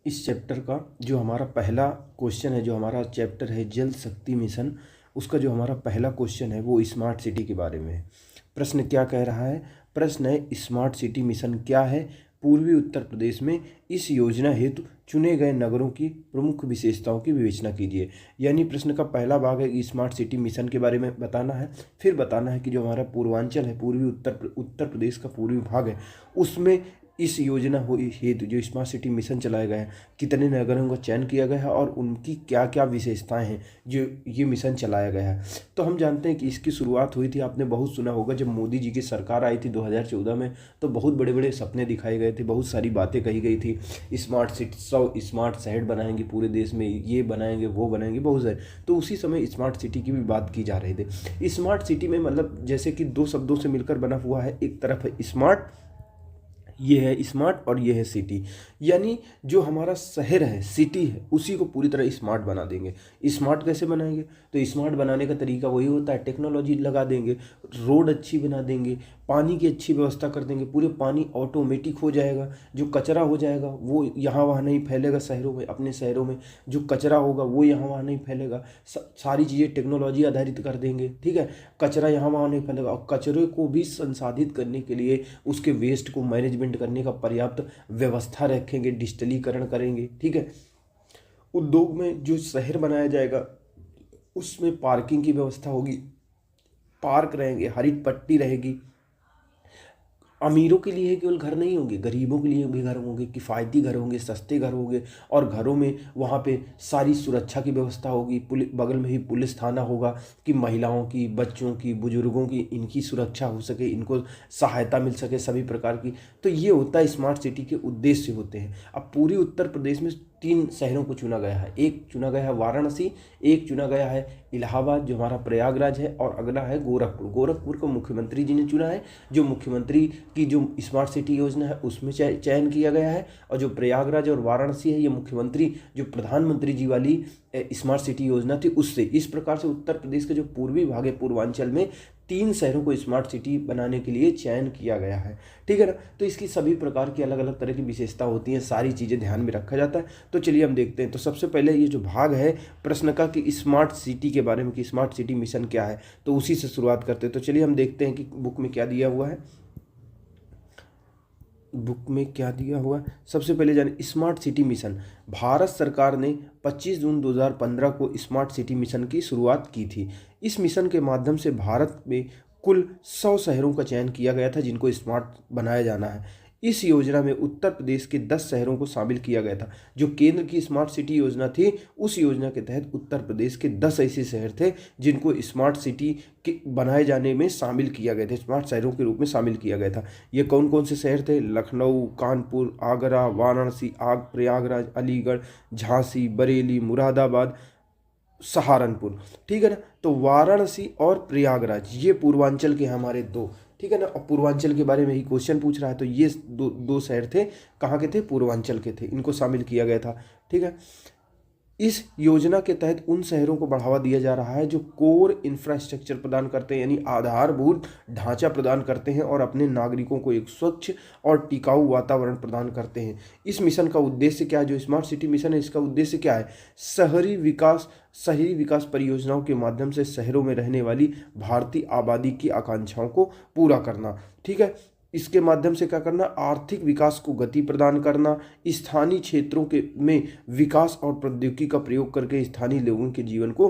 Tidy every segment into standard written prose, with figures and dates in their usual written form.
इस चैप्टर का जो हमारा पहला क्वेश्चन है, जो हमारा चैप्टर है जल शक्ति मिशन, उसका जो हमारा पहला क्वेश्चन है वो स्मार्ट सिटी के बारे में है। प्रश्न क्या कह रहा है? प्रश्न है स्मार्ट सिटी मिशन क्या है? पूर्वी उत्तर प्रदेश में इस योजना हेतु चुने गए नगरों की प्रमुख विशेषताओं की विवेचना कीजिए। यानी प्रश्न का पहला भाग है कि स्मार्ट सिटी मिशन के बारे में बताना है, फिर बताना है कि जो हमारा पूर्वांचल है, पूर्वी उत्तर प्रदेश का पूर्वी भाग है, उसमें इस योजना हेतु जो स्मार्ट सिटी मिशन चलाया गया है, कितने नगरों का चयन किया गया है और उनकी क्या क्या विशेषताएं हैं जो ये मिशन चलाया गया है। तो हम जानते हैं कि इसकी शुरुआत हुई थी, आपने बहुत सुना होगा, जब मोदी जी की सरकार आई थी 2014 में, तो बहुत बड़े बड़े सपने दिखाए गए थे, बहुत सारी बातें कही गई थी। स्मार्ट सिटी, 100 स्मार्ट शहर बनाएंगे पूरे देश में, ये बनाएंगे वो बनाएंगे, बहुत सारे। तो उसी समय स्मार्ट सिटी की भी बात की जा रही थी। स्मार्ट सिटी में मतलब जैसे कि दो शब्दों से मिलकर बना हुआ है, एक तरफ है स्मार्ट, ये है स्मार्ट और ये है सिटी। यानी जो हमारा शहर है, सिटी है, उसी को पूरी तरह स्मार्ट बना देंगे। स्मार्ट कैसे बनाएंगे? तो स्मार्ट बनाने का तरीका वही होता है, टेक्नोलॉजी लगा देंगे, रोड अच्छी बना देंगे, पानी की अच्छी व्यवस्था कर देंगे, पूरे पानी ऑटोमेटिक हो जाएगा, जो कचरा हो जाएगा वो यहाँ वहाँ नहीं फैलेगा शहरों में, अपने शहरों में जो कचरा होगा वो यहाँ वहाँ नहीं फैलेगा। सारी चीज़ें टेक्नोलॉजी आधारित कर देंगे, ठीक है। कचरा यहाँ वहाँ नहीं फैलेगा और कचरे को भी संसाधित करने के लिए, उसके वेस्ट को मैनेजमेंट करने का पर्याप्त व्यवस्था रखेंगे, डिजिटलीकरण करेंगे, ठीक है। उद्योग में जो शहर बनाया जाएगा उसमें पार्किंग की व्यवस्था होगी, पार्क रहेंगे, हरित पट्टी रहेगी। अमीरों के लिए केवल घर नहीं होंगे, गरीबों के लिए भी घर होंगे, किफ़ायती घर होंगे, सस्ते घर होंगे। और घरों में वहाँ पे सारी सुरक्षा की व्यवस्था होगी, बगल में ही पुलिस थाना होगा कि महिलाओं की, बच्चों की, बुजुर्गों की, इनकी सुरक्षा हो सके, इनको सहायता मिल सके सभी प्रकार की। तो ये होता है स्मार्ट सिटी के उद्देश्य होते हैं। अब पूरी उत्तर प्रदेश में 3 शहरों को चुना गया है। एक चुना गया है वाराणसी, एक चुना गया है इलाहाबाद जो हमारा प्रयागराज है, और अगला है गोरखपुर। गोरखपुर को मुख्यमंत्री जी ने चुना है, जो मुख्यमंत्री की जो स्मार्ट सिटी योजना है उसमें चयन किया गया है। और जो प्रयागराज और वाराणसी है, ये मुख्यमंत्री जो प्रधानमंत्री जी वाली स्मार्ट सिटी योजना थी उससे। इस प्रकार से उत्तर प्रदेश के जो पूर्वी भाग है, पूर्वांचल में 3 शहरों को स्मार्ट सिटी बनाने के लिए चयन किया गया है, ठीक है ना। तो इसकी सभी प्रकार की अलग अलग तरह की विशेषता होती हैं, सारी चीज़ें ध्यान में रखा जाता है। तो चलिए हम देखते हैं। तो सबसे पहले ये जो भाग है प्रश्न का कि स्मार्ट सिटी के बारे में, कि स्मार्ट सिटी मिशन क्या है, तो उसी से शुरुआत करते हैं। तो चलिए हम देखते हैं कि बुक में क्या दिया हुआ है। बुक में क्या दिया हुआ है, सबसे पहले जाने स्मार्ट सिटी मिशन। भारत सरकार ने 25 जून 2015 को स्मार्ट सिटी मिशन की शुरुआत की थी। इस मिशन के माध्यम से भारत में कुल 100 शहरों का चयन किया गया था जिनको स्मार्ट बनाया जाना है। इस योजना में उत्तर प्रदेश के 10 शहरों को शामिल किया गया था। जो केंद्र की स्मार्ट सिटी योजना थी, उस योजना के तहत उत्तर प्रदेश के 10 ऐसे शहर थे जिनको स्मार्ट सिटी के बनाए जाने में शामिल किया गया था, स्मार्ट शहरों के रूप में शामिल किया गया था। ये कौन कौन से शहर थे? लखनऊ, कानपुर, आगरा, वाराणसी, प्रयागराज, अलीगढ़, झांसी, बरेली, मुरादाबाद, सहारनपुर, ठीक है ना। तो वाराणसी और प्रयागराज ये पूर्वांचल के हमारे 2, ठीक है ना। और पूर्वांचल के बारे में ही क्वेश्चन पूछ रहा है, तो ये दो शहर थे, कहाँ के थे? पूर्वांचल के थे, इनको शामिल किया गया था, ठीक है। इस योजना के तहत उन शहरों को बढ़ावा दिया जा रहा है जो कोर इंफ्रास्ट्रक्चर प्रदान करते हैं, यानी आधारभूत ढांचा प्रदान करते हैं और अपने नागरिकों को एक स्वच्छ और टिकाऊ वातावरण प्रदान करते हैं। इस मिशन का उद्देश्य क्या है? जो स्मार्ट सिटी मिशन है इसका उद्देश्य क्या है? शहरी विकास परियोजनाओं के माध्यम से शहरों में रहने वाली भारतीय आबादी की आकांक्षाओं को पूरा करना, ठीक है। इसके माध्यम से क्या करना? आर्थिक विकास को गति प्रदान करना, स्थानीय क्षेत्रों के में विकास और प्रौद्योगिकी का प्रयोग करके स्थानीय लोगों के जीवन को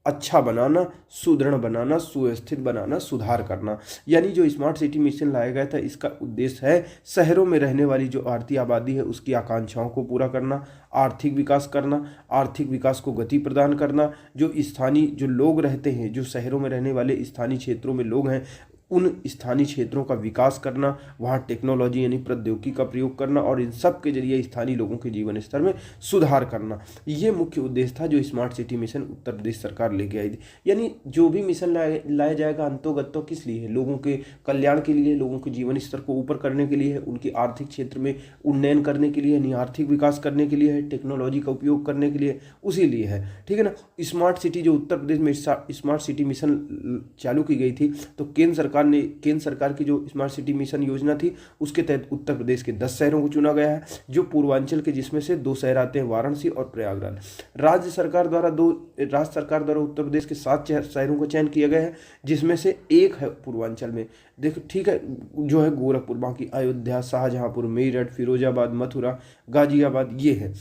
अच्छा बनाना, सुदृढ़ बनाना, सुव्यवस्थित बनाना, सुधार करना। यानी जो स्मार्ट सिटी मिशन लाया गया था इसका उद्देश्य है शहरों में रहने वाली जो भारतीय आबादी है उसकी आकांक्षाओं को पूरा करना, आर्थिक विकास करना, आर्थिक विकास को गति प्रदान करना। जो स्थानीय जो लोग रहते हैं, जो शहरों में रहने वाले स्थानीय क्षेत्रों में लोग हैं, उन स्थानीय क्षेत्रों का विकास करना, वहाँ टेक्नोलॉजी यानी प्रौद्योगिकी का प्रयोग करना और इन सब के जरिए स्थानीय लोगों के जीवन स्तर में सुधार करना। ये मुख्य उद्देश्य था जो smart city mission Uttar Pradesh सरकार लेके आई थी। यानी जो भी मिशन लाया जाएगा अंतोगत तो किस लिए है? लोगों के कल्याण के लिए, लोगों के जीवन स्तर को ऊपर करने के लिए है, उनके आर्थिक क्षेत्र में उन्नयन करने के लिए, यानी आर्थिक विकास करने के लिए है, टेक्नोलॉजी का उपयोग करने के लिए, उसी लिए है, ठीक है ना। स्मार्ट सिटी जो उत्तर प्रदेश में स्मार्ट सिटी मिशन चालू की गई थी, तो केंद्र सरकार केंद्र सरकार की जो स्मार्ट सिटी मिशन योजना थी उसके तहत उत्तर प्रदेश के 10 शहरों को चुना गया है, जो पूर्वांचल के, जिसमें से 2 शहर आते हैं, वाराणसी और प्रयागराज। राज्य सरकार द्वारा उत्तर प्रदेश के 7 शहरों को चयन किया गया है, जिसमें से एक है पूर्वांचल में, देखो ठीक है, जो है गोरखपुर। बाकी अयोध्या, शाहजहांपुर, मेरठ, फिरोजाबाद, मथुरा, गाजियाबाद ये है।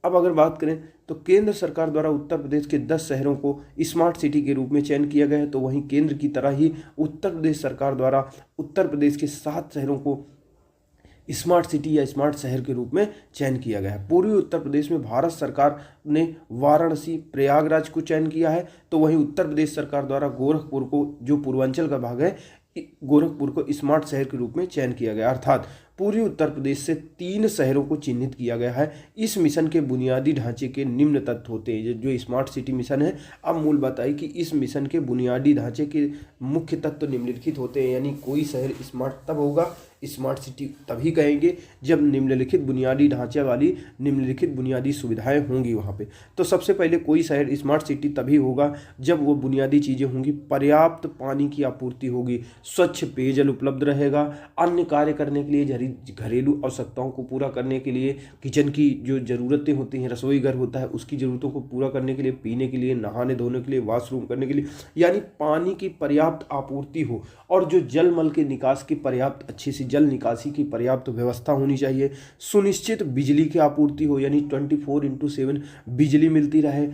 अब अगर बात करें तो केंद्र सरकार द्वारा उत्तर प्रदेश के 10 शहरों को स्मार्ट सिटी के रूप में चयन किया गया है, तो वहीं केंद्र की तरह ही उत्तर प्रदेश सरकार द्वारा उत्तर प्रदेश के 7 शहरों को स्मार्ट सिटी या स्मार्ट शहर के रूप में चयन किया गया है। पूर्वी उत्तर प्रदेश में भारत सरकार ने वाराणसी, प्रयागराज को चयन किया है, तो वहीं उत्तर प्रदेश सरकार द्वारा गोरखपुर को, जो पूर्वांचल का भाग है, गोरखपुर को स्मार्ट शहर के रूप में चयन किया गया। अर्थात पूर्वी उत्तर प्रदेश से 3 शहरों को चिन्हित किया गया है। इस मिशन के बुनियादी ढांचे के निम्न तत्व होते हैं। जो स्मार्ट सिटी मिशन है, अब मूल बात आई कि इस मिशन के बुनियादी ढांचे के मुख्य तत्व निम्नलिखित होते हैं, यानी कोई शहर स्मार्ट तब होगा, स्मार्ट सिटी तभी कहेंगे जब निम्नलिखित बुनियादी ढांचे वाली निम्नलिखित बुनियादी सुविधाएं होंगी वहाँ पे। तो सबसे पहले कोई शहर स्मार्ट सिटी तभी होगा जब वो बुनियादी चीज़ें होंगी, पर्याप्त पानी की आपूर्ति होगी, स्वच्छ पेयजल उपलब्ध रहेगा, अन्य कार्य करने के लिए, घरेलू आवश्यकताओं को पूरा करने के लिए, किचन की जो ज़रूरतें होती हैं, रसोई घर होता है उसकी ज़रूरतों को पूरा करने के लिए, पीने के लिए, नहाने धोने के लिए, वॉशरूम करने के लिए, यानी पानी की पर्याप्त आपूर्ति हो, और जो जल मल के निकास की पर्याप्त, अच्छी सी जल निकासी की पर्याप्त व्यवस्था होनी चाहिए। सुनिश्चित बिजली की आपूर्ति हो, यानी 24/7 बिजली मिलती रहे,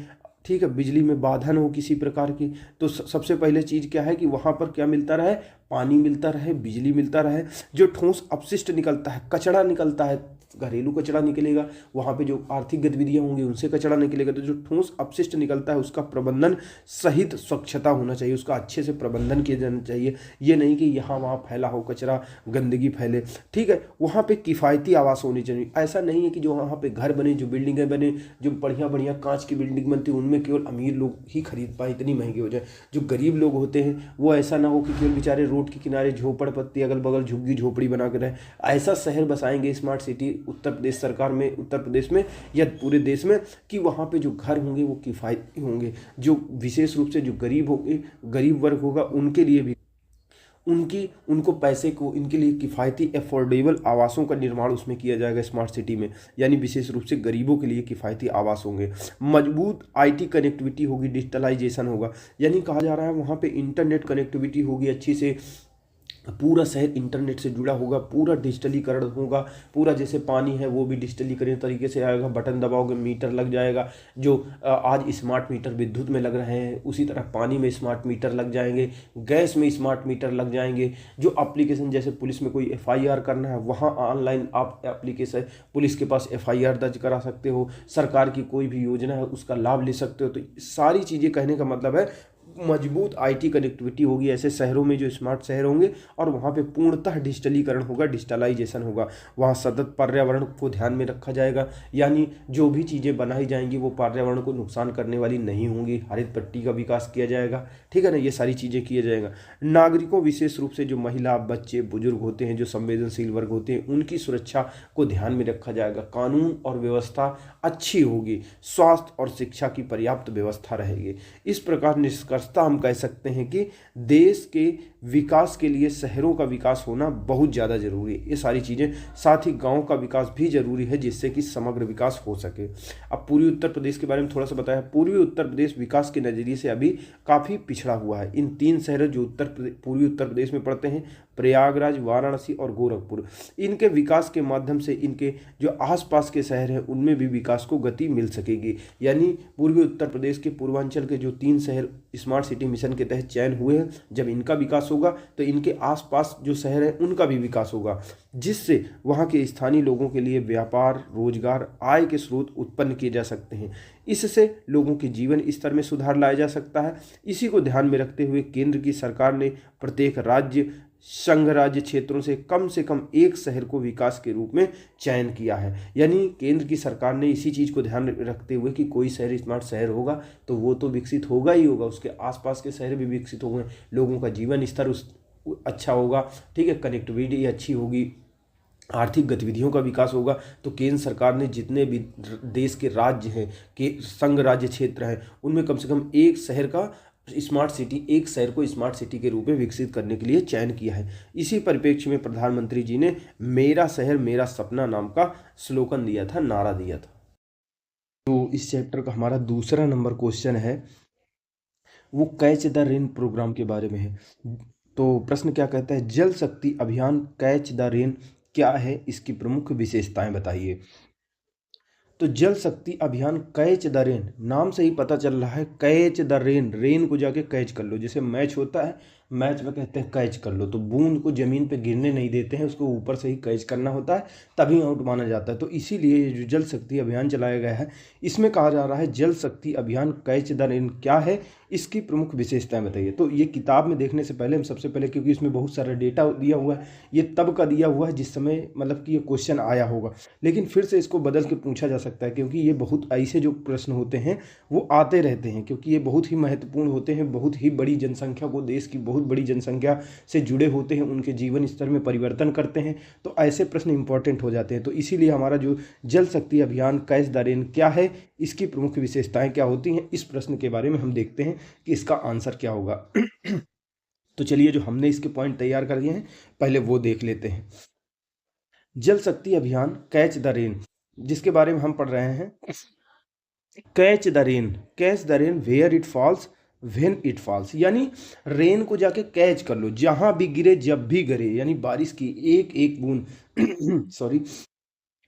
ठीक है, बिजली में बाधा न हो किसी प्रकार की। तो सबसे पहले चीज़ क्या है कि वहाँ पर क्या मिलता रहे, पानी मिलता रहे, बिजली मिलता रहे। जो ठोस अपशिष्ट निकलता है, कचरा निकलता है, घरेलू कचरा निकलेगा, वहाँ पे जो आर्थिक गतिविधियाँ होंगी उनसे कचरा निकलेगा, तो जो ठोस अपशिष्ट निकलता है उसका प्रबंधन सहित स्वच्छता होना चाहिए, उसका अच्छे से प्रबंधन किया जाना चाहिए। ये नहीं कि यहाँ वहाँ फैला हो कचरा, गंदगी फैले, ठीक है। वहाँ पे किफ़ायती आवास होनी चाहिए। ऐसा नहीं है कि जो वहाँ पे घर बने, जो बिल्डिंगें बने, जो बढ़िया बढ़िया कांच की बिल्डिंग बनती है, उनमें केवल अमीर लोग ही खरीद पाए, इतनी महंगी हो जाए। जो गरीब लोग होते हैं वो ऐसा ना हो कि केवल बेचारे रोड के किनारे झोपड़ पत्ती, अगल बगल झुग्गी झोपड़ी बना कर रहे। ऐसा शहर बसाएंगे स्मार्ट सिटी उत्तर प्रदेश सरकार में, उत्तर प्रदेश में या पूरे देश में, कि वहाँ पे जो घर होंगे वो किफ़ायती होंगे। जो विशेष रूप से जो गरीब होंगे, गरीब वर्ग होगा, उनके लिए भी उनको पैसे को, इनके लिए किफ़ायती अफोर्डेबल आवासों का निर्माण उसमें किया जाएगा स्मार्ट सिटी में, यानी विशेष रूप से गरीबों के लिए किफ़ायती आवास होंगे। मजबूत आईटी कनेक्टिविटी होगी, डिजिटलाइजेशन होगा, यानी कहा जा रहा है वहाँ पे इंटरनेट कनेक्टिविटी होगी अच्छी से, पूरा शहर इंटरनेट से जुड़ा होगा, पूरा डिजिटलीकरण होगा, पूरा जैसे पानी है वो भी डिजिटलीकरण तरीके से आएगा, बटन दबाओगे मीटर लग जाएगा। जो आज स्मार्ट मीटर विद्युत में लग रहे हैं, उसी तरह पानी में स्मार्ट मीटर लग जाएंगे, गैस में स्मार्ट मीटर लग जाएंगे। जो एप्लीकेशन, जैसे पुलिस में कोई FIR करना है, वहाँ ऑनलाइन आप एप्लीकेशन पुलिस के पास FIR दर्ज करा सकते हो, सरकार की कोई भी योजना है उसका लाभ ले सकते हो। तो सारी चीज़ें कहने का मतलब है मजबूत आईटी कनेक्टिविटी होगी ऐसे शहरों में जो स्मार्ट शहर होंगे, और वहाँ पे पूर्णतः डिजिटलीकरण होगा, डिजिटलाइजेशन होगा। वहाँ सतत पर्यावरण को ध्यान में रखा जाएगा, यानी जो भी चीज़ें बनाई जाएंगी वो पर्यावरण को नुकसान करने वाली नहीं होंगी। हरित पट्टी का विकास किया जाएगा, ठीक है ना, ये सारी चीज़ें किया जाएगा। नागरिकों, विशेष रूप से जो महिला, बच्चे, बुजुर्ग होते हैं, जो संवेदनशील वर्ग होते हैं, उनकी सुरक्षा को ध्यान में रखा जाएगा। कानून और व्यवस्था अच्छी होगी, स्वास्थ्य और शिक्षा की पर्याप्त व्यवस्था रहेगी। इस प्रकार निष्कर्षतः हम कह सकते हैं कि देश के विकास के लिए शहरों का विकास होना बहुत ज़्यादा जरूरी है। ये सारी चीज़ें, साथ ही गांव का विकास भी जरूरी है, जिससे कि समग्र विकास हो सके। अब पूर्वी उत्तर प्रदेश के बारे में थोड़ा सा बताया। पूर्वी उत्तर प्रदेश विकास के नज़रिए से अभी काफ़ी पिछड़ा हुआ है। इन 3 शहरों जो पूर्वी उत्तर प्रदेश में पड़ते हैं, प्रयागराज, वाराणसी और गोरखपुर, इनके विकास के माध्यम से इनके जो आसपास के शहर हैं उनमें भी विकास को गति मिल सकेगी। यानी पूर्वी उत्तर प्रदेश के पूर्वांचल के जो 3 शहर स्मार्ट सिटी मिशन के तहत चयन हुए हैं, जब इनका विकास होगा तो इनके आसपास जो शहर हैं उनका भी विकास होगा, जिससे वहाँ के स्थानीय लोगों के लिए व्यापार, रोजगार, आय के स्रोत उत्पन्न किए जा सकते हैं। इससे लोगों के जीवन स्तर में सुधार लाया जा सकता है। इसी को ध्यान में रखते हुए केंद्र की सरकार ने प्रत्येक राज्य, संघ राज्य क्षेत्रों से कम एक शहर को विकास के रूप में चयन किया है। यानी केंद्र की सरकार ने इसी चीज़ को ध्यान रखते हुए कि कोई शहर स्मार्ट शहर होगा तो वो तो विकसित होगा ही होगा, उसके आसपास के शहर भी विकसित होंगे, लोगों का जीवन स्तर अच्छा होगा, ठीक है, कनेक्टिविटी अच्छी होगी, आर्थिक गतिविधियों का विकास होगा। तो केंद्र सरकार ने जितने भी देश के राज्य हैं, के संघ राज्य क्षेत्र हैं, उनमें कम से कम एक शहर का स्मार्ट सिटी, एक शहर को स्मार्ट सिटी के रूप में विकसित करने के लिए चयन किया है। इसी परिप्रेक्ष्य में प्रधानमंत्री जी ने मेरा शहर मेरा सपना नाम का स्लोगन दिया था, नारा दिया था। तो इस चैप्टर का हमारा दूसरा नंबर क्वेश्चन है, वो कैच द रेन प्रोग्राम के बारे में है। तो प्रश्न क्या कहता है, जल शक्ति अभियान कैच द रेन क्या है, इसकी प्रमुख विशेषताएं बताइए। तो जल शक्ति अभियान कैच द रेन, नाम से ही पता चल रहा है कैच द रेन, रेन को जाके कैच कर लो। जैसे मैच होता है, मैच में कहते हैं कैच कर लो, तो बूंद को जमीन पे गिरने नहीं देते हैं, उसको ऊपर से ही कैच करना होता है, तभी आउट माना जाता है। तो इसीलिए ये जो जल शक्ति अभियान चलाया गया है, इसमें कहा जा रहा है जल शक्ति अभियान कैच द रेन क्या है, इसकी प्रमुख विशेषताएं बताइए। तो ये किताब में देखने से पहले हम सबसे पहले, क्योंकि इसमें बहुत सारा डेटा दिया हुआ है, ये तब का दिया हुआ है जिस समय मतलब कि ये क्वेश्चन आया होगा, लेकिन फिर से इसको बदल के पूछा जा सकता है, क्योंकि ये बहुत ऐसे जो प्रश्न होते हैं वो आते रहते हैं, क्योंकि ये बहुत ही महत्वपूर्ण होते हैं, बहुत ही बड़ी जनसंख्या को, देश की बहुत बड़ी जनसंख्या से जुड़े होते हैं, उनके जीवन स्तर में परिवर्तन करते हैं, तो ऐसे प्रश्न इंपॉर्टेंट हो जाते हैं। तो इसीलिए हमारा जो जल शक्ति अभियान कैच द रेन क्या है, इसकी प्रमुख विशेषताएं क्या होती हैं, इस प्रश्न के बारे में हम देखते हैं कि इसका आंसर क्या होगा। तो चलिए, जो हमने इसके पॉइंट तैयार कर दिए हैं पहले वो देख लेते हैं। जल शक्ति अभियान कैच द रेन, जिसके बारे में हम पढ़ रहे हैं, catch the rain, catch the rain where it falls when it falls, यानी रेन को जाके कैच कर लो, जहां भी गिरे, जब भी गिरे, यानी बारिश की एक एक बूंद सॉरी,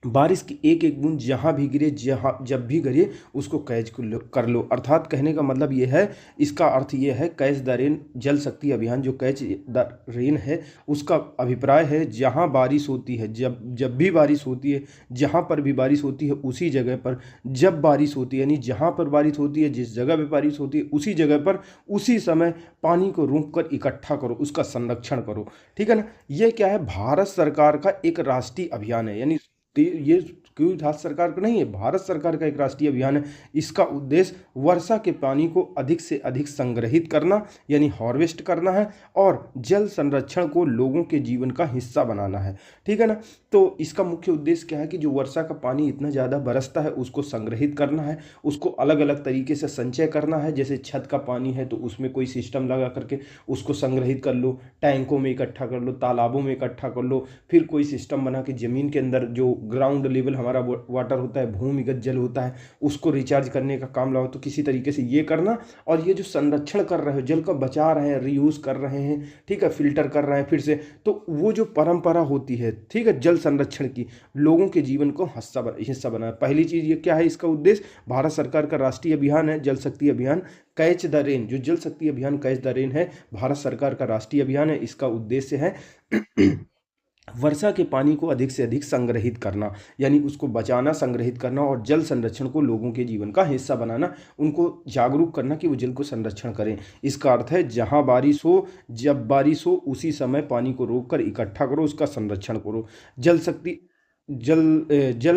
बारिश की एक एक बूंद जहाँ भी गिरे, जहाँ जब भी गिरे, उसको कैच कर लो। अर्थात कहने का मतलब ये है, इसका अर्थ ये है कैच द रेन, जल शक्ति अभियान जो कैच द रेन है, उसका अभिप्राय है जहाँ बारिश होती है, जब भी बारिश होती है, जहाँ पर भी बारिश होती है, उसी जगह पर जब बारिश होती है, यानी जहाँ पर बारिश होती है, जिस जगह पर बारिश होती है, उसी जगह पर उसी समय पानी को रोक कर इकट्ठा करो, उसका संरक्षण करो। ठीक है ना। ये क्या है, भारत सरकार का एक राष्ट्रीय अभियान है, यानी ये कोई राज्य सरकार का नहीं है, भारत सरकार का एक राष्ट्रीय अभियान है। इसका उद्देश्य वर्षा के पानी को अधिक से अधिक संग्रहित करना, यानी हार्वेस्ट करना है, और जल संरक्षण को लोगों के जीवन का हिस्सा बनाना है। ठीक है ना। तो इसका मुख्य उद्देश्य क्या है कि जो वर्षा का पानी इतना ज़्यादा बरसता है, उसको संग्रहित करना है, उसको अलग अलग तरीके से संचय करना है। जैसे छत का पानी है तो उसमें कोई सिस्टम लगा करके उसको संग्रहित कर लो, टैंकों में इकट्ठा कर लो, तालाबों में इकट्ठा कर लो, फिर कोई सिस्टम बना के ज़मीन के अंदर जो ग्राउंड लेवल हमारा वाटर होता है, भूमिगत जल होता है, उसको रिचार्ज करने का काम लाओ। तो किसी तरीके से ये करना, और ये जो संरक्षण कर रहे हो, जल को बचा रहे हैं, रीयूज कर रहे हैं, ठीक है, फिल्टर कर रहे हैं फिर से, तो वो जो परंपरा होती है, ठीक है, जल संरक्षण की, लोगों के जीवन को हिस्सा बनाना। पहली चीज़ ये क्या है, इसका उद्देश्य भारत सरकार का राष्ट्रीय अभियान है जल शक्ति अभियान कैच द रेन। जो जल शक्ति अभियान कैच द रेन है, भारत सरकार का राष्ट्रीय अभियान है। इसका उद्देश्य है वर्षा के पानी को अधिक से अधिक संग्रहित करना, यानी उसको बचाना, संग्रहित करना, और जल संरक्षण को लोगों के जीवन का हिस्सा बनाना, उनको जागरूक करना कि वो जल को संरक्षण करें। इसका अर्थ है जहां बारिश हो, जब बारिश हो, उसी समय पानी को रोककर इकट्ठा करो, उसका संरक्षण करो। जल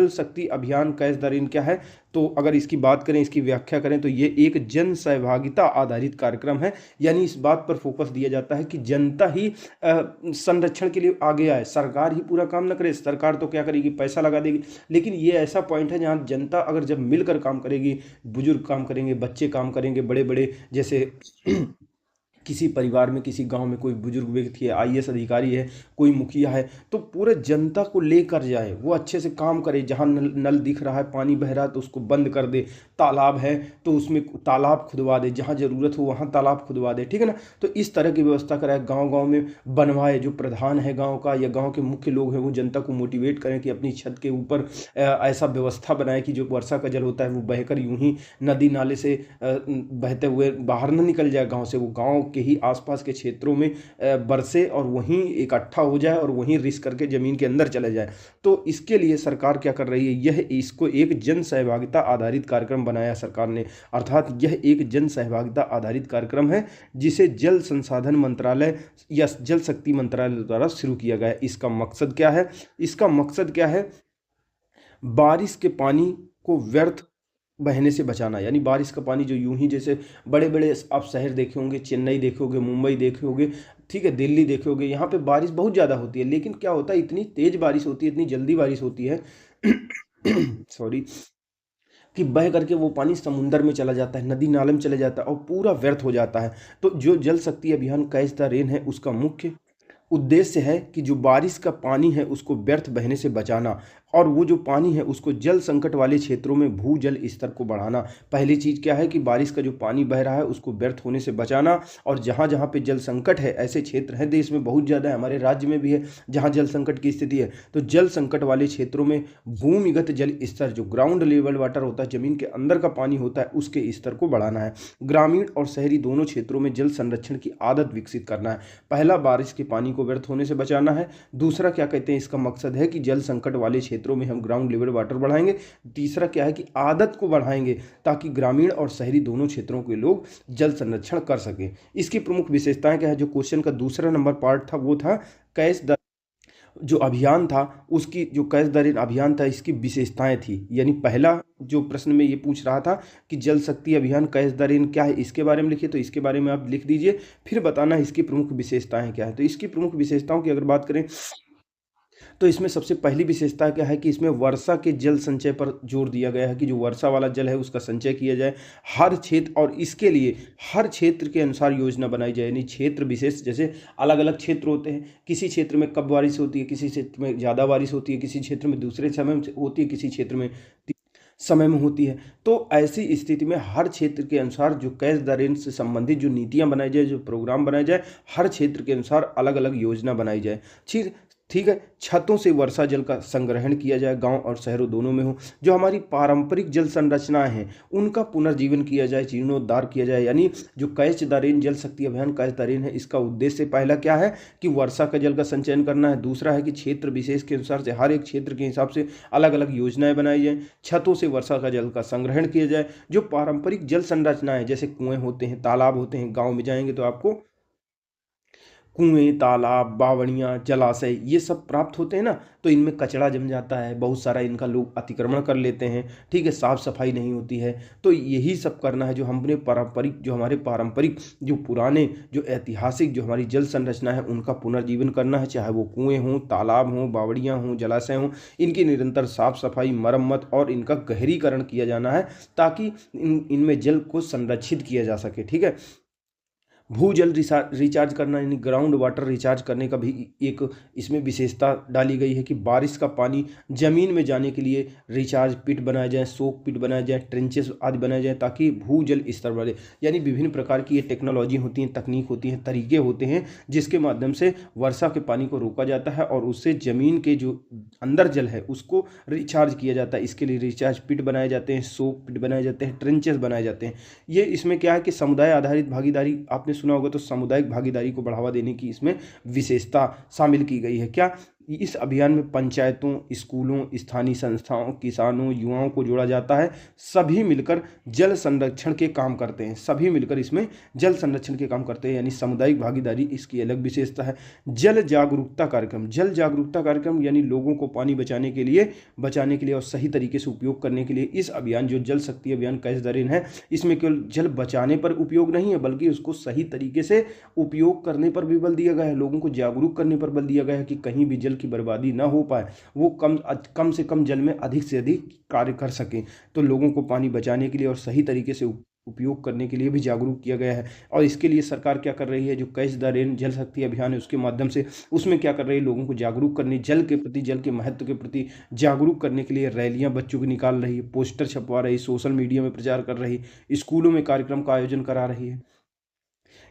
शक्ति अभियान कैच द रेन क्या है, तो अगर इसकी बात करें, इसकी व्याख्या करें, तो ये एक जन सहभागिता आधारित कार्यक्रम है। यानी इस बात पर फोकस दिया जाता है कि जनता ही संरक्षण के लिए आगे आए, सरकार ही पूरा काम न करे। सरकार तो क्या करेगी, पैसा लगा देगी, लेकिन ये ऐसा पॉइंट है जहाँ जनता अगर जब मिलकर काम करेगी, बुजुर्ग काम करेंगे, बच्चे काम करेंगे, बड़े बड़े जैसे किसी परिवार में, किसी गांव में कोई बुजुर्ग व्यक्ति है, आईएएस अधिकारी है, कोई मुखिया है, तो पूरे जनता को लेकर जाए, वो अच्छे से काम करे। जहां नल दिख रहा है, पानी बह रहा है, तो उसको बंद कर दे। तालाब है तो उसमें तालाब खुदवा दे, जहां जरूरत हो वहां तालाब खुदवा दे। ठीक है ना। तो इस तरह की व्यवस्था कराए, गाँव गाँव में बनवाए। जो प्रधान है गाँव का या गाँव के मुख्य लोग हैं, वो जनता को मोटिवेट करें कि अपनी छत के ऊपर ऐसा व्यवस्था बनाए कि जो वर्षा का जल होता है वो बहकर यूं ही नदी नाले से बहते हुए बाहर न निकल जाए गाँव से, वो गाँव के ही आसपास के क्षेत्रों में बरसे और वहीं इकट्ठा हो जाए और वहीं रिस करके जमीन के अंदर चले जाए। तो इसके लिए सरकार क्या कर रही है, यह इसको एक जन सहभागिता आधारित कार्यक्रम बनाया सरकार ने। अर्थात यह एक जन सहभागिता आधारित कार्यक्रम है जिसे जल संसाधन मंत्रालय या जल शक्ति मंत्रालय द्वारा शुरू किया गया है। इसका मकसद क्या है, इसका मकसद क्या है, बारिश के पानी को व्यर्थ बहने से बचाना। यानी बारिश का पानी जो यूं ही, जैसे बड़े बड़े आप शहर देखे होंगे, चेन्नई देखे होंगे, मुंबई देखे होंगे, ठीक है, दिल्ली देखे होंगे, यहाँ पे बारिश बहुत ज़्यादा होती है, लेकिन क्या होता है, इतनी तेज बारिश होती है, इतनी जल्दी बारिश होती है सॉरी, कि बह करके वो पानी समुंदर में चला जाता है, नदी नाले में चला जाता है और पूरा व्यर्थ हो जाता है। तो जो जल शक्ति अभियान कैच द रेन है, उसका मुख्य उद्देश्य है कि जो बारिश का पानी है उसको व्यर्थ बहने से बचाना, और वो जो पानी है उसको जल संकट वाले क्षेत्रों में भूजल स्तर को बढ़ाना। पहली चीज़ क्या है कि बारिश का जो पानी बह रहा है उसको व्यर्थ होने से बचाना, और जहाँ जहाँ पे जल संकट है, ऐसे क्षेत्र हैं देश में बहुत ज़्यादा है, हमारे राज्य में भी है जहाँ जल संकट की स्थिति है, तो जल संकट वाले क्षेत्रों में भूमिगत जल स्तर, जो ग्राउंड लेवल वाटर होता है, ज़मीन के अंदर का पानी होता है, उसके स्तर को बढ़ाना है। ग्रामीण और शहरी दोनों क्षेत्रों में जल संरक्षण की आदत विकसित करना है। पहला, बारिश के पानी को व्यर्थ होने से बचाना है। दूसरा क्या कहते हैं, इसका मकसद है कि जल संकट वाले क्षेत्रों में हम ग्राउंड लेवल वाटर बढ़ाएंगे। तीसरा क्या है कि आदत को बढ़ाएंगे ताकि ग्रामीण और शहरी दोनों क्षेत्रों के लोग जल संरक्षण कर सकें। इसकी प्रमुख विशेषताएं क्या है, जो क्वेश्चन का दूसरा नंबर पार्ट था वो था कैच द जो अभियान था, उसकी जो कैच द रेन अभियान था इसकी विशेषताएं थी। यानी पहला जो प्रश्न में ये पूछ रहा था कि जल शक्ति अभियान कैच द रेन क्या है, इसके बारे में लिखिए, तो इसके बारे में आप लिख दीजिए, फिर बताना है इसकी प्रमुख विशेषताएं क्या है। तो इसकी प्रमुख विशेषताओं की अगर बात करें तो इसमें सबसे पहली विशेषता क्या है कि इसमें वर्षा के जल संचय पर जोर दिया गया है कि जो वर्षा वाला जल है उसका संचय किया जाए हर क्षेत्र, और इसके लिए हर क्षेत्र के अनुसार योजना बनाई जाए। यानी क्षेत्र विशेष, जैसे अलग अलग क्षेत्र होते हैं, किसी क्षेत्र में कब बारिश होती है, किसी क्षेत्र में ज़्यादा बारिश होती है, किसी क्षेत्र में दूसरे समय में होती है, किसी क्षेत्र में समय में होती है। तो ऐसी स्थिति में हर क्षेत्र के अनुसार जो कैच द रेन से संबंधित जो नीतियां बनाई जाए, जो प्रोग्राम बनाए जाए, हर क्षेत्र के अनुसार अलग अलग योजना बनाई जाए। ठीक ठीक है। छतों से वर्षा जल का संग्रहण किया जाए, गांव और शहरों दोनों में हो। जो हमारी पारंपरिक जल संरचनाएं हैं उनका पुनर्जीवन किया जाए, जीर्णोद्धार किया जाए। यानी जो कैच द रेन जल शक्ति अभियान कैच द रेन है, इसका उद्देश्य पहला क्या है कि वर्षा का जल का संचयन करना है। दूसरा है कि क्षेत्र विशेष के अनुसार से हर एक क्षेत्र के हिसाब से अलग अलग योजनाएं बनाई जाए। छतों से वर्षा का जल का संग्रहण किया जाए। जो पारंपरिक जल संरचनाएं जैसे कुएं होते हैं, तालाब होते हैं, गाँव में जाएंगे तो आपको कुएं, तालाब, बावड़ियाँ, जलाशय ये सब प्राप्त होते हैं ना, तो इनमें कचरा जम जाता है, बहुत सारा इनका लोग अतिक्रमण कर लेते हैं। ठीक है, साफ सफाई नहीं होती है। तो यही सब करना है, जो हमने पारंपरिक, जो हमारे पारंपरिक, जो पुराने, जो ऐतिहासिक, जो हमारी जल संरचना है उनका पुनर्जीवन करना है। चाहे वो कुएं हों, तालाब हों, बावड़ियाँ हों, जलाशय हों, इनकी निरंतर साफ सफाई, मरम्मत और इनका गहरीकरण किया जाना है ताकि इनमें जल को संरक्षित किया जा सके। ठीक है। भूजल रिचार्ज करना, यानी ग्राउंड वाटर रिचार्ज करने का भी एक इसमें विशेषता डाली गई है कि बारिश का पानी जमीन में जाने के लिए रिचार्ज पिट बनाए जाएं, सोक पिट बनाए जाएं, ट्रेंचेस आदि बनाए जाएं ताकि भूजल स्तर बढ़े। यानी विभिन्न प्रकार की ये टेक्नोलॉजी होती हैं, तकनीक होती हैं, तरीके होते हैं जिसके माध्यम से वर्षा के पानी को रोका जाता है और उससे जमीन के जो अंदर जल है उसको रिचार्ज किया जाता है। इसके लिए रिचार्ज पिट बनाए जाते हैं, सोक पिट बनाए जाते हैं, ट्रेंचेस बनाए जाते हैं। ये इसमें क्या है कि समुदाय आधारित भागीदारी, आपने सुना होगा, तो सामुदायिक भागीदारी को बढ़ावा देने की इसमें विशेषता शामिल की गई है। क्या इस अभियान में पंचायतों, स्कूलों, स्थानीय संस्थाओं, किसानों, युवाओं को जोड़ा जाता है। सभी मिलकर जल संरक्षण के काम करते हैं, सभी मिलकर इसमें जल संरक्षण के काम करते हैं, यानी सामुदायिक भागीदारी इसकी अलग विशेषता है। जल जागरूकता कार्यक्रम, जल जागरूकता कार्यक्रम यानी लोगों को पानी बचाने के लिए और सही तरीके से उपयोग करने के लिए इस अभियान, जो जल शक्ति अभियान कैच द रेन है, इसमें केवल जल बचाने पर उपयोग नहीं है बल्कि उसको सही तरीके से उपयोग करने पर भी बल दिया गया है। लोगों को जागरूक करने पर बल दिया गया है कि कहीं भी जल की बर्बादी ना हो पाए, वो कम से कम जल में अधिक से अधिक कार्य कर सकें। तो लोगों को पानी बचाने के लिए और सही तरीके से उपयोग करने के लिए भी जागरूक किया गया है। और इसके लिए सरकार क्या कर रही है, जो कैच द रेन जल शक्ति अभियान है उसके माध्यम से उसमें क्या कर रही है, लोगों को जागरूक करने, जल के प्रति, जल के महत्व के प्रति जागरूक करने के लिए रैलियां बच्चों की निकाल रही है, पोस्टर छपवा रही, सोशल मीडिया में प्रचार कर रही, स्कूलों में कार्यक्रम का आयोजन करा रही है।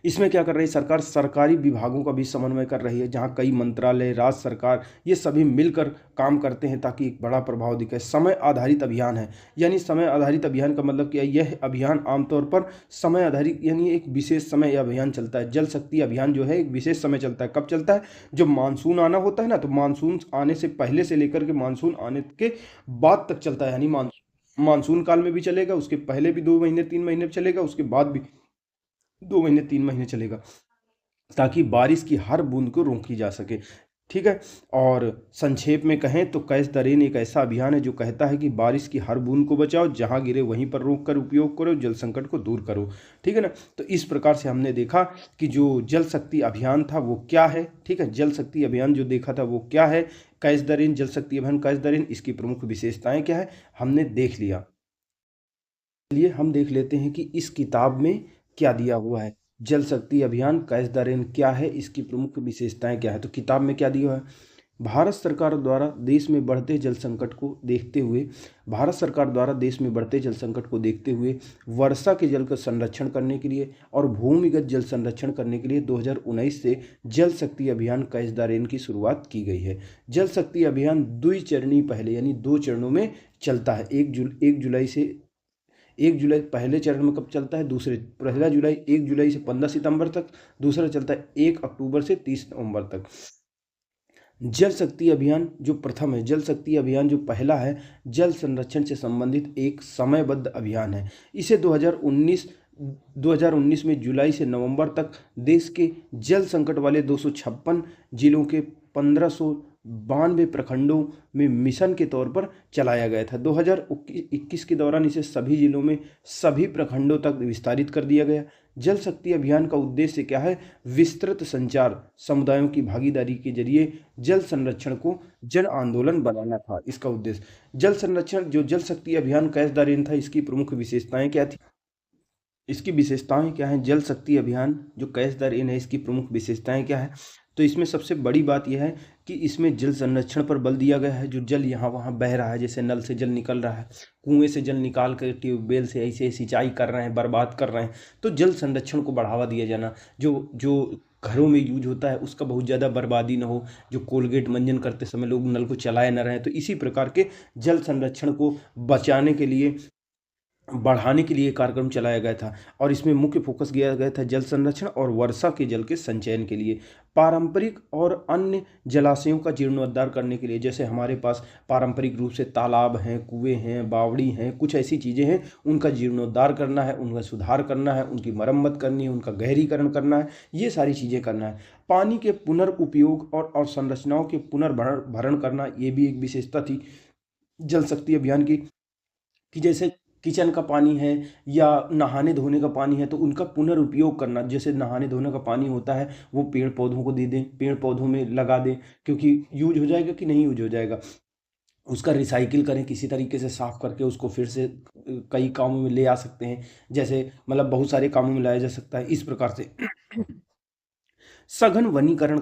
इसमें क्या कर रही है सरकार, सरकारी विभागों का भी समन्वय कर रही है, जहां कई मंत्रालय, राज्य सरकार, ये सभी मिलकर काम करते हैं ताकि एक बड़ा प्रभाव दिखे। समय आधारित अभियान है, यानी समय आधारित अभियान का मतलब क्या है, यह अभियान आमतौर पर समय आधारित यानी एक विशेष समय यह अभियान चलता है। जल शक्ति अभियान जो है एक विशेष समय चलता है। कब चलता है, जब मानसून आना होता है ना, तो मानसून आने से पहले से लेकर के मानसून आने के बाद तक चलता है। यानी मानसून काल में भी चलेगा, उसके पहले भी 2 महीने 3 महीने चलेगा, उसके बाद भी 2 महीने 3 महीने चलेगा, ताकि बारिश की हर बूंद को रोकी जा सके। ठीक है। और संक्षेप में कहें तो कैच द रेन एक ऐसा अभियान है जो कहता है कि बारिश की हर बूंद को बचाओ, जहां गिरे वहीं पर रोक कर उपयोग करो, जल संकट को दूर करो। ठीक है ना। तो इस प्रकार से हमने देखा कि जो जल शक्ति अभियान था वो क्या है। ठीक है, जल शक्ति अभियान जो देखा था वो क्या है, कैच द रेन जल शक्ति अभियान कैच द रेन, इसकी प्रमुख विशेषताएं क्या है हमने देख लिया। चलिए हम देख लेते हैं कि इस किताब में क्या दिया हुआ है। जल शक्ति अभियान कैच द रेन क्या है, इसकी प्रमुख विशेषताएं क्या है। तो किताब में क्या दिया हुआ है, भारत सरकार द्वारा देश में बढ़ते जल संकट को देखते हुए वर्षा के जल का संरक्षण करने के लिए और भूमिगत जल संरक्षण करने के लिए 2019 से जल शक्ति अभियान कैच द रेन की शुरुआत की गई है। जल शक्ति अभियान द्विचरणीय पहले यानी 2 चरणों में चलता है। 1 जुलाई पहले चरण में कब चलता है, पहला जुलाई 1 जुलाई से 15 सितंबर तक, दूसरा चलता है 1 अक्टूबर से 30 नवंबर तक। जल शक्ति अभियान जो प्रथम है, जल शक्ति अभियान जो पहला है, जल संरक्षण से संबंधित एक समयबद्ध अभियान है। इसे 2019 में जुलाई से नवंबर तक देश के जल संकट वाले 256 जिलों के 1592 प्रखंडों में मिशन के तौर पर चलाया गया था। 2021 के दौरान इसे सभी जिलों में सभी प्रखंडों तक विस्तारित कर दिया गया। जल शक्ति अभियान का उद्देश्य क्या है, विस्तृत संचार, समुदायों की भागीदारी के जरिए जल संरक्षण को जन आंदोलन बनाना था इसका उद्देश्य। जल संरक्षण जो जल शक्ति अभियान कैच द रेन था, इसकी प्रमुख विशेषताएं क्या थी, इसकी विशेषताएं क्या हैं। जल शक्ति अभियान जो कैच द रेन है, इसकी प्रमुख विशेषताएं क्या है। तो इसमें सबसे बड़ी बात यह है कि इसमें जल संरक्षण पर बल दिया गया है। जो जल यहाँ वहाँ बह रहा है, जैसे नल से जल निकल रहा है, कुएं से जल निकाल कर ट्यूबवेल से ऐसे सिंचाई कर रहे हैं, बर्बाद कर रहे हैं, तो जल संरक्षण को बढ़ावा दिया जाना। जो घरों में यूज होता है उसका बहुत ज़्यादा बर्बादी ना हो, जो कोलगेट मंजन करते समय लोग नल को चलाए न रहें, तो इसी प्रकार के जल संरक्षण को बचाने के लिए, बढ़ाने के लिए कार्यक्रम चलाया गया था। और इसमें मुख्य फोकस किया गया था जल संरक्षण और वर्षा के जल के संचयन के लिए, पारंपरिक और अन्य जलाशयों का जीर्णोद्धार करने के लिए। जैसे हमारे पास पारंपरिक रूप से तालाब हैं, कुएं हैं, बावड़ी हैं, कुछ ऐसी चीज़ें हैं, उनका जीर्णोद्धार करना है, उनका सुधार करना है, उनकी मरम्मत करनी है, उनका गहरीकरण करना है, ये सारी चीज़ें करना है। पानी के पुनर्उपयोग और संरचनाओं के पुनर्भरण करना, ये भी एक विशेषता थी जल शक्ति अभियान की, कि जैसे किचन का पानी है या नहाने धोने का पानी है, तो उनका पुनर्उपयोग करना। जैसे नहाने धोने का पानी होता है, वो पेड़ पौधों को दे दें, पेड़ पौधों में लगा दें, क्योंकि यूज हो जाएगा कि नहीं यूज हो जाएगा, उसका रिसाइकिल करें, किसी तरीके से साफ करके उसको फिर से कई कामों में ले आ सकते हैं। जैसे मतलब बहुत सारे कामों में लाया जा सकता है इस प्रकार से। सघन वनीकरण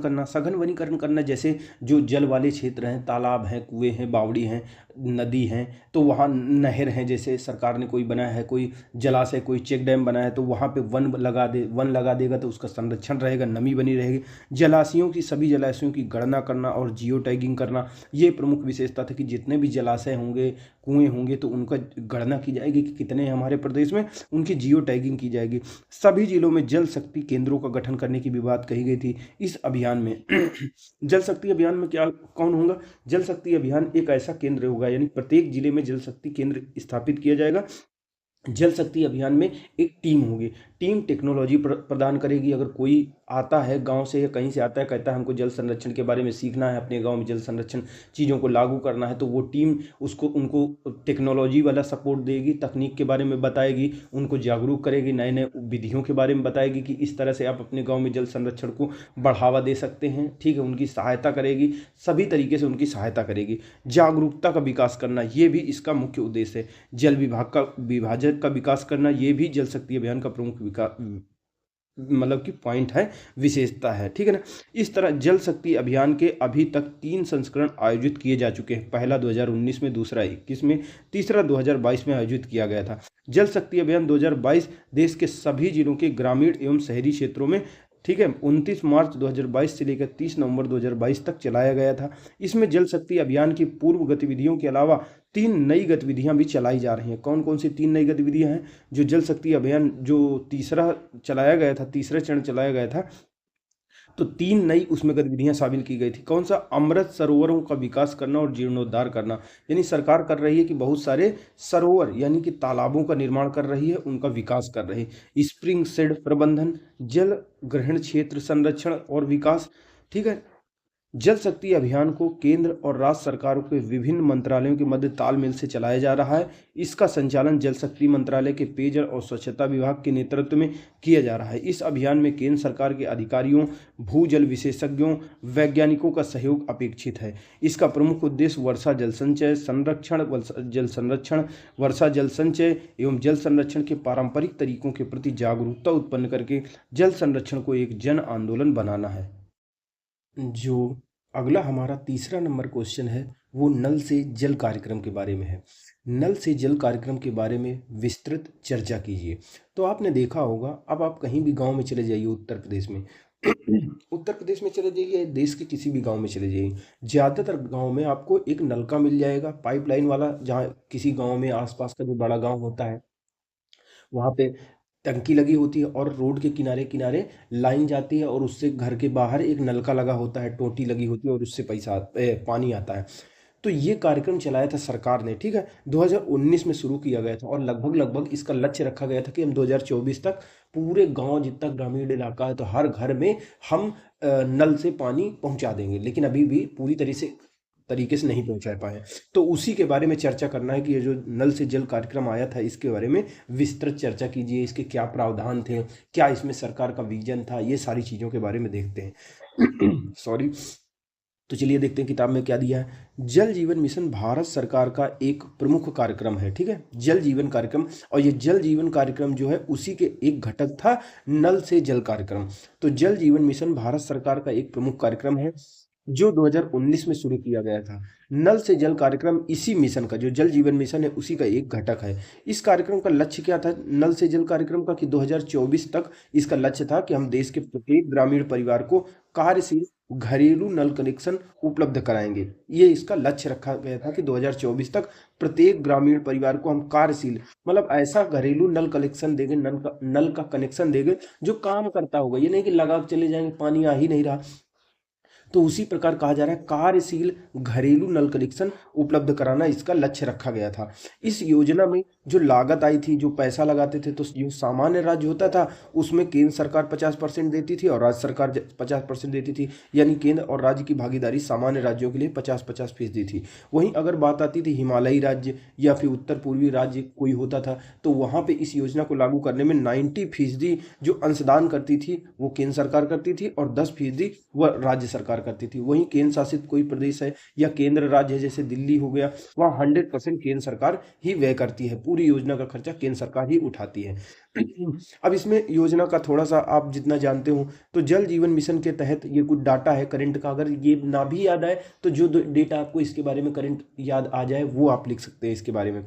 करना, जैसे जो जल वाले क्षेत्र हैं, तालाब हैं, कुएं हैं, बावड़ी हैं, नदी हैं, तो वहाँ नहर हैं, जैसे सरकार ने कोई बनाया है, कोई जलाशय, कोई चेक डैम बनाया है, तो वहाँ पे वन लगा देगा, तो उसका संरक्षण रहेगा, नमी बनी रहेगी। सभी जलाशयों की गणना करना और जियो टैगिंग करना, ये प्रमुख विशेषता था कि जितने भी जलाशय होंगे, कुएं होंगे, तो उनका गणना की जाएगी कि कितने हैं हमारे प्रदेश में, उनकी जियो टैगिंग की जाएगी। सभी जिलों में जल शक्ति केंद्रों का गठन करने की भी बात कही गई थी इस अभियान में। जल शक्ति अभियान में क्या कौन होगा, जल शक्ति अभियान एक ऐसा केंद्र होगा, यानी प्रत्येक जिले में जल शक्ति केंद्र स्थापित किया जाएगा। जल शक्ति अभियान में एक टीम होगी, टीम टेक्नोलॉजी प्रदान करेगी। अगर कोई आता है गांव से या कहीं से आता है, कहता है हमको जल संरक्षण के बारे में सीखना है, अपने गांव में जल संरक्षण चीज़ों को लागू करना है, तो वो टीम उनको टेक्नोलॉजी वाला सपोर्ट देगी, तकनीक के बारे में बताएगी, उनको जागरूक करेगी, नए नए विधियों के बारे में बताएगी कि इस तरह से आप अपने गाँव में जल संरक्षण को बढ़ावा दे सकते हैं। ठीक है, उनकी सहायता करेगी, सभी तरीके से उनकी सहायता करेगी। जागरूकता का विकास करना, ये भी इसका मुख्य उद्देश्य है। जल विभाग का विभाजन का विकास करना, ये भी जल शक्ति अभियान का प्रमुख विकास मतलब कि पॉइंट है, विशेषता है। ठीक है ना। इस तरह जल शक्ति अभियान के अभी तक 3 संस्करण आयोजित किए जा चुके हैं। पहला 2019 में, दूसरा 21 में, तीसरा 2022 में आयोजित किया गया था। जल शक्ति अभियान 2022 देश के सभी जिलों के ग्रामीण एवं शहरी क्षेत्रों में, ठीक है, 29 मार्च 2022 से लेकर 30 नवंबर 2022 तक चलाया गया था। इसमें जल शक्ति अभियान की पूर्व गतिविधियों के अलावा 3 नई गतिविधियां भी चलाई जा रही हैं। कौन कौन सी 3 नई गतिविधियां हैं? जो जल शक्ति अभियान जो तीसरा चरण चलाया गया था, तो 3 नई उसमें गतिविधियां शामिल की गई थी। कौन सा? अमृत सरोवरों का विकास करना और जीर्णोद्धार करना। यानी सरकार कर रही है कि बहुत सारे सरोवर यानी कि तालाबों का निर्माण कर रही है, उनका विकास कर रही है। स्प्रिंग सेड प्रबंधन, जल ग्रहण क्षेत्र संरक्षण और विकास, ठीक है, जल शक्ति अभियान को केंद्र और राज्य सरकारों के विभिन्न मंत्रालयों के मध्य तालमेल से चलाया जा रहा है। इसका संचालन जल शक्ति मंत्रालय के पेयजल और स्वच्छता विभाग के नेतृत्व में किया जा रहा है। इस अभियान में केंद्र सरकार के अधिकारियों, भूजल विशेषज्ञों, वैज्ञानिकों का सहयोग अपेक्षित है। इसका प्रमुख उद्देश्य वर्षा जल संरक्षण, वर्षा जल संचय एवं जल संरक्षण के पारंपरिक तरीकों के प्रति जागरूकता उत्पन्न करके जल संरक्षण को एक जन आंदोलन बनाना है। जो अगला हमारा तीसरा नंबर क्वेश्चन है वो नल से जल कार्यक्रम के बारे में है। नल से जल कार्यक्रम के बारे में विस्तृत चर्चा कीजिए। तो आपने देखा होगा, अब आप कहीं भी गांव में चले जाइए उत्तर प्रदेश में उत्तर प्रदेश में चले जाइए, देश के किसी भी गांव में चले जाइए, ज़्यादातर गांव में आपको एक नलका मिल जाएगा पाइपलाइन वाला। जहाँ किसी गांव में आसपास का जो बड़ा गांव होता है वहाँ पे टंकी लगी होती है और रोड के किनारे किनारे लाइन जाती है और उससे घर के बाहर एक नलका लगा होता है, टोटी लगी होती है और उससे पानी आता है। तो ये कार्यक्रम चलाया था सरकार ने, ठीक है, 2019 में शुरू किया गया था और लगभग लगभग इसका लक्ष्य रखा गया था कि हम 2024 तक पूरे गांव, जितना ग्रामीण इलाका है, तो हर घर में हम नल से पानी पहुंचा देंगे। लेकिन अभी भी पूरी तरीके से नहीं पहुंचा पाए। तो उसी के बारे में चर्चा करना है कि ये जो नल से जल कार्यक्रम आया था इसके बारे में विस्तृत चर्चा कीजिए। इसके क्या प्रावधान थे, क्या इसमें सरकार का विजन था, ये सारी चीज़ों के बारे में देखते हैं। सॉरी। तो चलिए देखते हैं किताब में क्या दिया है। जल जीवन मिशन भारत सरकार का एक प्रमुख कार्यक्रम है, ठीक है, जल जीवन कार्यक्रम। और ये जल जीवन कार्यक्रम जो है उसी के एक घटक था नल से जल कार्यक्रम। तो जल जीवन मिशन भारत सरकार का एक प्रमुख कार्यक्रम है जो 2019 में शुरू किया गया था। नल से जल कार्यक्रम इसी मिशन का, जो जल जीवन मिशन है, उसी का एक घटक है। इस कार्यक्रम का लक्ष्य क्या था नल से जल कार्यक्रम का, कि 2024 तक इसका लक्ष्य था कि हम देश के प्रत्येक ग्रामीण परिवार को कार्यशील घरेलू नल कनेक्शन उपलब्ध कराएंगे। ये इसका लक्ष्य रखा गया था कि 2024 तक प्रत्येक ग्रामीण परिवार को हम कार्यशील, मतलब ऐसा घरेलू नल कनेक्शन देंगे, नल का कनेक्शन देंगे जो काम करता होगा। ये नहीं कि लगा के चले जाएंगे, पानी आ ही नहीं रहा। तो उसी प्रकार कहा जा रहा है कार्यशील घरेलू नल कनेक्शन उपलब्ध कराना इसका लक्ष्य रखा गया था। इस योजना में जो लागत आई थी, जो पैसा लगाते थे, तो जो सामान्य राज्य होता था उसमें केंद्र सरकार 50% देती थी और राज्य सरकार 50% देती थी। यानी केंद्र और राज्य की भागीदारी सामान्य राज्यों के लिए 50-50% थी। वहीं अगर बात आती थी हिमालयी राज्य या फिर उत्तर पूर्वी राज्य कोई होता था, तो वहाँ पे इस योजना को लागू करने में 90% जो अंशदान करती थी वो केंद्र सरकार करती थी और 10% वह राज्य सरकार करती थी। वहीं केंद्र शासित कोई प्रदेश है या केंद्र राज्य है, जैसे दिल्ली हो गया, वहाँ 100% केंद्र सरकार ही व्यय करती है। पूरी योजना का खर्चा केंद्र सरकार ही उठाती है। अब इसमें योजना का थोड़ा सा आप जितना जानते हो, तो जल जीवन मिशन के तहत ये कुछ डाटा है करंट का। अगर ये ना भी याद आए तो जो डेटा आपको इसके बारे में करंट याद आ जाए वो आप लिख सकते हैं इसके बारे में।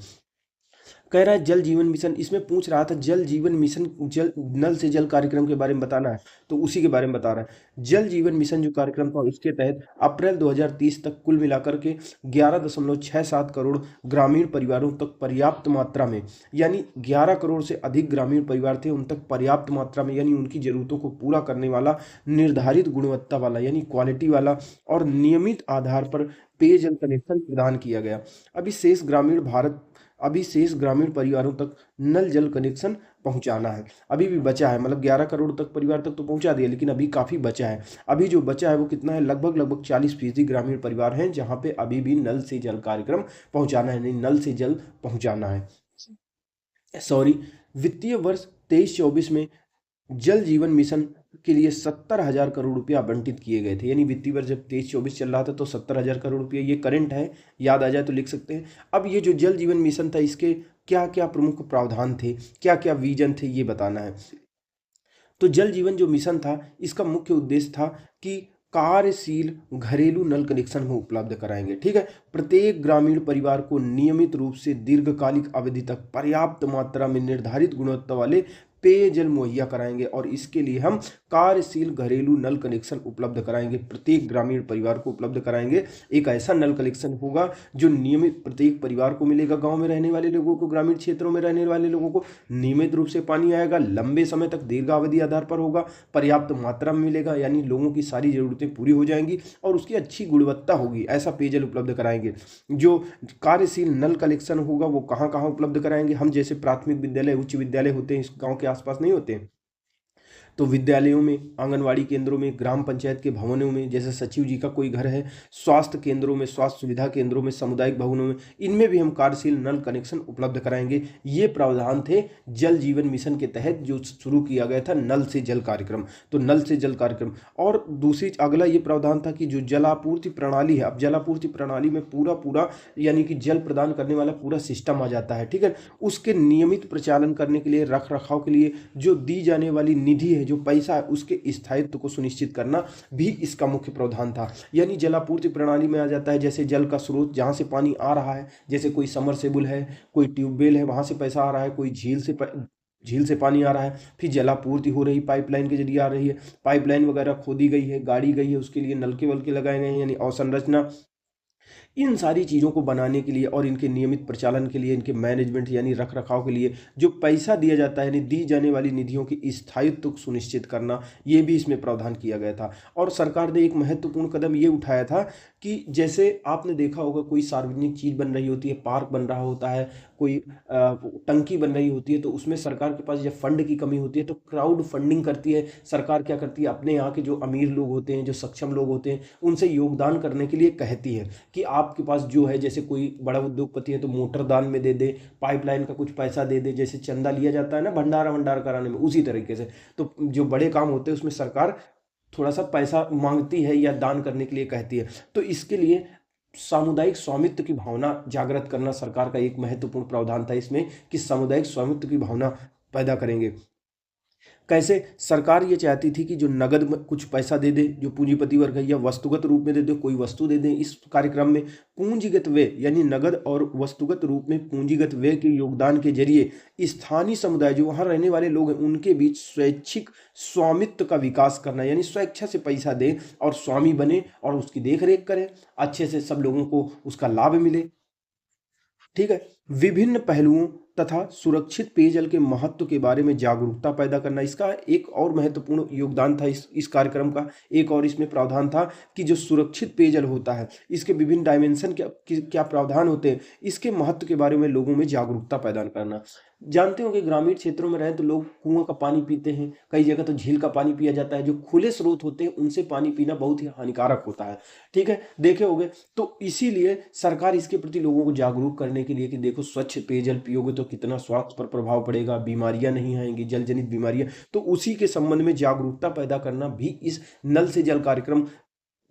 कह रहा है जल जीवन मिशन, इसमें पूछ रहा था जल जीवन मिशन, जल नल से जल कार्यक्रम के बारे में बताना है, तो उसी के बारे में बता रहा है। जल जीवन मिशन जो कार्यक्रम था उसके तहत अप्रैल 2030 तक कुल मिलाकर के 11.67 करोड़ ग्रामीण परिवारों तक पर्याप्त मात्रा में, यानी 11 करोड़ से अधिक ग्रामीण परिवार थे, उन तक पर्याप्त मात्रा में यानी उनकी जरूरतों को पूरा करने वाला निर्धारित गुणवत्ता वाला यानी क्वालिटी वाला और नियमित आधार पर पेयजल कनेक्शन प्रदान किया गया। अभी शेष ग्रामीण परिवारों तक नल जल कनेक्शन पहुंचाना है। अभी भी बचा है, मतलब 11 करोड़ तक परिवार तक तो पहुंचा दिया, लेकिन अभी काफ़ी बचा है। अभी जो बचा है वो कितना है, लगभग 40% ग्रामीण परिवार हैं जहां पे अभी भी नल से जल कार्यक्रम पहुंचाना है, नहीं नल से जल पहुंचाना है। सॉरी, वित्तीय वर्ष 23-24 में जल जीवन मिशन के लिए 70,000 करोड़ रुपया आवंटित किए गए थे। यानी वित्तीय वर्ष जब 23-24 चल रहा था तो 70,000 करोड़ रुपया, ये करंट है, याद आ जाए तो लिख सकते हैं। अब ये जो जल जीवन मिशन था इसके क्या क्या प्रमुख प्रावधान थे, क्या क्या विजन थे, ये बताना है। तो जल जीवन जो मिशन था इसका मुख्य उद्देश्य था कि कार्यशील घरेलू नल कनेक्शन हम उपलब्ध कराएंगे, ठीक है। प्रत्येक ग्रामीण परिवार को नियमित रूप से दीर्घकालिक अवधि तक पर्याप्त मात्रा में निर्धारित गुणवत्ता वाले पेयजल मुहैया कराएंगे और इसके लिए हम कार्यशील घरेलू नल कनेक्शन उपलब्ध कराएंगे, प्रत्येक ग्रामीण परिवार को उपलब्ध कराएंगे। एक ऐसा नल कनेक्शन होगा जो नियमित प्रत्येक परिवार को मिलेगा, गांव में रहने वाले लोगों को, ग्रामीण क्षेत्रों में रहने वाले लोगों को नियमित रूप से पानी आएगा, लंबे समय तक दीर्घावधि आधार पर होगा, पर्याप्त मात्रा में मिलेगा, यानी लोगों की सारी जरूरतें पूरी हो जाएंगी और उसकी अच्छी गुणवत्ता होगी, ऐसा पेयजल उपलब्ध कराएंगे। जो कार्यशील नल कनेक्शन होगा वो कहाँ कहाँ उपलब्ध कराएंगे हम, जैसे प्राथमिक विद्यालय, उच्च विद्यालय होते हैं इस गाँव के आसपास नहीं होते हैं, तो विद्यालयों में, आंगनवाड़ी केंद्रों में, ग्राम पंचायत के भवनों में, जैसे सचिव जी का कोई घर है, स्वास्थ्य केंद्रों में, स्वास्थ्य सुविधा केंद्रों में, सामुदायिक भवनों में, इनमें भी हम कार्यशील नल कनेक्शन उपलब्ध कराएंगे। ये प्रावधान थे जल जीवन मिशन के तहत जो शुरू किया गया था, नल से जल कार्यक्रम। तो नल से जल कार्यक्रम, और दूसरी अगला ये प्रावधान था कि जो जलापूर्ति प्रणाली है, अब जलापूर्ति प्रणाली में पूरा पूरा यानी कि जल प्रदान करने वाला पूरा सिस्टम आ जाता है, ठीक है। उसके नियमित प्रचालन करने के लिए, रख रखाव के लिए जो दी जाने वाली निधि है, जो पैसा है, उसके स्थायित्व को सुनिश्चित करना भी इसका मुख्य प्रावधान था। यानी जलापूर्ति प्रणाली में आ जाता है, जैसे जल का स्रोत जहाँ से पानी आ रहा है, जैसे कोई समरसेबुल है, कोई ट्यूबवेल है, वहाँ से पैसा आ रहा है, कोई झील से पानी आ रहा है, फिर जलापूर्ति हो रही पाइपलाइन के जरिए आ रही है, पाइपलाइन वगैरह खोदी गई है, गाड़ी गई है, उसके लिए नलके वलके लगाए गए हैं, यानी अवसंरचना। इन सारी चीज़ों को बनाने के लिए और इनके नियमित प्रचालन के लिए, इनके मैनेजमेंट यानी रख रखाव के लिए जो पैसा दिया जाता है, यानी दी जाने वाली निधियों की स्थायित्व को सुनिश्चित करना, ये भी इसमें प्रावधान किया गया था। और सरकार ने एक महत्वपूर्ण कदम ये उठाया था कि जैसे आपने देखा होगा, कोई सार्वजनिक चीज़ बन रही होती है, पार्क बन रहा होता है, कोई टंकी बन रही होती है, तो उसमें सरकार के पास जब फंड की कमी होती है तो क्राउड फंडिंग करती है सरकार। क्या करती है, अपने यहाँ के जो अमीर लोग होते हैं, जो सक्षम लोग होते हैं, उनसे योगदान करने के लिए कहती है कि आपके पास जो है, जैसे कोई बड़ा उद्योगपति है तो मोटर दान में दे दे, पाइपलाइन का कुछ पैसा दे दे, जैसे चंदा लिया जाता है ना भंडारा कराने में, उसी तरीके से। तो जो बड़े काम होते हैं उसमें सरकार थोड़ा सा पैसा मांगती है या दान करने के लिए कहती है। तो इसके लिए सामुदायिक स्वामित्व की भावना जागृत करना सरकार का एक महत्वपूर्ण प्रावधान था इसमें, कि सामुदायिक स्वामित्व की भावना पैदा करेंगे। कैसे, सरकार ये चाहती थी कि जो नगद में कुछ पैसा दे दे, जो पूंजीपति वर्ग है, या वस्तुगत रूप में दे दे, कोई वस्तु दे दे। इस कार्यक्रम में पूंजीगत व्यय यानी नगद और वस्तुगत रूप में पूंजीगत व्यय के योगदान के जरिए स्थानीय समुदाय, जो वहाँ रहने वाले लोग हैं, उनके बीच स्वैच्छिक स्वामित्व का विकास करना, यानी स्वेच्छा से पैसा दे और स्वामी बने और उसकी देख रेख करें, अच्छे से सब लोगों को उसका लाभ मिले, ठीक है। विभिन्न पहलुओं तथा सुरक्षित पेयजल के महत्व के बारे में जागरूकता पैदा करना, इसका एक और महत्वपूर्ण योगदान था। इस कार्यक्रम का एक और इसमें प्रावधान था कि जो सुरक्षित पेयजल होता है, इसके विभिन्न डायमेंशन क्या प्रावधान होते हैं, इसके महत्व के बारे में लोगों में जागरूकता पैदा करना। जानते हो कि ग्रामीण क्षेत्रों में रहे तो लोग कुआं का पानी पीते हैं, कई जगह तो झील का पानी पिया जाता है। जो खुले स्रोत होते हैं उनसे पानी पीना बहुत ही हानिकारक होता है, ठीक है, देखे होंगे। तो इसीलिए सरकार इसके प्रति लोगों को जागरूक करने के लिए कि देखो, स्वच्छ पेयजल पियोगे तो कितना स्वास्थ्य पर प्रभाव पड़ेगा, बीमारियां नहीं आएंगी, जल जनित बीमारियां। तो उसी के संबंध में जागरूकता पैदा करना भी इस नल से जल कार्यक्रम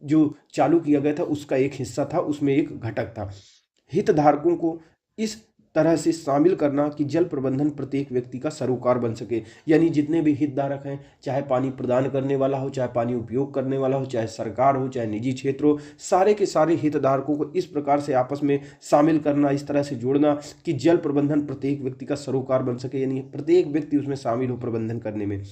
जो चालू किया गया था उसका एक हिस्सा था, उसमें एक घटक था। हितधारकों को इस तरह से शामिल करना कि जल प्रबंधन प्रत्येक व्यक्ति का सरोकार बन सके, यानी जितने भी हितधारक हैं, चाहे पानी प्रदान करने वाला हो, चाहे पानी उपयोग करने वाला हो, चाहे सरकार हो, चाहे निजी क्षेत्र हो, सारे के सारे हितधारकों को इस प्रकार से आपस में शामिल करना, इस तरह से जोड़ना कि जल प्रबंधन प्रत्येक व्यक्ति का सरोकार बन सके, यानी प्रत्येक व्यक्ति उसमें शामिल हो प्रबंधन करने में।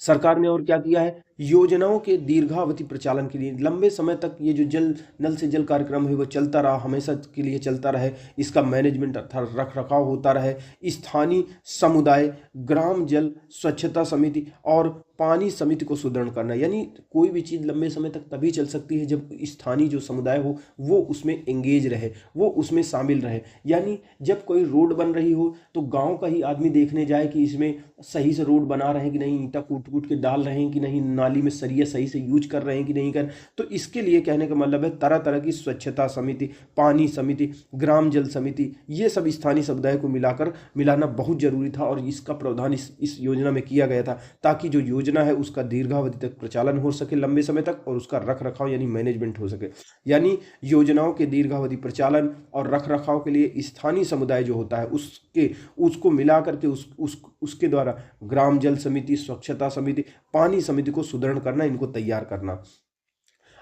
सरकार ने और क्या किया है, योजनाओं के दीर्घावधि प्रचालन के लिए लंबे समय तक ये जो नल से जल कार्यक्रम है वो चलता रहा, हमेशा के लिए चलता रहे, इसका मैनेजमेंट अर्थात रख रखाव होता रहे। स्थानीय समुदाय, ग्राम जल स्वच्छता समिति और पानी समिति को सुदृढ़ करना, यानी कोई भी चीज़ लंबे समय तक तभी चल सकती है जब स्थानीय जो समुदाय हो वो उसमें एंगेज रहे, वो उसमें शामिल रहे। यानी जब कोई रोड बन रही हो तो गांव का ही आदमी देखने जाए कि इसमें सही से रोड बना रहे हैं कि नहीं, ईंटा कूट कूट के डाल रहे हैं कि नहीं, नाली में सरिया सही से यूज कर रहे हैं कि नहीं कर। तो इसके लिए कहने का मतलब है तरह तरह की स्वच्छता समिति, पानी समिति, ग्राम जल समिति, ये सब स्थानीय समुदाय को मिलाना बहुत जरूरी था और इसका प्रावधान इस योजना में किया गया था, ताकि जो योजना है उसका दीर्घावधि तक प्रचालन हो सके, लंबे समय तक, और उसका रख रखाव यानी मैनेजमेंट हो सके। यानी योजनाओं के दीर्घावधि प्रचालन और रख रखाव के लिए स्थानीय समुदाय जो होता है उसको मिला करके उसके द्वारा ग्राम जल समिति, स्वच्छता समिति, पानी समिति को सुदृढ़ करना, इनको तैयार करना।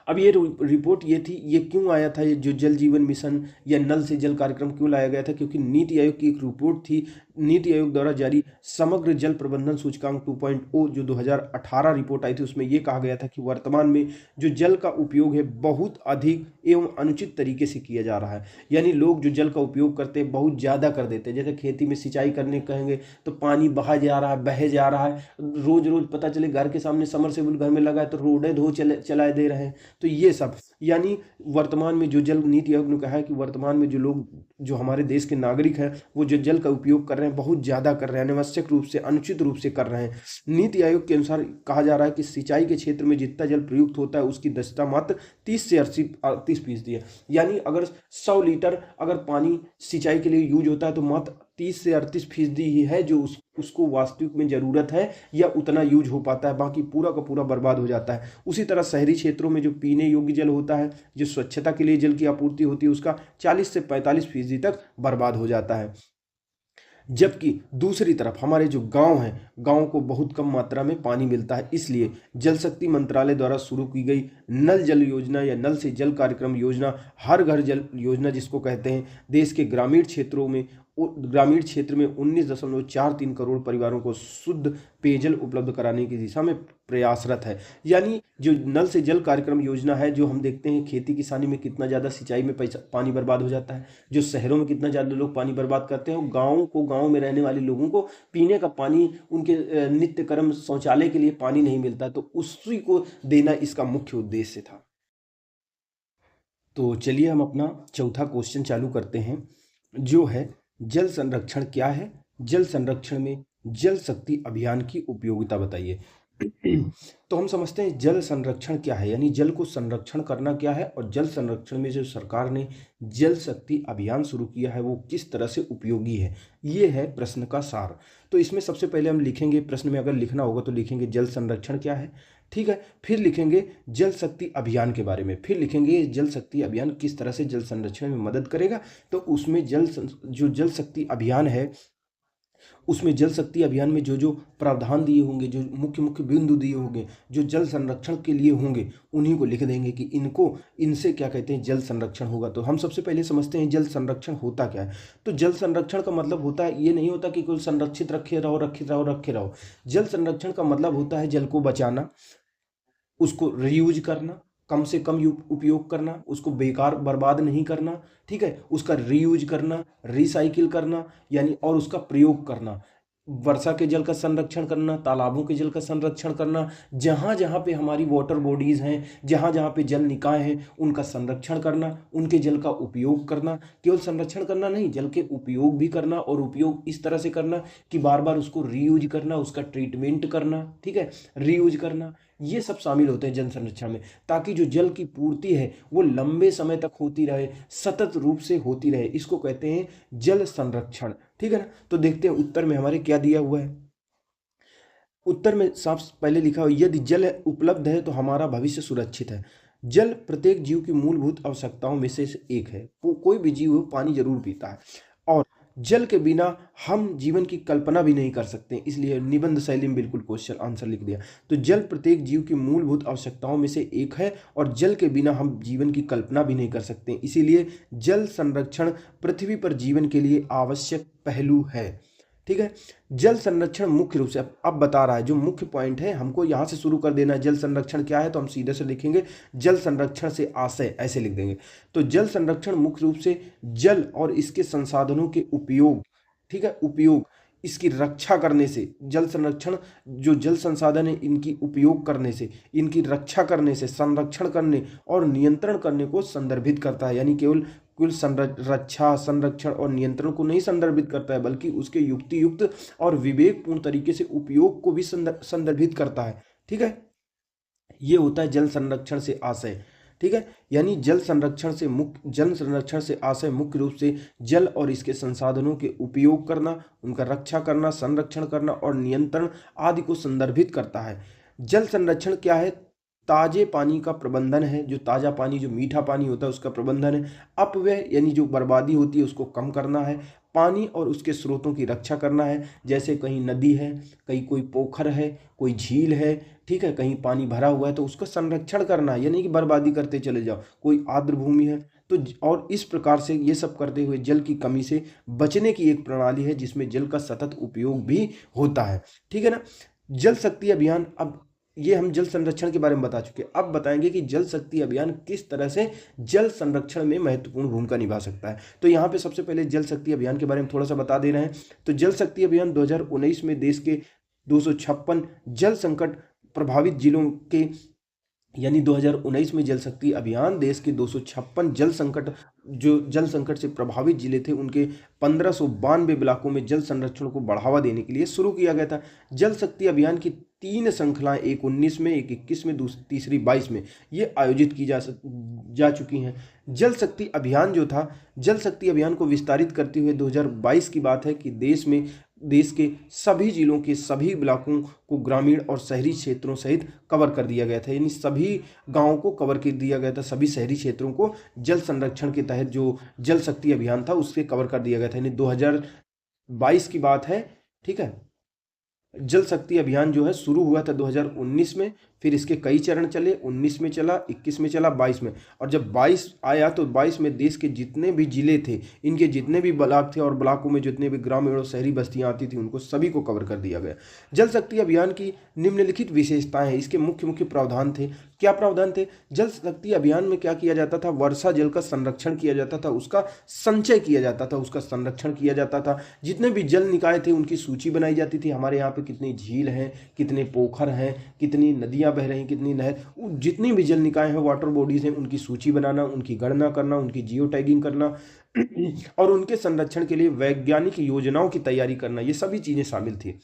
अब ये रिपोर्ट ये थी, ये क्यों आया था, ये जो जल जीवन मिशन या नल से जल कार्यक्रम क्यों लाया गया था, क्योंकि नीति आयोग की एक रिपोर्ट थी, नीति आयोग द्वारा जारी समग्र जल प्रबंधन सूचकांक 2.0 जो 2018 रिपोर्ट आई थी, उसमें ये कहा गया था कि वर्तमान में जो जल का उपयोग है बहुत अधिक एवं अनुचित तरीके से किया जा रहा है। यानी लोग जो जल का उपयोग करते हैं बहुत ज़्यादा कर देते हैं। जैसे खेती में सिंचाई करने कहेंगे तो पानी बहा जा रहा है, बहे जा रहा है, रोज रोज पता चले घर के सामने समरसेबुल घर में लगा है तो रोडें धो चलाए दे रहे हैं, तो ये सब यानी वर्तमान में जो जल नीति आयोग ने कहा है कि वर्तमान में जो लोग, जो हमारे देश के नागरिक हैं, वो जो जल का उपयोग कर रहे हैं बहुत ज़्यादा कर रहे हैं, अनावश्यक रूप से, अनुचित रूप से कर रहे हैं। नीति आयोग के अनुसार कहा जा रहा है कि सिंचाई के क्षेत्र में जितना जल प्रयुक्त होता है उसकी दक्षता मात्र 30 से 38% है। यानी अगर 100 लीटर अगर पानी सिंचाई के लिए यूज होता है तो मात्र 30 से 38% ही है जो उसको वास्तविक में ज़रूरत है या उतना यूज हो पाता है, बाकी पूरा का पूरा बर्बाद हो जाता है। उसी तरह शहरी क्षेत्रों में जो पीने योग्य जल होता है, जो स्वच्छता के लिए जल की आपूर्ति होती है, उसका 40 से 45% तक बर्बाद हो जाता है। जबकि दूसरी तरफ हमारे जो गांव हैं, गांव को बहुत कम मात्रा में पानी मिलता है। इसलिए जल शक्ति मंत्रालय द्वारा शुरू की गई नल जल योजना या नल से जल कार्यक्रम योजना, हर घर जल योजना जिसको कहते हैं, देश के ग्रामीण क्षेत्र में 19.43 करोड़ परिवारों को शुद्ध पेयजल उपलब्ध कराने की दिशा में प्रयासरत है। यानी जो नल से जल कार्यक्रम योजना है, जो हम देखते हैं खेती किसानी में कितना ज़्यादा सिंचाई में पानी बर्बाद हो जाता है, जो शहरों में कितना ज़्यादा लोग पानी बर्बाद करते हैं, गाँव में रहने वाले लोगों को पीने का पानी, उनके नित्य कर्म शौचालय के लिए पानी नहीं मिलता, तो उसी को देना इसका मुख्य उद्देश्य था। तो चलिए हम अपना चौथा क्वेश्चन चालू करते हैं, जो है जल संरक्षण क्या है, जल संरक्षण में जल शक्ति अभियान की उपयोगिता बताइए। तो हम समझते हैं जल संरक्षण क्या है, यानी जल को संरक्षण करना क्या है, और जल संरक्षण में जो सरकार ने जल शक्ति अभियान शुरू किया है वो किस तरह से उपयोगी है, ये है प्रश्न का सार। तो इसमें सबसे पहले हम लिखेंगे, प्रश्न में अगर लिखना होगा तो लिखेंगे जल संरक्षण क्या है, ठीक है। फिर लिखेंगे जल शक्ति अभियान के बारे में, फिर लिखेंगे जल शक्ति अभियान किस तरह से जल संरक्षण में मदद करेगा। तो उसमें जो जल शक्ति अभियान है, उसमें जल शक्ति अभियान में जो जो प्रावधान दिए होंगे, जो मुख्य मुख्य बिंदु दिए होंगे, जो जल संरक्षण के लिए होंगे, उन्हीं को लिख देंगे कि इनसे क्या कहते हैं, जल संरक्षण होगा। तो हम सबसे पहले समझते हैं जल संरक्षण होता क्या है। तो जल संरक्षण का मतलब होता है, ये नहीं होता कि कोई संरक्षित रखे रहो। जल संरक्षण का मतलब होता है जल को बचाना, उसको रीयूज करना, कम से कम उपयोग करना, उसको बेकार बर्बाद नहीं करना, ठीक है, उसका रीयूज करना, रिसाइकिल करना, यानी और उसका प्रयोग करना, वर्षा के जल का संरक्षण करना, तालाबों के जल का संरक्षण करना, जहाँ जहाँ पे हमारी वाटर बॉडीज़ हैं, जहाँ जहाँ पे जल निकाय हैं, उनका संरक्षण करना, उनके जल का उपयोग करना। केवल संरक्षण करना नहीं, जल के उपयोग भी करना, और उपयोग इस तरह से करना कि बार बार उसको रीयूज करना, उसका ट्रीटमेंट करना, ठीक है, रीयूज करना, ये सब शामिल होते हैं जल संरक्षण में, ताकि जो जल की पूर्ति है वो लंबे समय तक होती रहे, सतत रूप से होती रहे। इसको कहते हैं जल संरक्षण, ठीक है ना। तो देखते हैं उत्तर में हमारे क्या दिया हुआ है। उत्तर में साफ पहले लिखा हुआ, यदि जल उपलब्ध है तो हमारा भविष्य सुरक्षित है। जल प्रत्येक जीव की मूलभूत आवश्यकताओं में से एक है। कोई भी जीव पानी जरूर पीता है, और जल के बिना हम जीवन की कल्पना भी नहीं कर सकते। इसलिए निबंध शैली में बिल्कुल क्वेश्चन आंसर लिख दिया। तो जल प्रत्येक जीव की मूलभूत आवश्यकताओं में से एक है, और जल के बिना हम जीवन की कल्पना भी नहीं कर सकते। इसीलिए जल संरक्षण पृथ्वी पर जीवन के लिए आवश्यक पहलू है, ठीक है। जल संरक्षण मुख्य रूप से अब बता रहा है, जो मुख्य पॉइंट है हमको यहाँ से शुरू कर देना है। जल संरक्षण क्या है, तो हम सीधे से लिखेंगे जल संरक्षण से आशय, ऐसे लिख देंगे। तो जल संरक्षण मुख्य रूप से जल और इसके संसाधनों के उपयोग, ठीक है, उपयोग, इसकी रक्षा करने से, जल संरक्षण जो जल संसाधन है इनकी उपयोग करने से, इनकी रक्षा करने से, संरक्षण करने और नियंत्रण करने को संदर्भित करता है। यानी केवल कुल रक्षा, संरक्षण और नियंत्रण को नहीं संदर्भित करता है, बल्कि उसके युक्तियुक्त और विवेकपूर्ण तरीके से उपयोग को भी संदर्भित करता है, ठीक है। ये होता है जल संरक्षण से आशय, ठीक है। यानी जल संरक्षण से आशय मुख्य रूप से जल और इसके संसाधनों के उपयोग करना, उनका रक्षा करना, संरक्षण करना और नियंत्रण आदि को संदर्भित करता है। जल संरक्षण क्या है, ताजे पानी का प्रबंधन है। जो ताज़ा पानी, जो मीठा पानी होता है उसका प्रबंधन है। अपव्यय यानी जो बर्बादी होती है उसको कम करना है। पानी और उसके स्रोतों की रक्षा करना है, जैसे कहीं नदी है, कहीं कोई पोखर है, कोई झील है, ठीक है, कहीं पानी भरा हुआ है तो उसका संरक्षण करना है, यानी कि बर्बादी करते चले जाओ। कोई आर्द्र भूमि है तो और इस प्रकार से ये सब करते हुए जल की कमी से बचने की एक प्रणाली है जिसमें जल का सतत उपयोग भी होता है, ठीक है ना। जल शक्ति अभियान, अब ये हम जल संरक्षण के बारे में बता चुके, अब बताएंगे कि जल शक्ति अभियान किस तरह से जल संरक्षण में महत्वपूर्ण भूमिका निभा सकता है। तो यहाँ पे सबसे पहले जल शक्ति अभियान के बारे में थोड़ा सा बता दे रहे हैं। तो जल शक्ति अभियान 2019 में देश के 256 जल संकट प्रभावित जिलों के यानी 2019 में जल शक्ति अभियान देश के 256 जल संकट से प्रभावित जिले थे उनके 1592 ब्लॉकों में जल संरक्षण को बढ़ावा देने के लिए शुरू किया गया था। जल शक्ति अभियान की 3 श्रृंखलाएं, एक 19 में, एक 21 में, तीसरी 22 में ये आयोजित की जा चुकी हैं। जल शक्ति अभियान जो था, जल शक्ति अभियान को विस्तारित करते हुए 2022 की बात है कि देश के सभी जिलों के सभी ब्लॉकों को ग्रामीण और शहरी क्षेत्रों सहित कवर कर दिया गया था। यानी सभी गांवों को कवर कर दिया गया था, सभी शहरी क्षेत्रों को जल संरक्षण के तहत जो जल शक्ति अभियान था उससे कवर कर दिया गया था। यानी 2022 की बात है, ठीक है। जल शक्ति अभियान जो है शुरू हुआ था 2019 में, फिर इसके कई चरण चले, 19 में चला, 21 में चला, 22 में, और जब 22 आया तो 22 में देश के जितने भी जिले थे, इनके जितने भी ब्लॉक थे और ब्लॉकों में जितने भी ग्रामीण और शहरी बस्तियां आती थी उनको सभी को कवर कर दिया गया। जल शक्ति अभियान की निम्नलिखित विशेषताएं हैं, इसके मुख्य मुख्य प्रावधान थे। क्या प्रावधान थे? जल शक्ति अभियान में क्या किया जाता था? वर्षा जल का संरक्षण किया जाता था, उसका संचय किया जाता था, उसका संरक्षण किया जाता था। जितने भी जल निकाय थे उनकी सूची बनाई जाती थी। हमारे यहाँ पे कितनी झील हैं, कितने पोखर हैं, कितनी नदियाँ बह रही हैं, कितनी नहर, जितनी भी जल निकाय हैं, वाटर बॉडीज हैं, उनकी सूची बनाना, उनकी गणना करना, उनकी जियो टैगिंग करना और उनके संरक्षण के लिए वैज्ञानिक योजनाओं की तैयारी करना, ये सभी चीज़ें शामिल थी।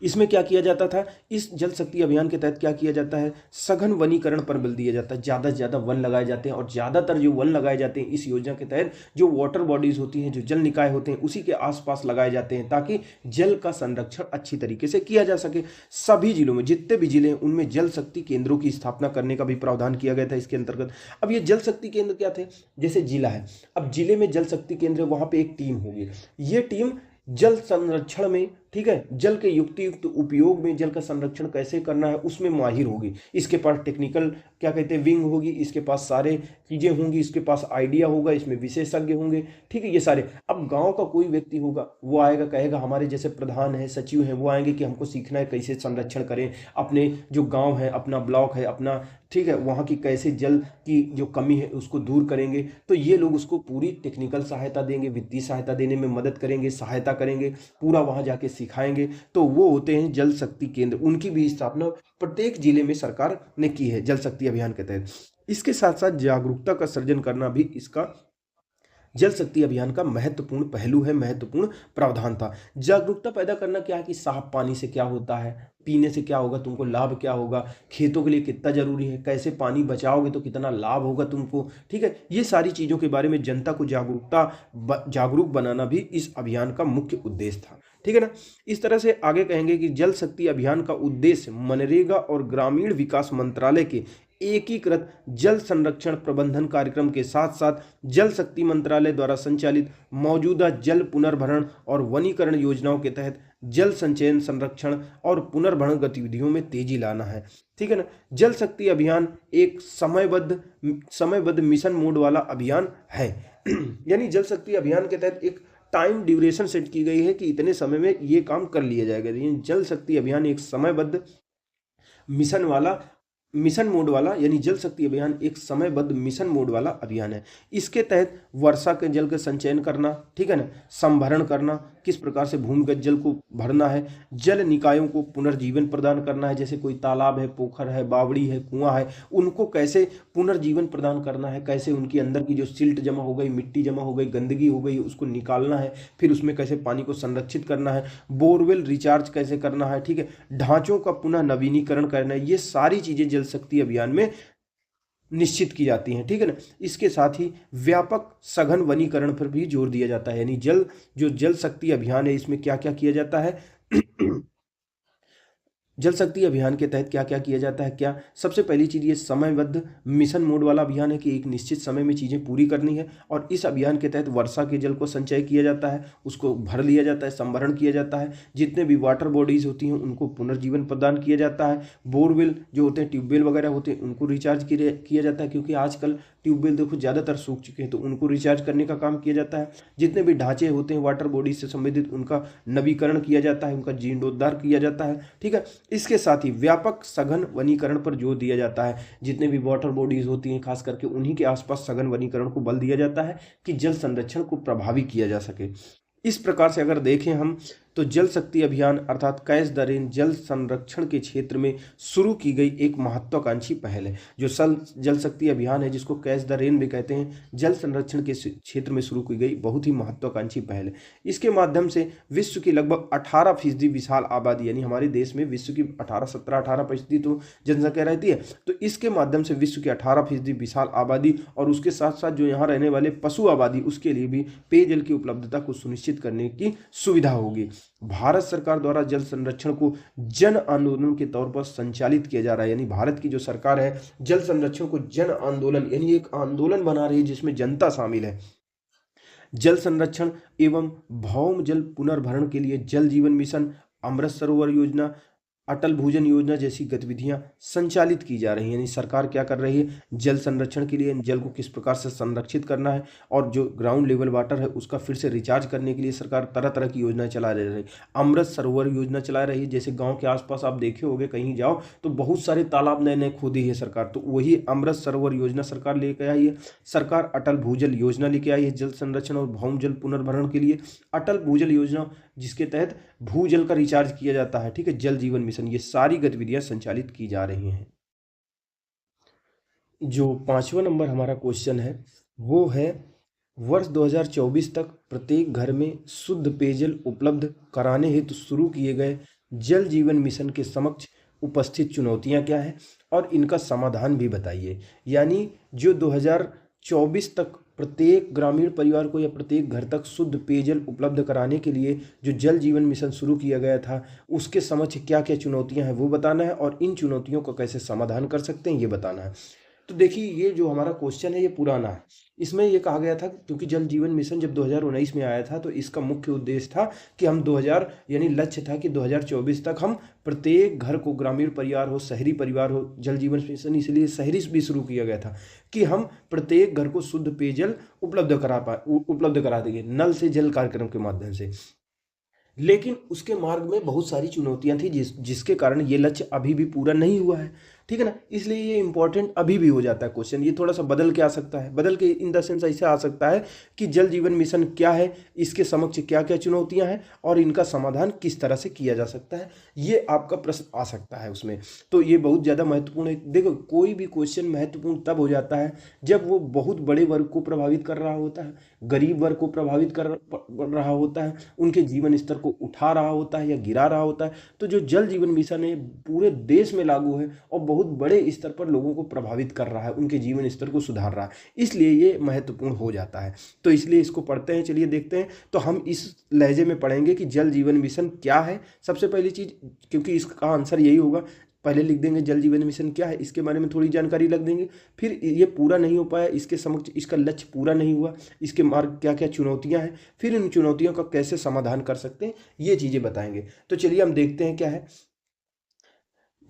इसमें क्या किया जाता था? इस जल शक्ति अभियान के तहत क्या किया जाता है? सघन वनीकरण पर बल दिया जाता है। ज़्यादा से ज़्यादा वन लगाए जाते हैं और ज़्यादातर जो वन लगाए जाते हैं इस योजना के तहत, जो वाटर बॉडीज़ होती हैं, जो जल निकाय होते हैं, उसी के आसपास लगाए जाते हैं ताकि जल का संरक्षण अच्छी तरीके से किया जा सके। सभी जिलों में जितने भी जिले हैं उनमें जल शक्ति केंद्रों की स्थापना करने का भी प्रावधान किया गया था इसके अंतर्गत। अब ये जल शक्ति केंद्र क्या थे? जैसे जिला है, अब जिले में जल शक्ति केंद्र, वहाँ पे एक टीम होगी। ये टीम जल संरक्षण में, ठीक है, जल के युक्त उपयोग में जल का संरक्षण कैसे करना है उसमें माहिर होगी। इसके पास टेक्निकल क्या कहते हैं विंग होगी, इसके पास सारे चीज़ें होंगी, इसके पास आइडिया होगा, इसमें विशेषज्ञ होंगे, ठीक है, ये सारे। अब गांव का कोई व्यक्ति होगा, वो आएगा, कहेगा, हमारे जैसे प्रधान है, सचिव हैं, वो आएंगे कि हमको सीखना है कैसे संरक्षण करें अपने जो गाँव है, अपना ब्लॉक है, अपना, ठीक है, वहाँ की कैसे जल की जो कमी है उसको दूर करेंगे। तो ये लोग उसको पूरी टेक्निकल सहायता देंगे, वित्तीय सहायता देने में मदद करेंगे, सहायता करेंगे, पूरा वहाँ जाके सिखाएंगे। तो वो होते हैं जल शक्ति केंद्र। उनकी भी स्थापना प्रत्येक जिले में सरकार ने की है जल शक्ति अभियान के तहत। इसके साथ साथ जागरूकता का सृजन करना भी इसका जल शक्ति अभियान का महत्वपूर्ण पहलू है, महत्वपूर्ण प्रावधान था। जागरूकता पैदा करना क्या है कि साफ पानी से क्या होता है, पीने से क्या होगा, तुमको लाभ क्या होगा, खेतों के लिए कितना जरूरी है, कैसे पानी बचाओगे तो कितना लाभ होगा तुमको, ठीक है। ये सारी चीज़ों के बारे में जनता को जागरूक बनाना भी इस अभियान का मुख्य उद्देश्य था, ठीक है ना। इस तरह से आगे कहेंगे कि जल शक्ति अभियान का उद्देश्य मनरेगा और ग्रामीण विकास मंत्रालय के एकीकृत जल संरक्षण प्रबंधन कार्यक्रम के साथ साथ जल शक्ति मंत्रालय द्वारा संचालित मौजूदा जल पुनर्भरण और वनीकरण योजनाओं के तहत जल संचयन, संरक्षण और पुनर्भरण गतिविधियों में तेजी लाना है, ठीक है ना। जल शक्ति अभियान एक समयबद्ध मिशन मोड वाला अभियान है यानी जल शक्ति अभियान के तहत एक टाइम ड्यूरेशन सेट की गई है कि इतने समय में ये काम कर लिया जाएगा। जल शक्ति अभियान एक समयबद्ध मिशन मोड वाला, यानी जल शक्ति अभियान एक समयबद्ध मिशन मोड वाला अभियान है। इसके तहत वर्षा के जल का संचयन करना, ठीक है ना, संभरण करना, किस प्रकार से भूमिगत जल को भरना है, जल निकायों को पुनर्जीवन प्रदान करना है, जैसे कोई तालाब है, पोखर है, बावड़ी है, कुआं है, उनको कैसे पुनर्जीवन प्रदान करना है, कैसे उनके अंदर की जो सिल्ट जमा हो गई, मिट्टी जमा हो गई, गंदगी हो गई, उसको निकालना है, फिर उसमें कैसे पानी को संरक्षित करना है, बोरवेल रिचार्ज कैसे करना है, ठीक है, ढांचों का पुनः नवीनीकरण करना है। ये सारी चीजें जल शक्ति अभियान में निश्चित की जाती हैं, ठीक है ना। इसके साथ ही व्यापक सघन वनीकरण पर भी जोर दिया जाता है। यानी जल शक्ति अभियान है, इसमें क्या क्या किया जाता है जल शक्ति अभियान के तहत क्या क्या किया जाता है? क्या सबसे पहली चीज़ ये समयबद्ध मिशन मोड वाला अभियान है कि एक निश्चित समय में चीज़ें पूरी करनी है। और इस अभियान के तहत वर्षा के जल को संचय किया जाता है, उसको भर लिया जाता है, संभरण किया जाता है। जितने भी वाटर बॉडीज़ होती हैं उनको पुनर्जीवन प्रदान किया जाता है। बोरवेल जो होते हैं, ट्यूबवेल वगैरह होते हैं, उनको रिचार्ज किया जाता है, क्योंकि आजकल ट्यूबवेल देखो ज़्यादातर सूख चुके हैं, तो उनको रिचार्ज करने का काम किया जाता है। जितने भी ढांचे होते हैं वाटर बॉडीज से संबंधित, उनका नवीकरण किया जाता है, उनका जीर्णोद्धार किया जाता है, ठीक है। इसके साथ ही व्यापक सघन वनीकरण पर जोर दिया जाता है। जितने भी वाटर बॉडीज होती हैं खास करके उन्हीं के आसपास सघन वनीकरण को बल दिया जाता है कि जल संरक्षण को प्रभावी किया जा सके। इस प्रकार से अगर देखें हम तो जल शक्ति अभियान अर्थात कैच द रेन जल संरक्षण के क्षेत्र में शुरू की गई एक महत्वाकांक्षी पहल है। जो जल शक्ति अभियान है, जिसको कैच द रेन भी कहते हैं, जल संरक्षण के क्षेत्र में शुरू की गई बहुत ही महत्वाकांक्षी पहल है। इसके माध्यम से विश्व की लगभग 18% विशाल आबादी, यानी हमारे देश में विश्व की 17-18% तो जनसंख्या रहती है, तो इसके माध्यम से विश्व की 18% विशाल आबादी और उसके साथ साथ जो यहाँ रहने वाले पशु आबादी, उसके लिए भी पेयजल की उपलब्धता को सुनिश्चित करने की सुविधा होगी। भारत सरकार द्वारा जल संरक्षण को जन आंदोलन के तौर पर संचालित किया जा रहा है, यानी भारत की जो सरकार है जल संरक्षण को जन आंदोलन यानी एक आंदोलन बना रही है जिसमें जनता शामिल है। जल संरक्षण एवं भौम जल पुनर्भरण के लिए जल जीवन मिशन, अमृत सरोवर योजना, अटल भूजल योजना जैसी गतिविधियां संचालित की जा रही हैं। यानी सरकार क्या कर रही है, जल संरक्षण के लिए जल को किस प्रकार से संरक्षित करना है और जो ग्राउंड लेवल वाटर है उसका फिर से रिचार्ज करने के लिए सरकार तरह तरह की योजना चला रही है। अमृत सरोवर योजना चला रही है, जैसे गांव के आसपास आप देखे होंगे, कहीं जाओ तो बहुत सारे तालाब नए नए खोदे है सरकार, तो वही अमृत सरोवर योजना सरकार लेके आई है। सरकार अटल भूजल योजना लेके आई है जल संरक्षण और भौम जल पुनर्भरण के लिए। अटल भूजल योजना जिसके तहत भूजल का रिचार्ज किया जाता है, ठीक है, जल जीवन मिशन, ये सारी गतिविधियां संचालित की जा रही हैं। जो 5वां नंबर हमारा क्वेश्चन है वो है वर्ष 2024 तक प्रत्येक घर में शुद्ध पेयजल उपलब्ध कराने हेतु शुरू किए गए जल जीवन मिशन के समक्ष उपस्थित चुनौतियां क्या है और इनका समाधान भी बताइए। यानी जो 2024 तक प्रत्येक ग्रामीण परिवार को या प्रत्येक घर तक शुद्ध पेयजल उपलब्ध कराने के लिए जो जल जीवन मिशन शुरू किया गया था, उसके समक्ष क्या क्या चुनौतियां हैं वो बताना है और इन चुनौतियों का कैसे समाधान कर सकते हैं ये बताना है। तो देखिए, ये जो हमारा क्वेश्चन है ये पुराना है। इसमें ये कहा गया था क्योंकि जल जीवन मिशन जब 2019 में आया था तो इसका मुख्य उद्देश्य था कि हम 2000 यानी लक्ष्य था कि 2024 तक हम प्रत्येक घर को, ग्रामीण परिवार हो, शहरी परिवार हो, जल जीवन मिशन इसलिए शहरी भी शुरू किया गया था कि हम प्रत्येक घर को शुद्ध पेयजल उपलब्ध करा देंगे नल से जल कार्यक्रम के माध्यम से। लेकिन उसके मार्ग में बहुत सारी चुनौतियां थी जिसके कारण ये लक्ष्य अभी भी पूरा नहीं हुआ है, ठीक है ना। इसलिए ये इंपॉर्टेंट अभी भी हो जाता है क्वेश्चन। ये थोड़ा सा बदल के आ सकता है, बदल के इन द सेंस ऐसे आ सकता है कि जल जीवन मिशन क्या है, इसके समक्ष क्या क्या चुनौतियां हैं और इनका समाधान किस तरह से किया जा सकता है, ये आपका प्रश्न आ सकता है उसमें। तो ये बहुत ज़्यादा महत्वपूर्ण है। देखो, कोई भी क्वेश्चन महत्वपूर्ण तब हो जाता है जब वो बहुत बड़े वर्ग को प्रभावित कर रहा होता है, गरीब वर्ग को प्रभावित कर रहा होता है, उनके जीवन स्तर को उठा रहा होता है या गिरा रहा होता है। तो जो जल जीवन मिशन है पूरे देश में लागू है और बहुत बड़े स्तर पर लोगों को प्रभावित कर रहा है, उनके जीवन स्तर को सुधार रहा है, इसलिए ये महत्वपूर्ण हो जाता है। तो इसलिए इसको पढ़ते हैं, चलिए देखते हैं। तो हम इस लहजे में पढ़ेंगे कि जल जीवन मिशन क्या है। सबसे पहली चीज, क्योंकि इसका आंसर यही होगा, पहले लिख देंगे जल जीवन मिशन क्या है, इसके बारे में थोड़ी जानकारी रख देंगे। फिर ये पूरा नहीं हो पाया, इसके समक्ष इसका लक्ष्य पूरा नहीं हुआ, इसके मार्ग क्या क्या चुनौतियां हैं, फिर इन चुनौतियों का कैसे समाधान कर सकते हैं, ये चीजें बताएंगे। तो चलिए हम देखते हैं क्या है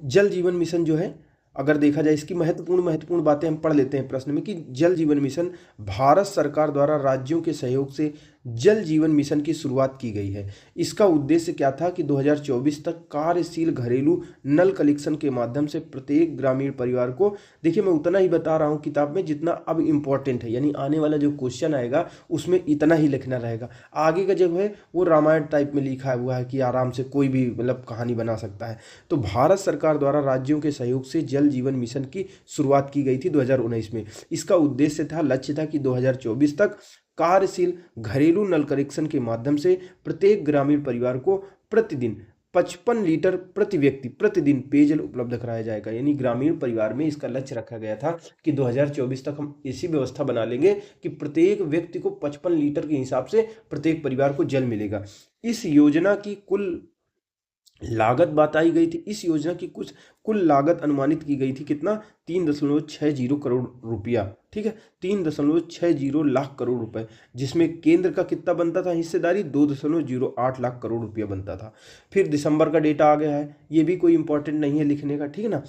जल जीवन मिशन। जो है अगर देखा जाए इसकी महत्वपूर्ण बातें हम पढ़ लेते हैं प्रश्न में कि जल जीवन मिशन भारत सरकार द्वारा राज्यों के सहयोग से जल जीवन मिशन की शुरुआत की गई है। इसका उद्देश्य क्या था कि 2024 तक कार्यशील घरेलू नल कलेक्शन के माध्यम से प्रत्येक ग्रामीण परिवार को, देखिए मैं उतना ही बता रहा हूँ किताब में जितना अब इम्पोर्टेंट है, यानी आने वाला जो क्वेश्चन आएगा उसमें इतना ही लिखना रहेगा। आगे का जो है वो रामायण टाइप में लिखा हुआ है कि आराम से कोई भी मतलब कहानी बना सकता है। तो भारत सरकार द्वारा राज्यों के सहयोग से जल जीवन मिशन की शुरुआत की गई थी 2019 में। इसका उद्देश्य था, लक्ष्य था कि 2024 तक कार्यशील घरेलू नल कनेक्शन के माध्यम से प्रत्येक ग्रामीण परिवार को प्रतिदिन 55 लीटर प्रति व्यक्ति प्रतिदिन पेयजल उपलब्ध कराया जाएगा। यानी ग्रामीण परिवार में इसका लक्ष्य रखा गया था कि 2024 तक हम ऐसी व्यवस्था बना लेंगे कि प्रत्येक व्यक्ति को 55 लीटर के हिसाब से प्रत्येक परिवार को जल मिलेगा। इस योजना की कुल लागत बताई गई थी। इस योजना की कुल लागत अनुमानित की गई थी कितना, 3.60 करोड़ रुपया, ठीक है, 3.60 लाख करोड़ रुपए, जिसमें केंद्र का कितना बनता था हिस्सेदारी, 2.08 लाख करोड़ रुपया बनता था। फिर दिसंबर का डेटा आ गया है, ये भी कोई इंपॉर्टेंट नहीं है लिखने का, ठीक है ना,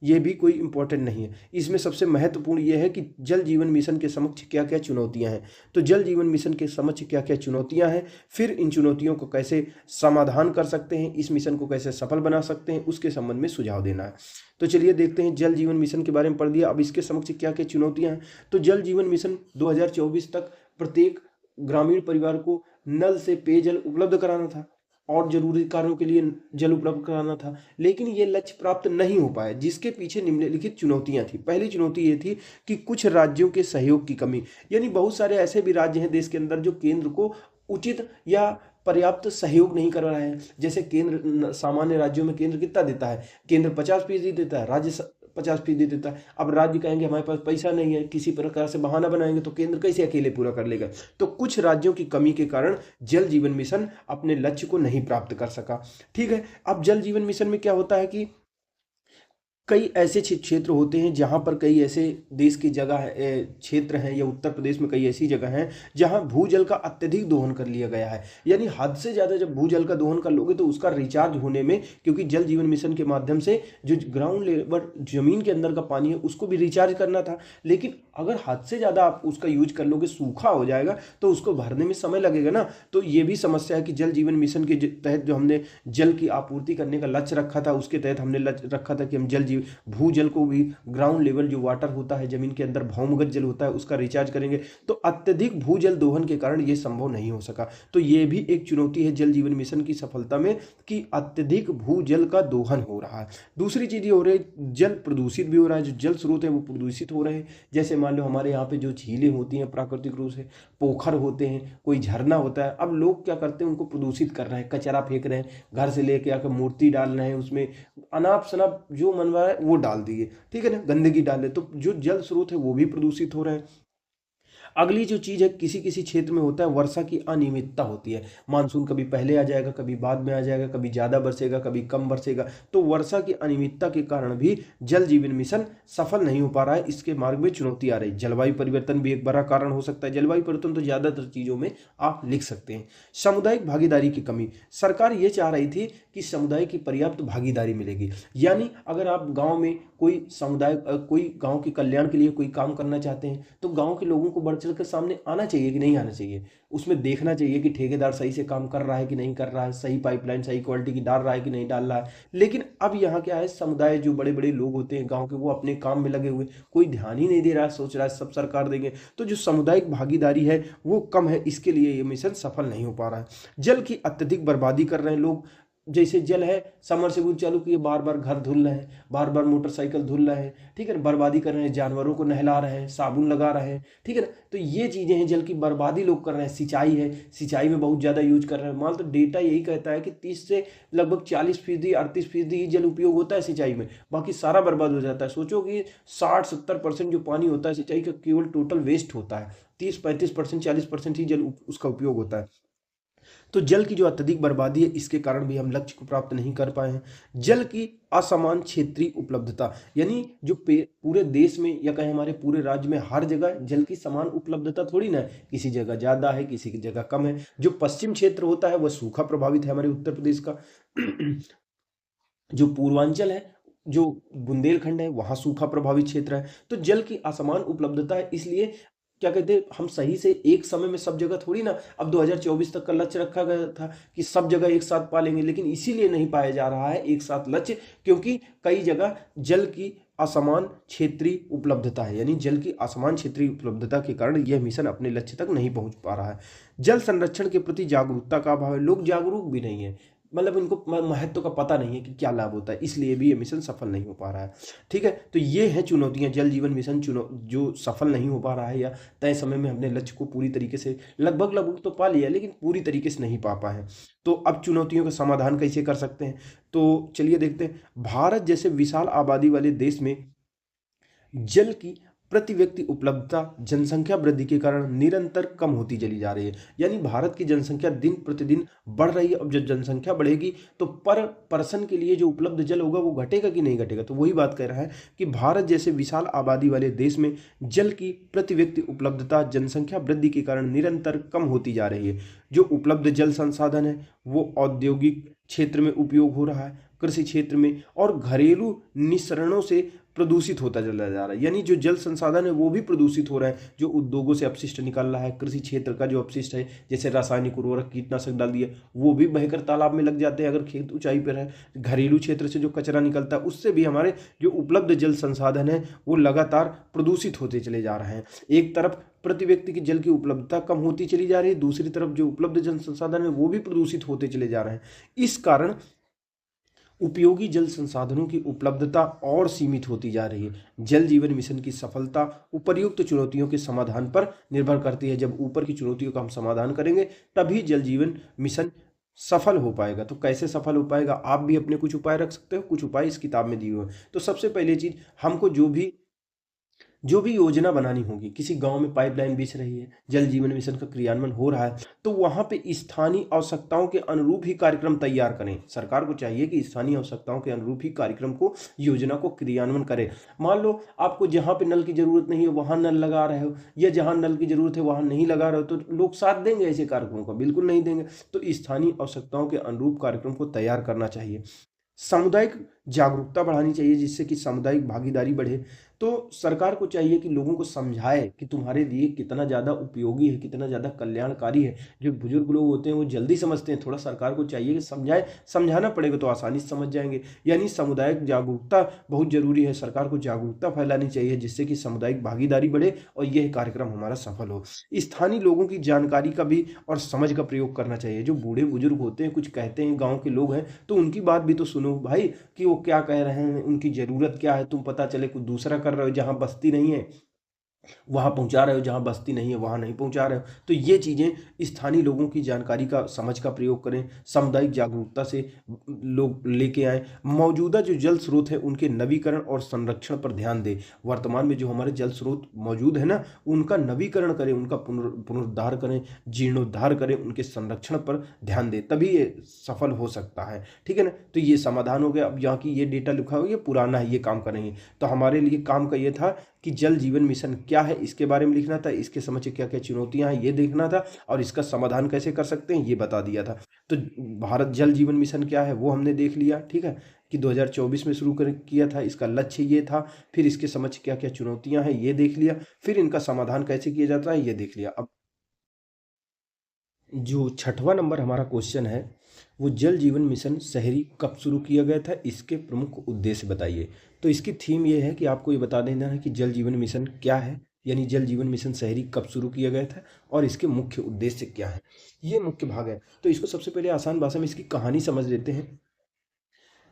ये भी कोई इंपॉर्टेंट नहीं है। इसमें सबसे महत्वपूर्ण ये है कि जल जीवन मिशन के समक्ष क्या क्या चुनौतियां हैं। तो जल जीवन मिशन के समक्ष क्या क्या चुनौतियां हैं, फिर इन चुनौतियों को कैसे समाधान कर सकते हैं, इस मिशन को कैसे सफल बना सकते हैं, उसके संबंध में सुझाव देना है। तो चलिए देखते हैं, जल जीवन मिशन के बारे में पढ़ दिया, अब इसके समक्ष क्या क्या चुनौतियां हैं। तो जल जीवन मिशन 2024 तक प्रत्येक ग्रामीण परिवार को नल से पेयजल उपलब्ध कराना था। और जरूरी कार्यों के लिए जल उपलब्ध कराना था, लेकिन ये लक्ष्य प्राप्त नहीं हो पाया, जिसके पीछे निम्नलिखित चुनौतियां थी। पहली चुनौती ये थी कि कुछ राज्यों के सहयोग की कमी, यानी बहुत सारे ऐसे भी राज्य हैं देश के अंदर जो केंद्र को उचित या पर्याप्त सहयोग नहीं कर रहा है। जैसे केंद्र सामान्य राज्यों में केंद्र कितना देता है, केंद्र 50% देता है, राज्य 50% देता है। अब राज्य कहेंगे हमारे पास पैसा नहीं है, किसी प्रकार से बहाना बनाएंगे, तो केंद्र कैसे अकेले पूरा कर लेगा। तो कुछ राज्यों की कमी के कारण जल जीवन मिशन अपने लक्ष्य को नहीं प्राप्त कर सका। ठीक है, अब जल जीवन मिशन में क्या होता है कि कई ऐसे क्षेत्र होते हैं जहां पर कई ऐसे देश की जगह क्षेत्र हैं, या उत्तर प्रदेश में कई ऐसी जगह हैं जहां भूजल का अत्यधिक दोहन कर लिया गया है। यानी हद से ज़्यादा जब भूजल का दोहन कर लोगे तो उसका रिचार्ज होने में, क्योंकि जल जीवन मिशन के माध्यम से जो ग्राउंड लेवल जमीन के अंदर का पानी है उसको भी रिचार्ज करना था, लेकिन अगर हद से ज़्यादा आप उसका यूज कर लोगे, सूखा हो जाएगा तो उसको भरने में समय लगेगा ना। तो ये भी समस्या है कि जल जीवन मिशन के तहत जो हमने जल की आपूर्ति करने का लक्ष्य रखा था, उसके तहत हमने लक्ष्य रखा था कि हम भूजल को भी, ग्राउंड लेवल जो वाटर होता है जमीन के अंदर भौमगत जल होता है, उसका रिचार्ज करेंगे, तो अत्यधिक भूजल दोहन के कारण यह संभव नहीं हो सका। तो यह भी एक चुनौती है जल जीवन मिशन की सफलता में कि अत्यधिक भूजल का दोहन हो रहा है। दूसरी चीज ये हो रही है, जल प्रदूषित भी हो रहा है, जो जल स्रोत है वो प्रदूषित हो रहे हैं। जैसे मान लो हमारे यहाँ पे जो झीलें होती हैं प्राकृतिक रूप से, पोखर होते हैं, कोई झरना होता है, अब लोग क्या करते हैं उनको प्रदूषित कर रहे हैं, कचरा फेंक रहे हैं, घर से लेके आकर मूर्ति डाल रहे हैं, उसमें अनाप शनाप जो मनवा है वो डाल दिए, ठीक है ना, गंदगी डाले, तो जो जल स्रोत है वो भी प्रदूषित हो रहे हैं। अगली जो चीज है, किसी किसी क्षेत्र में होता है वर्षा की अनियमितता होती है, मानसून कभी पहले आ जाएगा, कभी बाद में आ जाएगा, कभी ज्यादा बरसेगा, कभी कम बरसेगा, तो वर्षा की अनियमितता के कारण भी जल जीवन मिशन सफल नहीं हो पा रहा है। इसके मार्ग में चुनौती आ रही है। जलवायु परिवर्तन भी एक बड़ा कारण हो सकता है। जलवायु परिवर्तन तो ज्यादातर चीजों में आप लिख सकते हैं। सामुदायिक भागीदारी की कमी, सरकार ये चाह रही थी कि समुदाय की पर्याप्त भागीदारी मिलेगी, यानी अगर आप गांव में कोई समुदाय कोई गांव के कल्याण के लिए कोई काम करना चाहते हैं तो गांव के लोगों को बढ़ चढ़ कर सामने आना चाहिए कि नहीं आना चाहिए, उसमें देखना चाहिए कि ठेकेदार सही से काम कर रहा है कि नहीं कर रहा है, सही पाइपलाइन सही क्वालिटी की डाल रहा है कि नहीं डाल रहा है। लेकिन अब यहाँ क्या है, समुदाय जो बड़े बड़े लोग होते हैं गाँव के, वो अपने काम में लगे हुए, कोई ध्यान ही नहीं दे रहा है, सोच रहा है सब सरकार देंगे। तो जो सामुदायिक भागीदारी है वो कम है, इसके लिए ये मिशन सफल नहीं हो पा रहा है। जल की अत्यधिक बर्बादी कर रहे हैं लोग। जैसे जल है, समरसेबुल चालू किए, बार बार घर धुल रहे हैं, बार बार मोटरसाइकिल धुल रहे हैं, ठीक है ना, बर्बादी कर रहे हैं, जानवरों को नहला रहे हैं, साबुन लगा रहे हैं, ठीक है ना। तो ये चीजें हैं, जल की बर्बादी लोग कर रहे हैं। सिंचाई है, सिंचाई में बहुत ज्यादा यूज कर रहे हैं। मान तो डेटा यही कहता है कि 30 से लगभग 40% 38% ही जल उपयोग होता है सिंचाई में, बाकी सारा बर्बाद हो जाता है। सोचो कि 60-70% जो पानी होता है सिंचाई का केवल टोटल वेस्ट होता है, 30-35% 40% ही जल उसका उपयोग होता है। तो जल की जो अत्यधिक बर्बादी है, इसके कारण भी हम लक्ष्य को प्राप्त नहीं कर पाए हैं। जल की असमान क्षेत्रीय उपलब्धता, यानी जो पूरे देश में या कहें हमारे पूरे राज्य में हर जगह जल की समान उपलब्धता थोड़ी ना है, किसी जगह ज्यादा है, किसी की जगह कम है। जो पश्चिम क्षेत्र होता है वह सूखा प्रभावित है हमारे उत्तर प्रदेश का। जो पूर्वांचल है, जो बुंदेलखंड है, वहां सूखा प्रभावित क्षेत्र है। तो जल की असमान उपलब्धता है, इसलिए क्या कहते हैं, हम सही से एक समय में सब जगह थोड़ी ना, अब 2024 तक का लक्ष्य रखा गया था कि सब जगह एक साथ पालेंगे, लेकिन इसीलिए नहीं पाया जा रहा है एक साथ लक्ष्य, क्योंकि कई जगह जल की असमान क्षेत्रीय उपलब्धता है, यानी जल की असमान क्षेत्रीय उपलब्धता के कारण यह मिशन अपने लक्ष्य तक नहीं पहुंच पा रहा है। जल संरक्षण के प्रति जागरूकता का अभाव है, लोग जागरूक भी नहीं है, मतलब इनको महत्व का पता नहीं है कि क्या लाभ होता है, इसलिए भी ये मिशन सफल नहीं हो पा रहा है। ठीक है, तो ये है चुनौतियां, जल जीवन मिशन जो सफल नहीं हो पा रहा है, या तय समय में हमने लक्ष्य को पूरी तरीके से लगभग तो पा लिया, लेकिन पूरी तरीके से नहीं पा पाए हैं। तो अब चुनौतियों का समाधान कैसे कर सकते हैं, तो चलिए देखते हैं। भारत जैसे विशाल आबादी वाले देश में जल की प्रति व्यक्ति उपलब्धता जनसंख्या वृद्धि के कारण निरंतर कम होती चली जा रही है, यानी भारत की जनसंख्या दिन प्रतिदिन बढ़ रही है। अब जब जनसंख्या बढ़ेगी तो पर पर्सन के लिए जो उपलब्ध जल होगा वो घटेगा कि नहीं घटेगा। तो वही बात कह रहा है कि भारत जैसे विशाल आबादी वाले देश में जल की प्रति व्यक्ति उपलब्धता जनसंख्या वृद्धि के कारण निरंतर कम होती जा रही है। जो उपलब्ध जल संसाधन है वो औद्योगिक क्षेत्र में उपयोग हो रहा है, कृषि क्षेत्र में और घरेलू निस्सरणों से प्रदूषित होता चला जा रहा है। यानी जो जल संसाधन है वो भी प्रदूषित हो रहा है, जो उद्योगों से अपशिष्ट निकल रहा है, कृषि क्षेत्र का जो अपशिष्ट है जैसे रासायनिक उर्वरक कीटनाशक डाल दिए वो भी बहकर तालाब में लग जाते हैं अगर खेत ऊंचाई पर है। घरेलू क्षेत्र से जो कचरा निकलता है उससे भी हमारे जो उपलब्ध जल संसाधन है वो लगातार प्रदूषित होते चले जा रहे हैं। एक तरफ प्रति व्यक्ति की जल की उपलब्धता कम होती चली जा रही है, दूसरी तरफ जो उपलब्ध जल संसाधन है वो भी प्रदूषित होते चले जा रहे हैं। इस कारण उपयोगी जल संसाधनों की उपलब्धता और सीमित होती जा रही है। जल जीवन मिशन की सफलता उपर्युक्त चुनौतियों के समाधान पर निर्भर करती है। जब ऊपर की चुनौतियों का हम समाधान करेंगे तभी जल जीवन मिशन सफल हो पाएगा। तो कैसे सफल हो पाएगा, आप भी अपने कुछ उपाय रख सकते हो, कुछ उपाय इस किताब में दिए हुए हैं। तो सबसे पहली चीज, हमको जो भी योजना बनानी होगी, किसी गांव में पाइपलाइन बिछ रही है, जल जीवन मिशन का क्रियान्वयन हो रहा है, तो वहां पे स्थानीय आवश्यकताओं के अनुरूप ही कार्यक्रम तैयार करें। सरकार को चाहिए कि स्थानीय आवश्यकताओं के अनुरूप ही कार्यक्रम को, योजना को क्रियान्वयन करें। मान लो आपको जहां पे नल की जरूरत नहीं है वहां नल लगा रहे हो, या जहां नल की जरूरत है वहां नहीं लगा रहे हो, तो लोग साथ देंगे ऐसे कार्यक्रमों का? बिल्कुल नहीं देंगे। तो स्थानीय आवश्यकताओं के अनुरूप कार्यक्रम को तैयार करना चाहिए। सामुदायिक जागरूकता बढ़ानी चाहिए जिससे कि सामुदायिक भागीदारी बढ़े। तो सरकार को चाहिए कि लोगों को समझाए कि तुम्हारे लिए कितना ज़्यादा उपयोगी है, कितना ज़्यादा कल्याणकारी है। जो बुजुर्ग लोग होते हैं वो जल्दी समझते हैं, थोड़ा सरकार को चाहिए कि समझाए, समझाना पड़ेगा तो आसानी से समझ जाएंगे। यानी सामुदायिक जागरूकता बहुत जरूरी है, सरकार को जागरूकता फैलानी चाहिए जिससे कि सामुदायिक भागीदारी बढ़े और यह कार्यक्रम हमारा सफल हो। स्थानीय लोगों की जानकारी का भी और समझ का प्रयोग करना चाहिए। जो बूढ़े बुजुर्ग होते हैं, कुछ कहते हैं, गाँव के लोग हैं, तो उनकी बात भी तो सुनो भाई कि वो क्या कह रहे हैं, उनकी ज़रूरत क्या है। तुम पता चले कुछ दूसरा कर रहे हो, जहाँ बस्ती नहीं है वहाँ पहुँचा रहे हो, जहाँ बस्ती नहीं है वहाँ नहीं पहुँचा रहे हो। तो ये चीज़ें स्थानीय लोगों की जानकारी का, समझ का प्रयोग करें, सामुदायिक जागरूकता से लोग लेके आएँ। मौजूदा जो जल स्रोत है उनके नवीकरण और संरक्षण पर ध्यान दें। वर्तमान में जो हमारे जल स्रोत मौजूद है ना, उनका नवीकरण करें, उनका पुनरुद्धार करें, जीर्णोद्धार करें, उनके संरक्षण पर ध्यान दें, तभी ये सफल हो सकता है। ठीक है ना? तो ये समाधान हो गया। अब यहाँ की ये डेटा लिखा हुआ, ये पुराना है, ये काम करेंगे। तो हमारे लिए काम का ये था कि जल जीवन मिशन क्या है इसके बारे में लिखना था, इसके समक्ष क्या क्या चुनौतियां हैं ये देखना था, और इसका समाधान कैसे कर सकते हैं ये बता दिया था। तो भारत जल जीवन मिशन क्या है वो हमने देख लिया। ठीक है, कि 2024 में शुरू किया था, इसका लक्ष्य ये था। फिर इसके समक्ष क्या क्या चुनौतियां हैं ये देख लिया, फिर इनका समाधान कैसे किया जाता है ये देख लिया। अब जो छठवां नंबर हमारा क्वेश्चन है वो जल जीवन मिशन शहरी कब शुरू किया गया था, इसके प्रमुख उद्देश्य बताइए। तो इसकी थीम ये है कि आपको ये बता देना है कि जल जीवन मिशन क्या है, यानी जल जीवन मिशन शहरी कब शुरू किया गया था और इसके मुख्य उद्देश्य क्या है। ये मुख्य भाग है। तो इसको सबसे पहले आसान भाषा में इसकी कहानी समझ लेते हैं।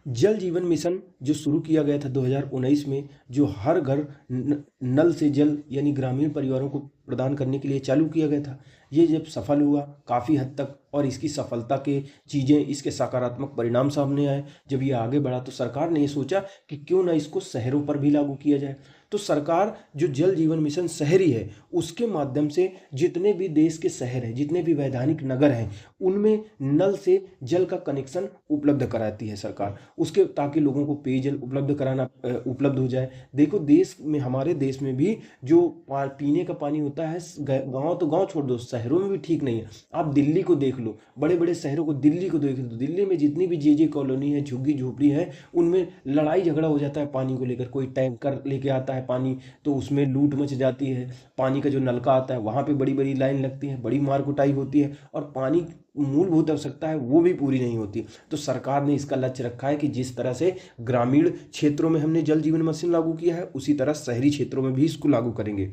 जल जीवन मिशन जो शुरू किया गया था 2019 में, जो हर घर नल से जल यानी ग्रामीण परिवारों को प्रदान करने के लिए चालू किया गया था, ये जब सफल हुआ काफ़ी हद तक और इसकी सफलता के चीज़ें, इसके सकारात्मक परिणाम सामने आए, जब ये आगे बढ़ा तो सरकार ने ये सोचा कि क्यों ना इसको शहरों पर भी लागू किया जाए। तो सरकार जो जल जीवन मिशन शहरी है उसके माध्यम से जितने भी देश के शहर हैं, जितने भी वैधानिक नगर हैं, उनमें नल से जल का कनेक्शन उपलब्ध कराती है सरकार, उसके ताकि लोगों को पेयजल उपलब्ध हो जाए। देखो देश में, हमारे देश में भी जो पीने का पानी होता है, गांव तो गांव छोड़ दो, शहरों में भी ठीक नहीं है। आप दिल्ली को देख लो, बड़े बड़े शहरों को, दिल्ली को देख लो, दिल्ली में जितनी भी जे कॉलोनी है, झुग्गी झोपड़ी है, उनमें लड़ाई झगड़ा हो जाता है पानी को लेकर। कोई टैंकर लेके आता है पानी तो उसमें लूट मच जाती है। पानी का जो नलका आता है वहाँ पे बड़ी बड़ी लाइन लगती है, बड़ी मार कुटाई होती है, और पानी मूलभूत आवश्यकता है वो भी पूरी नहीं होती। तो सरकार ने इसका लक्ष्य रखा है कि जिस तरह से ग्रामीण क्षेत्रों में हमने जल जीवन मिशन लागू किया है उसी तरह शहरी क्षेत्रों में भी इसको लागू करेंगे।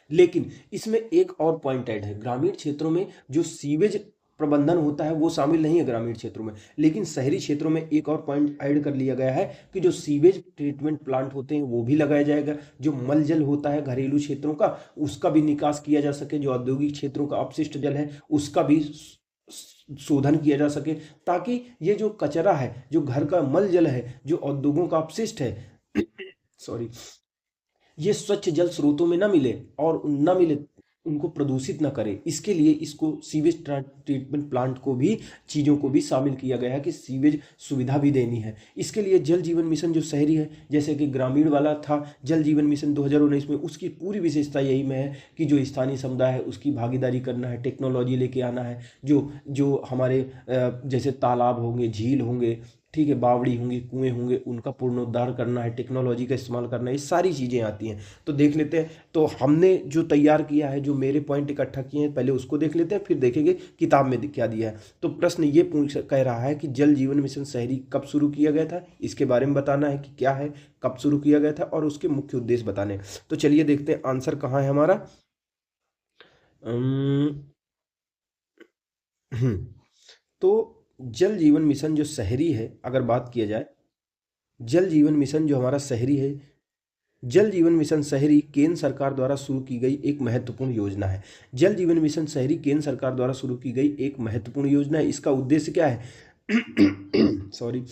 लेकिन इसमें एक और पॉइंट ऐड है, ग्रामीण क्षेत्रों में जो सीवेज प्रबंधन होता है वो शामिल नहीं है ग्रामीण क्षेत्रों में, लेकिन शहरी क्षेत्रों में एक और पॉइंट ऐड कर लिया गया है कि जो सीवेज ट्रीटमेंट प्लांट होते हैं वो भी लगाया जाएगा। जो मल जल होता है घरेलू क्षेत्रों का उसका भी निकास किया जा सके, जो औद्योगिक क्षेत्रों का अपशिष्ट जल है उसका भी शोधन किया जा सके, ताकि ये जो कचरा है, जो घर का मल जल है, जो उद्योगों का अपशिष्ट है सॉरी, ये स्वच्छ जल स्रोतों में ना मिले और ना मिले उनको प्रदूषित ना करे। इसके लिए इसको सीवेज ट्रीटमेंट प्लांट को भी, चीज़ों को भी शामिल किया गया है कि सीवेज सुविधा भी देनी है। इसके लिए जल जीवन मिशन जो शहरी है, जैसे कि ग्रामीण वाला था जल जीवन मिशन 2019 में, उसकी पूरी विशेषता यही में है कि जो स्थानीय समुदाय है उसकी भागीदारी करना है, टेक्नोलॉजी लेके आना है, जो जो हमारे जैसे तालाब होंगे, झील होंगे, ठीक है, बावड़ी होंगी, कुएं होंगे, उनका पुनरुद्धार करना है, टेक्नोलॉजी का इस्तेमाल करना है, ये सारी चीज़ें आती हैं। तो देख लेते हैं। तो हमने जो तैयार किया है, जो मेरे पॉइंट इकट्ठा किए हैं, पहले उसको देख लेते हैं, फिर देखेंगे किताब में क्या दिया है। तो प्रश्न ये पूछ कह रहा है कि जल जीवन मिशन शहरी कब शुरू किया गया था, इसके बारे में बताना है कि क्या है, कब शुरू किया गया था और उसके मुख्य उद्देश्य बताने हैं। तो चलिए देखते हैं आंसर कहाँ है हमारा। अम्म, तो जल जीवन मिशन जो शहरी है, अगर बात किया जाए, जल जीवन मिशन जो हमारा शहरी है, जल जीवन मिशन शहरी केंद्र सरकार द्वारा शुरू की गई एक महत्वपूर्ण योजना है। जल जीवन मिशन शहरी केंद्र सरकार द्वारा शुरू की गई एक महत्वपूर्ण योजना है। इसका उद्देश्य क्या है? सॉरी,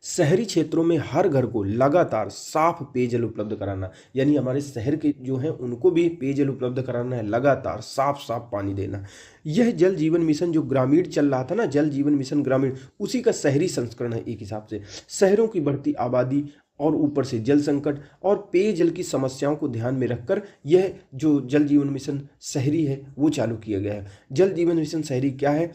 शहरी क्षेत्रों में हर घर को लगातार साफ पेयजल उपलब्ध कराना, यानी हमारे शहर के जो हैं उनको भी पेयजल उपलब्ध कराना है, लगातार साफ साफ पानी देना। यह जल जीवन मिशन जो ग्रामीण चल रहा था ना, जल जीवन मिशन ग्रामीण, उसी का शहरी संस्करण है एक हिसाब से। शहरों की बढ़ती आबादी और ऊपर से जल संकट और पेयजल की समस्याओं को ध्यान में रखकर यह जो जल जीवन मिशन शहरी है वो चालू किया गया है। जल जीवन मिशन शहरी क्या है?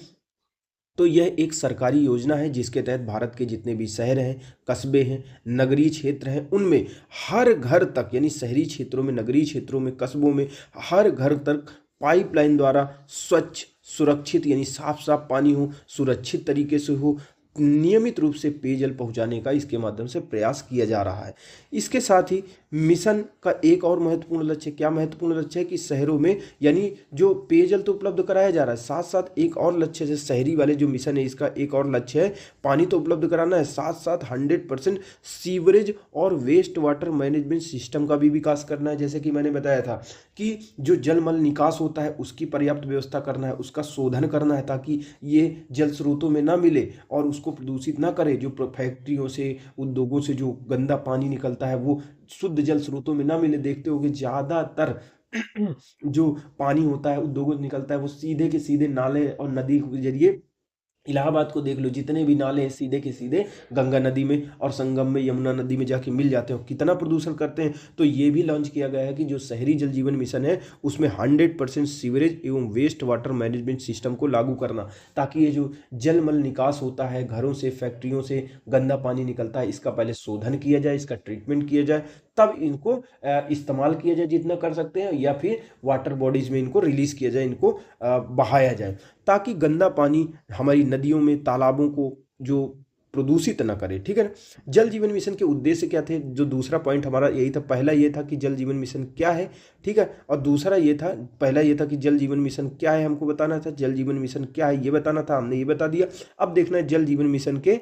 तो यह एक सरकारी योजना है जिसके तहत भारत के जितने भी शहर हैं, कस्बे हैं, नगरीय क्षेत्र हैं, उनमें हर घर तक, यानी शहरी क्षेत्रों में, नगरीय क्षेत्रों में, कस्बों में हर घर तक पाइपलाइन द्वारा स्वच्छ, सुरक्षित, यानी साफ साफ पानी हो, सुरक्षित तरीके से हो, नियमित रूप से पेयजल पहुंचाने का इसके माध्यम से प्रयास किया जा रहा है। इसके साथ ही मिशन का एक और महत्वपूर्ण लक्ष्य, क्या महत्वपूर्ण लक्ष्य है कि शहरों में, यानी जो पेयजल तो उपलब्ध कराया जा रहा है, साथ साथ एक और लक्ष्य है शहरी वाले जो मिशन है, इसका एक और लक्ष्य है पानी तो उपलब्ध कराना है, साथ साथ 100% सीवरेज और वेस्ट वाटर मैनेजमेंट सिस्टम का भी विकास करना है। जैसे कि मैंने बताया था कि जो जलमल निकास होता है उसकी पर्याप्त व्यवस्था करना है, उसका शोधन करना है ताकि ये जल स्रोतों में ना मिले और उसको प्रदूषित ना करे। जो फैक्ट्रियों से, उद्योगों से जो गंदा पानी निकलता है वो शुद्ध जल स्रोतों में ना मिले। देखते होगे ज़्यादातर जो पानी होता है उद्योगों से निकलता है वो सीधे के सीधे नाले और नदी के जरिए, इलाहाबाद को देख लो, जितने भी नाले हैं सीधे के सीधे गंगा नदी में और संगम में, यमुना नदी में जाके मिल जाते हैं, कितना प्रदूषण करते हैं। तो ये भी लॉन्च किया गया है कि जो शहरी जल जीवन मिशन है उसमें 100% सीवरेज एवं वेस्ट वाटर मैनेजमेंट सिस्टम को लागू करना, ताकि ये जो जलमल निकास होता है, घरों से, फैक्ट्रियों से गंदा पानी निकलता है, इसका पहले शोधन किया जाए, इसका ट्रीटमेंट किया जाए, तब इनको इस्तेमाल किया जाए जितना कर सकते हैं, या फिर वाटर बॉडीज में इनको रिलीज किया जाए, इनको बहाया जाए, ताकि गंदा पानी हमारी नदियों में, तालाबों को जो प्रदूषित न करे। ठीक है ना। जल जीवन मिशन के उद्देश्य क्या थे? जो दूसरा पॉइंट हमारा यही था, पहला ये था कि जल जीवन मिशन क्या है, ठीक है, और दूसरा ये था, पहला ये था कि जल जीवन मिशन क्या है हमको बताना था, जल जीवन मिशन क्या है ये बताना था, हमने ये बता दिया। अब देखना है जल जीवन मिशन के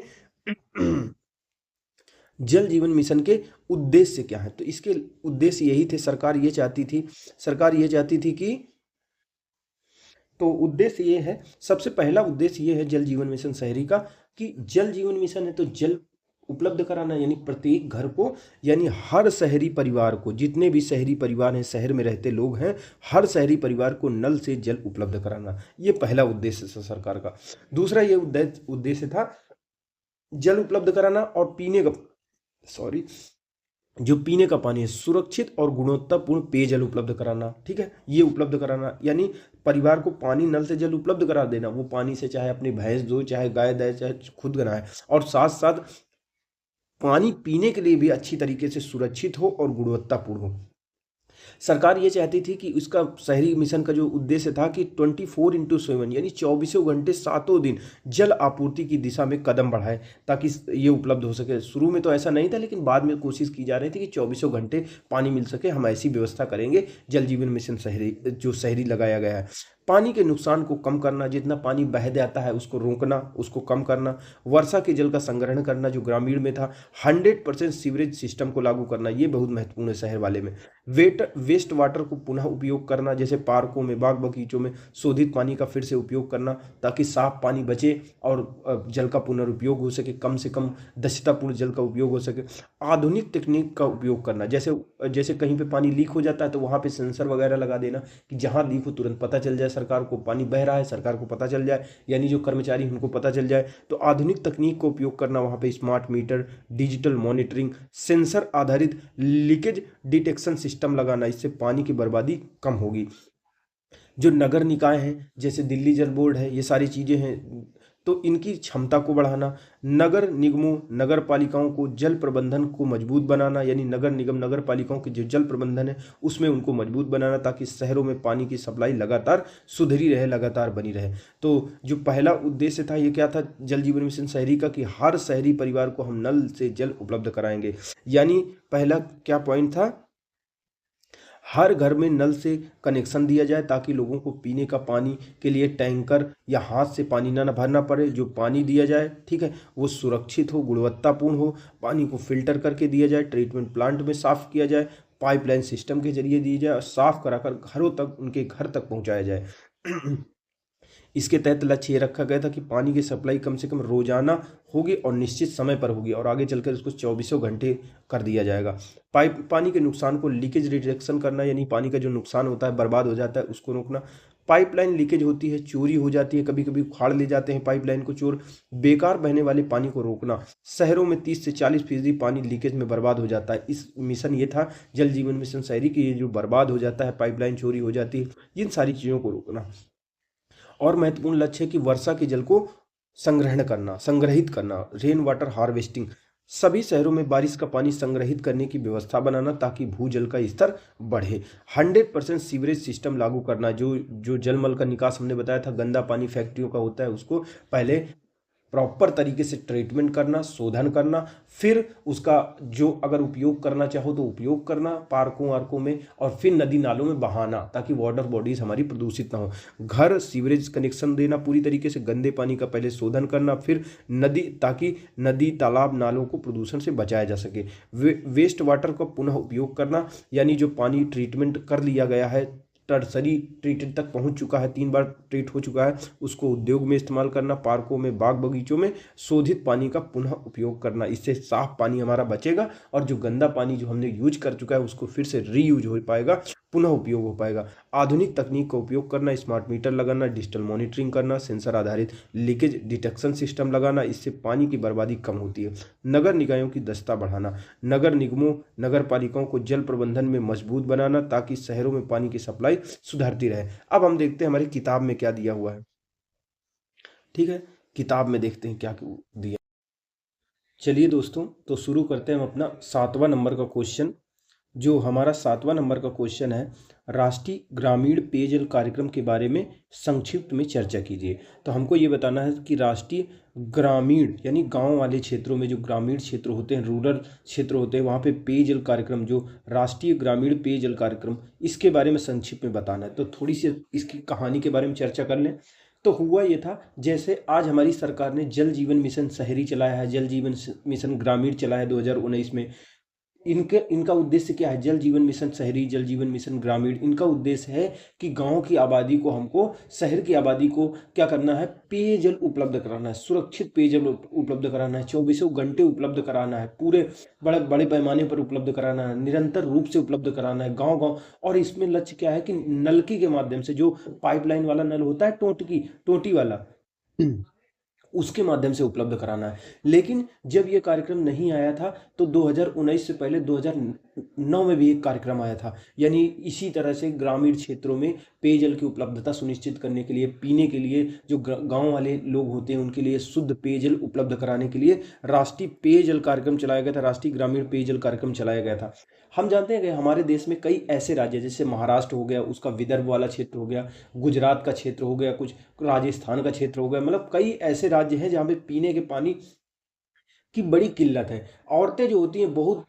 जल जीवन मिशन के उद्देश्य क्या है। तो इसके उद्देश्य यही थे, सरकार ये चाहती थी कि, तो उद्देश्य ये है, सबसे पहला उद्देश्य ये है जल जीवन मिशन शहरी का, कि जल जीवन मिशन है तो जल उपलब्ध कराना, यानी प्रत्येक घर को, यानी हर शहरी परिवार को, जितने भी शहरी परिवार हैं, शहर में रहते लोग हैं, हर शहरी परिवार को नल से जल उपलब्ध कराना, ये पहला उद्देश्य था सरकार का। दूसरा ये उद्देश्य था जल उपलब्ध कराना और पीने का, सॉरी, जो पीने का पानी है सुरक्षित और गुणवत्तापूर्ण पेयजल उपलब्ध कराना। ठीक है, ये उपलब्ध कराना, यानी परिवार को पानी नल से जल उपलब्ध करा देना, वो पानी से चाहे अपनी भैंस धो, चाहे गाय दे, चाहे खुद बनाए, और साथ साथ पानी पीने के लिए भी अच्छी तरीके से सुरक्षित हो और गुणवत्तापूर्ण हो। सरकार ये चाहती थी कि इसका शहरी मिशन का जो उद्देश्य था कि 24/7, यानी 24 घंटे 7 दिन जल आपूर्ति की दिशा में कदम बढ़ाए, ताकि ये उपलब्ध हो सके। शुरू में तो ऐसा नहीं था, लेकिन बाद में कोशिश की जा रही थी कि 24 घंटे पानी मिल सके, हम ऐसी व्यवस्था करेंगे। जल जीवन मिशन शहरी जो शहरी लगाया गया है, पानी के नुकसान को कम करना, जितना पानी बह जाता है उसको रोकना, उसको कम करना, वर्षा के जल का संग्रहण करना जो ग्रामीण में था, 100% सीवरेज सिस्टम को लागू करना, ये बहुत महत्वपूर्ण है शहर वाले में। वेस्ट वाटर को पुनः उपयोग करना, जैसे पार्कों में, बाग बगीचों में शोधित पानी का फिर से उपयोग करना, ताकि साफ पानी बचे और जल का पुनर्उपयोग हो सके, कम से कम दक्षतापूर्ण जल का उपयोग हो सके। आधुनिक तकनीक का उपयोग करना, जैसे कहीं पे पानी लीक हो जाता है तो वहाँ पे सेंसर वगैरह लगा देना कि जहाँ लीक हो तुरंत पता चल जाए, सरकार को पानी बह रहा है, सरकार को पता चल जाए, यानी जो कर्मचारी उनको पता चल जाए। तो आधुनिक तकनीक का उपयोग करना, वहाँ पे smart meter, digital monitoring, sensor आधारित लीकेज डिटेक्शन सिस्टम लगाना, इससे पानी की बर्बादी कम होगी। जो नगर निकाय हैं, जैसे दिल्ली जल बोर्ड है, ये सारी चीज़ें हैं, तो इनकी क्षमता को बढ़ाना, नगर निगमों नगर पालिकाओं को जल प्रबंधन को मजबूत बनाना, यानी नगर निगम नगर पालिकाओं के जो जल प्रबंधन है उसमें उनको मजबूत बनाना, ताकि शहरों में पानी की सप्लाई लगातार सुधरी रहे, लगातार बनी रहे। तो जो पहला उद्देश्य था ये क्या था जल जीवन मिशन शहरी का, कि हर शहरी परिवार को हम नल से जल उपलब्ध कराएंगे। यानी पहला क्या पॉइंट था, हर घर में नल से कनेक्शन दिया जाए, ताकि लोगों को पीने का पानी के लिए टैंकर या हाथ से पानी ना भरना पड़े। जो पानी दिया जाए, ठीक है, वो सुरक्षित हो, गुणवत्तापूर्ण हो, पानी को फिल्टर करके दिया जाए, ट्रीटमेंट प्लांट में साफ़ किया जाए, पाइपलाइन सिस्टम के जरिए दी जाए और साफ़ कराकर घरों तक, उनके घर तक पहुंचाया जाए। इसके तहत लक्ष्य ये रखा गया था कि पानी की सप्लाई कम से कम रोजाना होगी और निश्चित समय पर होगी, और आगे चलकर इसको 24 घंटे कर दिया जाएगा। पानी के नुकसान को लीकेज रिडक्शन करना, यानी पानी का जो नुकसान होता है, बर्बाद हो जाता है, उसको रोकना। पाइपलाइन लीकेज होती है, चोरी हो जाती है, कभी कभी उखाड़ ले जाते हैं पाइपलाइन को चोर, बेकार बहने वाले पानी को रोकना। शहरों में 30 से 40% पानी लीकेज में बर्बाद हो जाता है। इस मिशन ये था जल जीवन मिशन शहरी की, ये जो बर्बाद हो जाता है, पाइपलाइन चोरी हो जाती है, इन सारी चीज़ों को रोकना। और महत्वपूर्ण लक्ष्य है कि वर्षा के जल को संग्रहित करना, रेन वाटर हार्वेस्टिंग। सभी शहरों में बारिश का पानी संग्रहित करने की व्यवस्था बनाना, ताकि भूजल का स्तर बढ़े। 100% सीवरेज सिस्टम लागू करना। जो जलमल का निकास हमने बताया था, गंदा पानी फैक्ट्रियों का होता है, उसको पहले प्रॉपर तरीके से ट्रीटमेंट करना, शोधन करना, फिर उसका जो अगर उपयोग करना चाहो तो उपयोग करना पार्कों वार्कों में, और फिर नदी नालों में बहाना, ताकि वाटर बॉडीज हमारी प्रदूषित ना हो। घर सीवरेज कनेक्शन देना पूरी तरीके से, गंदे पानी का पहले शोधन करना, फिर नदी, ताकि नदी तालाब नालों को प्रदूषण से बचाया जा सके। वेस्ट वाटर का पुनः उपयोग करना, यानी जो पानी ट्रीटमेंट कर लिया गया है, टर्सरी ट्रीटेड तक पहुंच चुका है, 3 बार ट्रीट हो चुका है, उसको उद्योग में इस्तेमाल करना, पार्कों में, बाग बगीचों में शोधित पानी का पुनः उपयोग करना। इससे साफ पानी हमारा बचेगा, और जो गंदा पानी जो हमने यूज कर चुका है उसको फिर से रीयूज हो पाएगा, पुनः उपयोग हो पाएगा। आधुनिक तकनीक का उपयोग करना, स्मार्ट मीटर लगाना, डिजिटल मॉनिटरिंग करना, सेंसर आधारित लीकेज डिटेक्शन सिस्टम लगाना, इससे पानी की बर्बादी कम होती है। नगर निकायों की दक्षता बढ़ाना, नगर निगमों नगर पालिकाओं को जल प्रबंधन में मजबूत बनाना, ताकि शहरों में पानी की सप्लाई सुधरती रहे। अब हम देखते हैं हमारी किताब में क्या दिया हुआ है, ठीक है, किताब में देखते हैं क्या दिया। चलिए दोस्तों, तो शुरू करते हैं हम अपना 7वां नंबर का क्वेश्चन। जो हमारा 7वां नंबर का क्वेश्चन है, राष्ट्रीय ग्रामीण पेयजल कार्यक्रम के बारे में संक्षिप्त में चर्चा कीजिए। तो हमको ये बताना है कि राष्ट्रीय ग्रामीण यानी गांव वाले क्षेत्रों में, जो ग्रामीण क्षेत्र होते हैं, रूरल क्षेत्र होते हैं, वहाँ पे पेयजल कार्यक्रम, जो राष्ट्रीय ग्रामीण पेयजल कार्यक्रम, इसके बारे में संक्षिप्त में बताना है। तो थोड़ी सी इसकी कहानी के बारे में चर्चा कर लें। तो हुआ ये था, जैसे आज हमारी सरकार ने जल जीवन मिशन शहरी चलाया है, जल जीवन मिशन ग्रामीण चलाया है 2019 में। इनका उद्देश्य क्या है? जल जीवन मिशन शहरी, जल जीवन मिशन ग्रामीण, इनका उद्देश्य है कि गांव की आबादी को, हमको शहर की आबादी को क्या करना है? पेयजल उपलब्ध कराना है, सुरक्षित पेयजल उपलब्ध कराना है, 24 घंटे उपलब्ध कराना है, पूरे बड़े बड़े पैमाने पर उपलब्ध कराना है, निरंतर रूप से उपलब्ध कराना है गाँव गाँव। और इसमें लक्ष्य क्या है कि नलकी के माध्यम से, जो पाइपलाइन वाला नल होता है, टोटी वाला, उसके माध्यम से उपलब्ध कराना है। लेकिन जब ये कार्यक्रम नहीं आया था, तो 2019 से पहले 2009 में भी एक कार्यक्रम आया था। यानी इसी तरह से ग्रामीण क्षेत्रों में पेयजल की उपलब्धता सुनिश्चित करने के लिए, पीने के लिए, जो गांव वाले लोग होते हैं उनके लिए शुद्ध पेयजल उपलब्ध कराने के लिए राष्ट्रीय पेयजल कार्यक्रम चलाया गया था, राष्ट्रीय ग्रामीण पेयजल कार्यक्रम चलाया गया था। हम जानते हैं कि हमारे देश में कई ऐसे राज्य, जैसे महाराष्ट्र हो गया, उसका विदर्भ वाला क्षेत्र हो गया, गुजरात का क्षेत्र हो गया, कुछ राजस्थान का क्षेत्र हो गया, मतलब कई ऐसे राज्य हैं जहाँ पे पीने के पानी की बड़ी किल्लत है। औरतें जो होती हैं, बहुत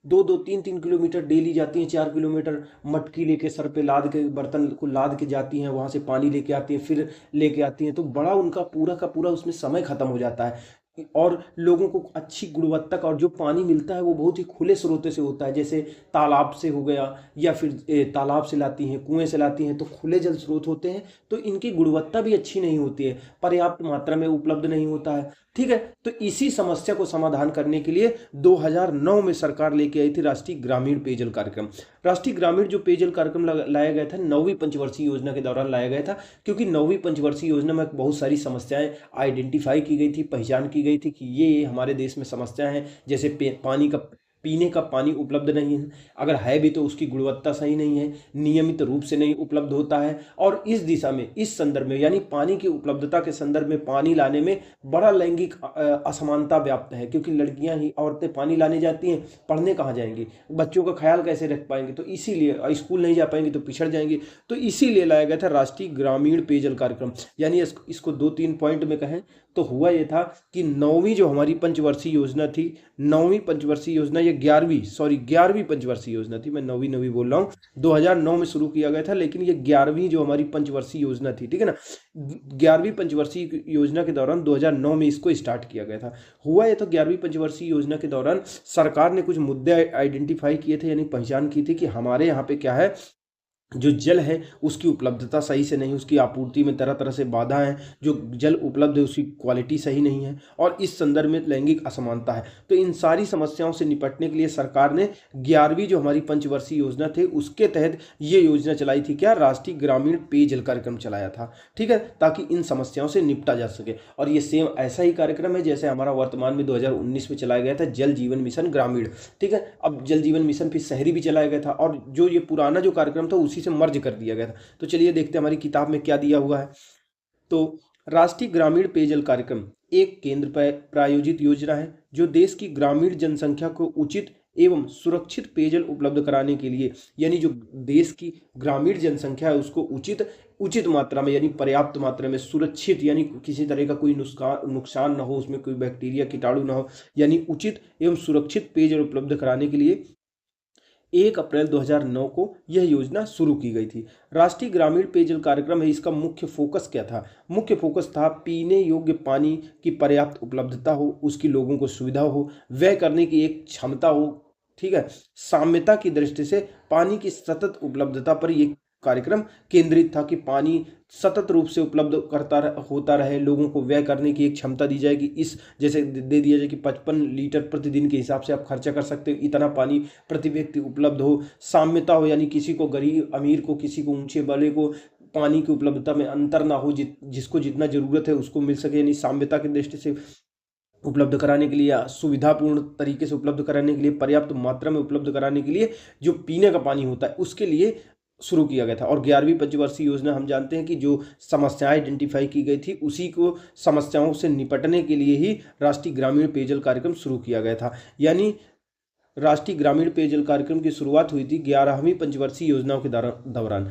2-2, 3-3 किलोमीटर डेली जाती हैं, 4 किलोमीटर मटकी लेके सर पे लाद के, बर्तन को लाद के जाती हैं, वहाँ से पानी लेके आती हैं, फिर लेके आती हैं, तो बड़ा उनका पूरा का पूरा उसमें समय खत्म हो जाता है। और लोगों को अच्छी गुणवत्ता का, और जो पानी मिलता है वो बहुत ही खुले स्रोतों से होता है, जैसे तालाब से हो गया, या फिर तालाब से लाती हैं, कुएं से लाती हैं, तो खुले जल स्रोत होते हैं, तो इनकी गुणवत्ता भी अच्छी नहीं होती है, पर्याप्त मात्रा में उपलब्ध नहीं होता है, ठीक है। तो इसी समस्या को समाधान करने के लिए 2009 में सरकार लेके आई थी राष्ट्रीय ग्रामीण पेयजल कार्यक्रम। राष्ट्रीय ग्रामीण जो पेयजल कार्यक्रम लाया गया था, 9वीं पंचवर्षीय योजना के दौरान लाया गया था, क्योंकि 9वीं पंचवर्षीय योजना में बहुत सारी समस्याएं आइडेंटिफाई की गई थी, पहचान की गई थी कि ये हमारे देश में समस्याएं हैं, जैसे पानी का पीने का पानी उपलब्ध नहीं है, अगर है भी तो उसकी गुणवत्ता सही नहीं है, नियमित रूप से नहीं उपलब्ध होता है। और इस दिशा में, इस संदर्भ में यानी पानी की उपलब्धता के संदर्भ में पानी लाने में बड़ा लैंगिक असमानता व्याप्त है, क्योंकि लड़कियां ही, औरतें पानी लाने जाती हैं, पढ़ने कहाँ जाएंगी, बच्चों का ख्याल कैसे रख पाएंगे, तो इसीलिए स्कूल नहीं जा पाएंगे तो पिछड़ जाएंगे। तो इसीलिए लाया गया था राष्ट्रीय ग्रामीण पेयजल कार्यक्रम। यानी इसको 2-3 पॉइंट में कहें तो हुआ ये था कि 9वीं जो हमारी पंचवर्षीय योजना थी, 9वीं पंचवर्षीय योजना, ये 11वीं पंचवर्षीय योजना थी, मैं 9वीं बोल रहा हूँ, 2009 में शुरू किया गया था, लेकिन ये 11वीं जो हमारी पंचवर्षीय योजना थी, ठीक है ना, 11वीं पंचवर्षीय योजना के दौरान 2009 में इसको स्टार्ट किया गया था। हुआ ये तो 11वीं पंचवर्षीय योजना के दौरान सरकार ने कुछ मुद्दे आइडेंटिफाई किए थे, यानी पहचान की थी कि हमारे यहाँ पे क्या है, जो जल है उसकी उपलब्धता सही से नहीं, उसकी आपूर्ति में तरह तरह से बाधा है, जो जल उपलब्ध है उसकी क्वालिटी सही नहीं है, और इस संदर्भ में लैंगिक असमानता है। तो इन सारी समस्याओं से निपटने के लिए सरकार ने 11वीं जो हमारी पंचवर्षीय योजना थी उसके तहत ये योजना चलाई थी, क्या, राष्ट्रीय ग्रामीण पेयजल कार्यक्रम चलाया था, ठीक है, ताकि इन समस्याओं से निपटा जा सके। और ये सेम ऐसा ही कार्यक्रम है जैसे हमारा वर्तमान में 2019 में चलाया गया था जल जीवन मिशन ग्रामीण, ठीक है। अब जल जीवन मिशन फिर शहरी भी चलाया गया था, और जो ये पुराना जो कार्यक्रम था उसी से मर्ज कर दिया गया था। तो चलिए देखते हैं हमारी किताब में क्या दिया हुआ है। तो राष्ट्रीय ग्रामीण पेयजल कार्यक्रम एक केंद्र प्रायोजित योजना है जो देश की ग्रामीण जनसंख्या को उचित एवं सुरक्षित पेयजल उपलब्ध कराने के लिए, यानी जो देश की ग्रामीण जनसंख्या है उसको उचित मात्रा में, यानी पर्याप्त मात्रा में, सुरक्षित यानी किसी तरह का कोई नुकसान ना हो, उसमें कोई बैक्टीरिया कीटाणु ना हो, यानी उचित एवं सुरक्षित पेयजल उपलब्ध कराने के लिए 1 अप्रैल 2009 को यह योजना शुरू की गई थी। राष्ट्रीय ग्रामीण पेयजल कार्यक्रम है, इसका मुख्य फोकस क्या था? मुख्य फोकस था पीने योग्य पानी की पर्याप्त उपलब्धता हो, उसकी लोगों को सुविधा हो, व्यय करने की एक क्षमता हो, ठीक है, साम्यता की दृष्टि से पानी की सतत उपलब्धता पर यह कार्यक्रम केंद्रित था कि पानी सतत रूप से उपलब्ध होता रहे, लोगों को व्यय करने की एक क्षमता दी जाएगी, इस जैसे दे दिया जाए कि 55 लीटर प्रतिदिन के हिसाब से आप खर्चा कर सकते हो, इतना पानी प्रति व्यक्ति उपलब्ध हो, साम्यता हो, यानी किसी को गरीब अमीर को, किसी को ऊंचे बड़े को पानी की उपलब्धता में अंतर ना हो, जिसको जितना जरूरत है उसको मिल सके, यानी साम्यता की दृष्टि से उपलब्ध कराने के लिए, सुविधापूर्ण तरीके से उपलब्ध कराने के लिए, पर्याप्त मात्रा में उपलब्ध कराने के लिए, जो पीने का पानी होता है उसके लिए शुरू किया गया था। और 11वीं पंचवर्षीय योजना हम जानते हैं कि जो समस्याएं आइडेंटिफाई की गई थी उसी को समस्याओं से निपटने के लिए ही राष्ट्रीय ग्रामीण पेयजल कार्यक्रम शुरू किया गया था। यानी राष्ट्रीय ग्रामीण पेयजल कार्यक्रम की शुरुआत हुई थी 11वीं पंचवर्षीय योजनाओं के दौरान।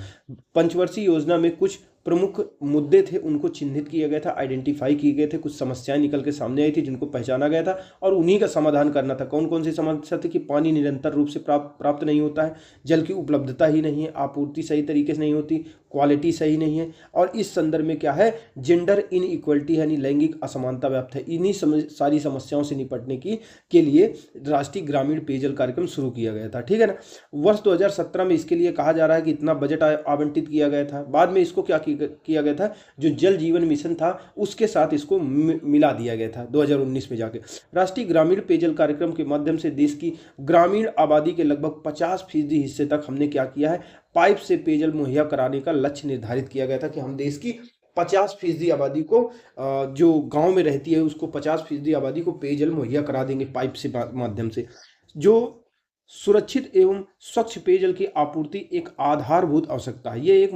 पंचवर्षीय योजना में कुछ प्रमुख मुद्दे थे, उनको चिन्हित किया गया था, आइडेंटिफाई किए गए थे, कुछ समस्याएं निकल के सामने आई थी जिनको पहचाना गया था और उन्हीं का समाधान करना था। कौन कौन सी समस्या थी? कि पानी निरंतर रूप से प्राप्त नहीं होता है, जल की उपलब्धता ही नहीं है, आपूर्ति सही तरीके से नहीं होती, क्वालिटी सही नहीं है, और इस संदर्भ में क्या है, जेंडर इनइक्वलिटी यानी लैंगिक असमानता व्याप्त है। इन्हीं सारी समस्याओं से निपटने के लिए राष्ट्रीय ग्रामीण पेयजल कार्यक्रम शुरू किया गया था, ठीक है ना। वर्ष 2017 में इसके लिए कहा जा रहा है कि इतना बजट आवंटित किया गया था। बाद में इसको क्या किया गया था, जो जल जीवन मिशन था उसके साथ इसको मिला दिया गया था 2019 में जाके। राष्ट्रीय ग्रामीण पेयजल कार्यक्रम के माध्यम से देश की ग्रामीण आबादी के लगभग 50% हिस्से तक हमने क्या किया है, पाइप से पेयजल मुहैया कराने का लक्ष्य निर्धारित किया गया था कि हम देश की 50% आबादी को, जो गांव में रहती है उसको 50% आबादी को पेयजल मुहैया करा देंगे पाइप से माध्यम से। जो सुरक्षित एवं स्वच्छ पेयजल की आपूर्ति एक आधारभूत आवश्यकता है, ये एक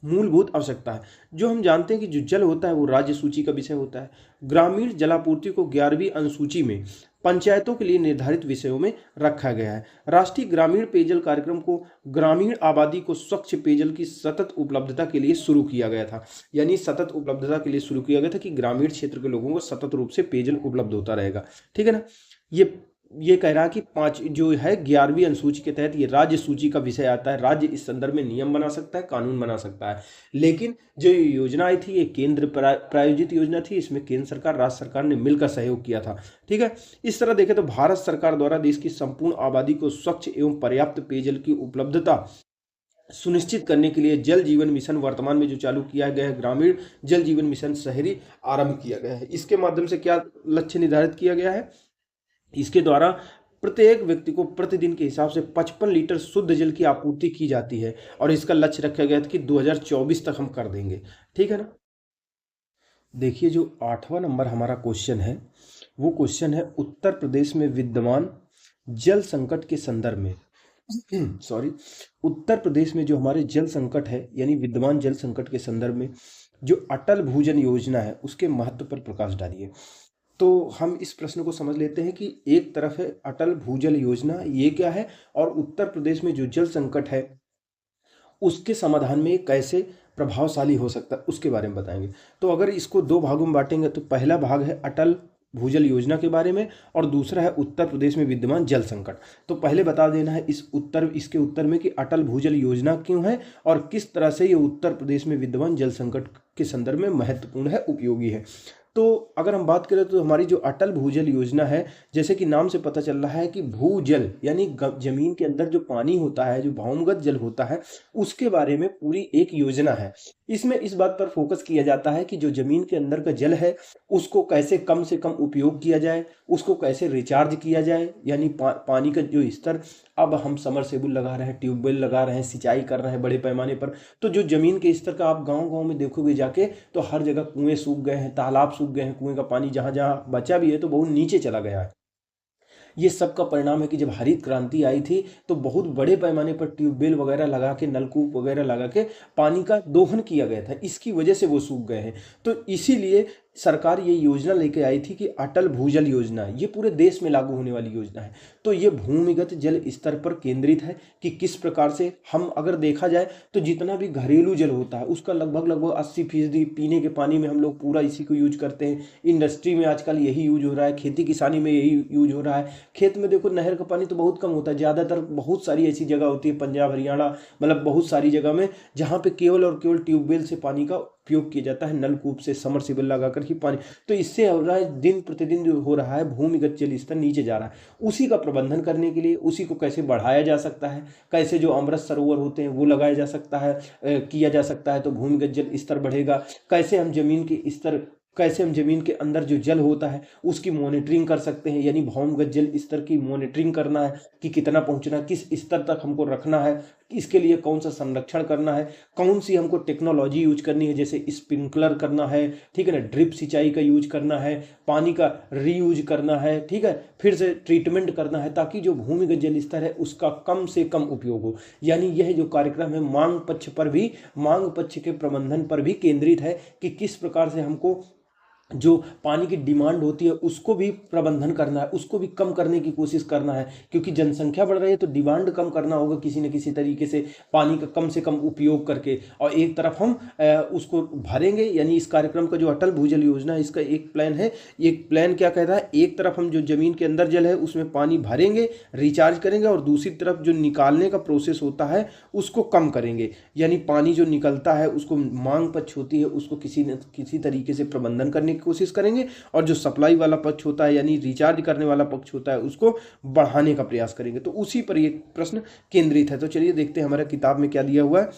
मूलभूत आवश्यकता है। जो हम जानते हैं कि जो जल होता है वो राज्य सूची का विषय होता है। ग्रामीण जलापूर्ति को 11वीं अनुसूची में पंचायतों के लिए निर्धारित विषयों में रखा गया है। राष्ट्रीय ग्रामीण पेयजल कार्यक्रम को ग्रामीण आबादी को स्वच्छ पेयजल की सतत उपलब्धता के लिए शुरू किया गया था। यानी सतत उपलब्धता के लिए शुरू किया गया था कि ग्रामीण क्षेत्र के लोगों को सतत रूप से पेयजल उपलब्ध होता रहेगा, ठीक है ना। ये कह रहा कि 5 जो है 11वीं अनुसूची के तहत ये राज्य सूची का विषय आता है। राज्य इस संदर्भ में नियम बना सकता है, कानून बना सकता है, लेकिन जो योजना आई थी ये केंद्र प्रायोजित योजना थी, इसमें केंद्र सरकार राज्य सरकार ने मिलकर सहयोग किया था, ठीक है। इस तरह देखें तो भारत सरकार द्वारा देश की संपूर्ण आबादी को स्वच्छ एवं पर्याप्त पेयजल की उपलब्धता सुनिश्चित करने के लिए जल जीवन मिशन वर्तमान में जो चालू किया गया है, ग्रामीण जल जीवन मिशन शहरी आरंभ किया गया है। इसके माध्यम से क्या लक्ष्य निर्धारित किया गया है, इसके द्वारा प्रत्येक व्यक्ति को प्रतिदिन के हिसाब से 55 लीटर शुद्ध जल की आपूर्ति की जाती है और इसका लक्ष्य रखा गया था कि 2024 तक हम कर देंगे, ठीक है ना। देखिए जो 8वां नंबर हमारा क्वेश्चन है वो क्वेश्चन है उत्तर प्रदेश में विद्यमान जल संकट के संदर्भ में सॉरी, उत्तर प्रदेश में जो हमारे जल संकट है यानी विद्यमान जल संकट के संदर्भ में जो अटल भूजल योजना है उसके महत्व पर प्रकाश डालिए। तो हम इस प्रश्न को समझ लेते हैं कि एक तरफ है अटल भूजल योजना, ये क्या है, और उत्तर प्रदेश में जो जल संकट है उसके समाधान में कैसे प्रभावशाली हो सकता है उसके बारे में बताएंगे। तो अगर इसको दो भागों में बांटेंगे तो पहला भाग है अटल भूजल योजना के बारे में और दूसरा है उत्तर प्रदेश में विद्यमान जल संकट। तो पहले बता देना है इसके उत्तर में कि अटल भूजल योजना क्यों है और किस तरह से ये उत्तर प्रदेश में विद्यमान जल संकट के संदर्भ में महत्वपूर्ण है, उपयोगी है। तो अगर हम बात करें तो हमारी जो अटल भूजल योजना है, जैसे कि नाम से पता चल रहा है कि भूजल यानी जमीन के अंदर जो पानी होता है, जो भौमगत जल होता है, उसके बारे में पूरी एक योजना है। इसमें इस बात पर फोकस किया जाता है कि जो जमीन के अंदर का जल है उसको कैसे कम से कम उपयोग किया जाए, उसको कैसे रिचार्ज किया जाए, यानी पानी का जो स्तर, अब हम समरसेबुल लगा रहे हैं, ट्यूबवेल लगा रहे हैं, सिंचाई कर रहे हैं बड़े पैमाने पर, तो जो जमीन के स्तर का आप गांव गांव में देखोगे जाके तो हर जगह कुएं सूख गए हैं, तालाब सूख गए हैं, कुएं का पानी जहां जहां बचा भी है तो बहुत नीचे चला गया है। ये सब का परिणाम है कि जब हरित क्रांति आई थी तो बहुत बड़े पैमाने पर ट्यूबवेल वगैरह लगा के, नलकूप वगैरह लगा के पानी का दोहन किया गया था, इसकी वजह से वो सूख गए हैं। तो इसीलिए सरकार ये योजना लेके आई थी कि अटल भूजल योजना, ये पूरे देश में लागू होने वाली योजना है। तो ये भूमिगत जल स्तर पर केंद्रित है कि किस प्रकार से हम, अगर देखा जाए तो जितना भी घरेलू जल होता है उसका लगभग लगभग 80% पीने के पानी में हम लोग पूरा इसी को यूज करते हैं। इंडस्ट्री में आजकल यही यूज हो रहा है, खेती किसानी में यही यूज हो रहा है। खेत में देखो नहर का पानी तो बहुत कम होता है, ज़्यादातर बहुत सारी ऐसी जगह होती है, पंजाब हरियाणा, मतलब बहुत सारी जगह में जहाँ पे केवल और केवल ट्यूबवेल से पानी का उपयोग किया जाता है, नलकूप से समरसेबल लगाकर ही पानी। तो इससे हो रहा है, दिन प्रतिदिन जो हो रहा है भूमिगत जल स्तर नीचे जा रहा है। उसी का प्रबंधन करने के लिए उसी को कैसे बढ़ाया जा सकता है, कैसे जो अमृत सरोवर होते हैं वो लगाया जा सकता है, किया जा सकता है तो भूमिगत जल स्तर बढ़ेगा। कैसे हम जमीन के स्तर, कैसे हम जमीन के अंदर जो जल होता है उसकी मॉनिटरिंग कर सकते हैं, यानी भौमगत जल स्तर की मॉनिटरिंग करना है कि कितना पहुंचना है, किस स्तर तक हमको रखना है, इसके लिए कौन सा संरक्षण करना है, कौन सी हमको टेक्नोलॉजी यूज करनी है, जैसे स्प्रिंकलर करना है, ठीक है ना, ड्रिप सिंचाई का यूज करना है, पानी का रीयूज करना है, ठीक है, फिर से ट्रीटमेंट करना है ताकि जो भूमिगत जल स्तर है उसका कम से कम उपयोग हो। यानी यह जो कार्यक्रम है मांग पक्ष पर भी, मांग पक्ष के प्रबंधन पर भी केंद्रित है कि किस प्रकार से हमको जो पानी की डिमांड होती है उसको भी प्रबंधन करना है, उसको भी कम करने की कोशिश करना है, क्योंकि जनसंख्या बढ़ रही है तो डिमांड कम करना होगा किसी न किसी तरीके से, पानी का कम से कम उपयोग करके। और एक तरफ हम उसको भरेंगे, यानी इस कार्यक्रम का जो अटल भूजल योजना है इसका एक प्लान है। एक प्लान क्या कहता है, एक तरफ हम जो जमीन के अंदर जल है उसमें पानी भरेंगे, रिचार्ज करेंगे, और दूसरी तरफ जो निकालने का प्रोसेस होता है उसको कम करेंगे, यानी पानी जो निकलता है उसको, मांग पक्ष होती है उसको किसी न किसी तरीके से प्रबंधन करने की कोशिश करेंगे, और जो सप्लाई वाला पक्ष होता है यानी रिचार्ज करने वाला पक्ष होता है उसको बढ़ाने का प्रयास करेंगे। तो उसी पर ये प्रश्न केंद्रित है। तो चलिए देखते हैं हमारे किताब में क्या दिया हुआ है।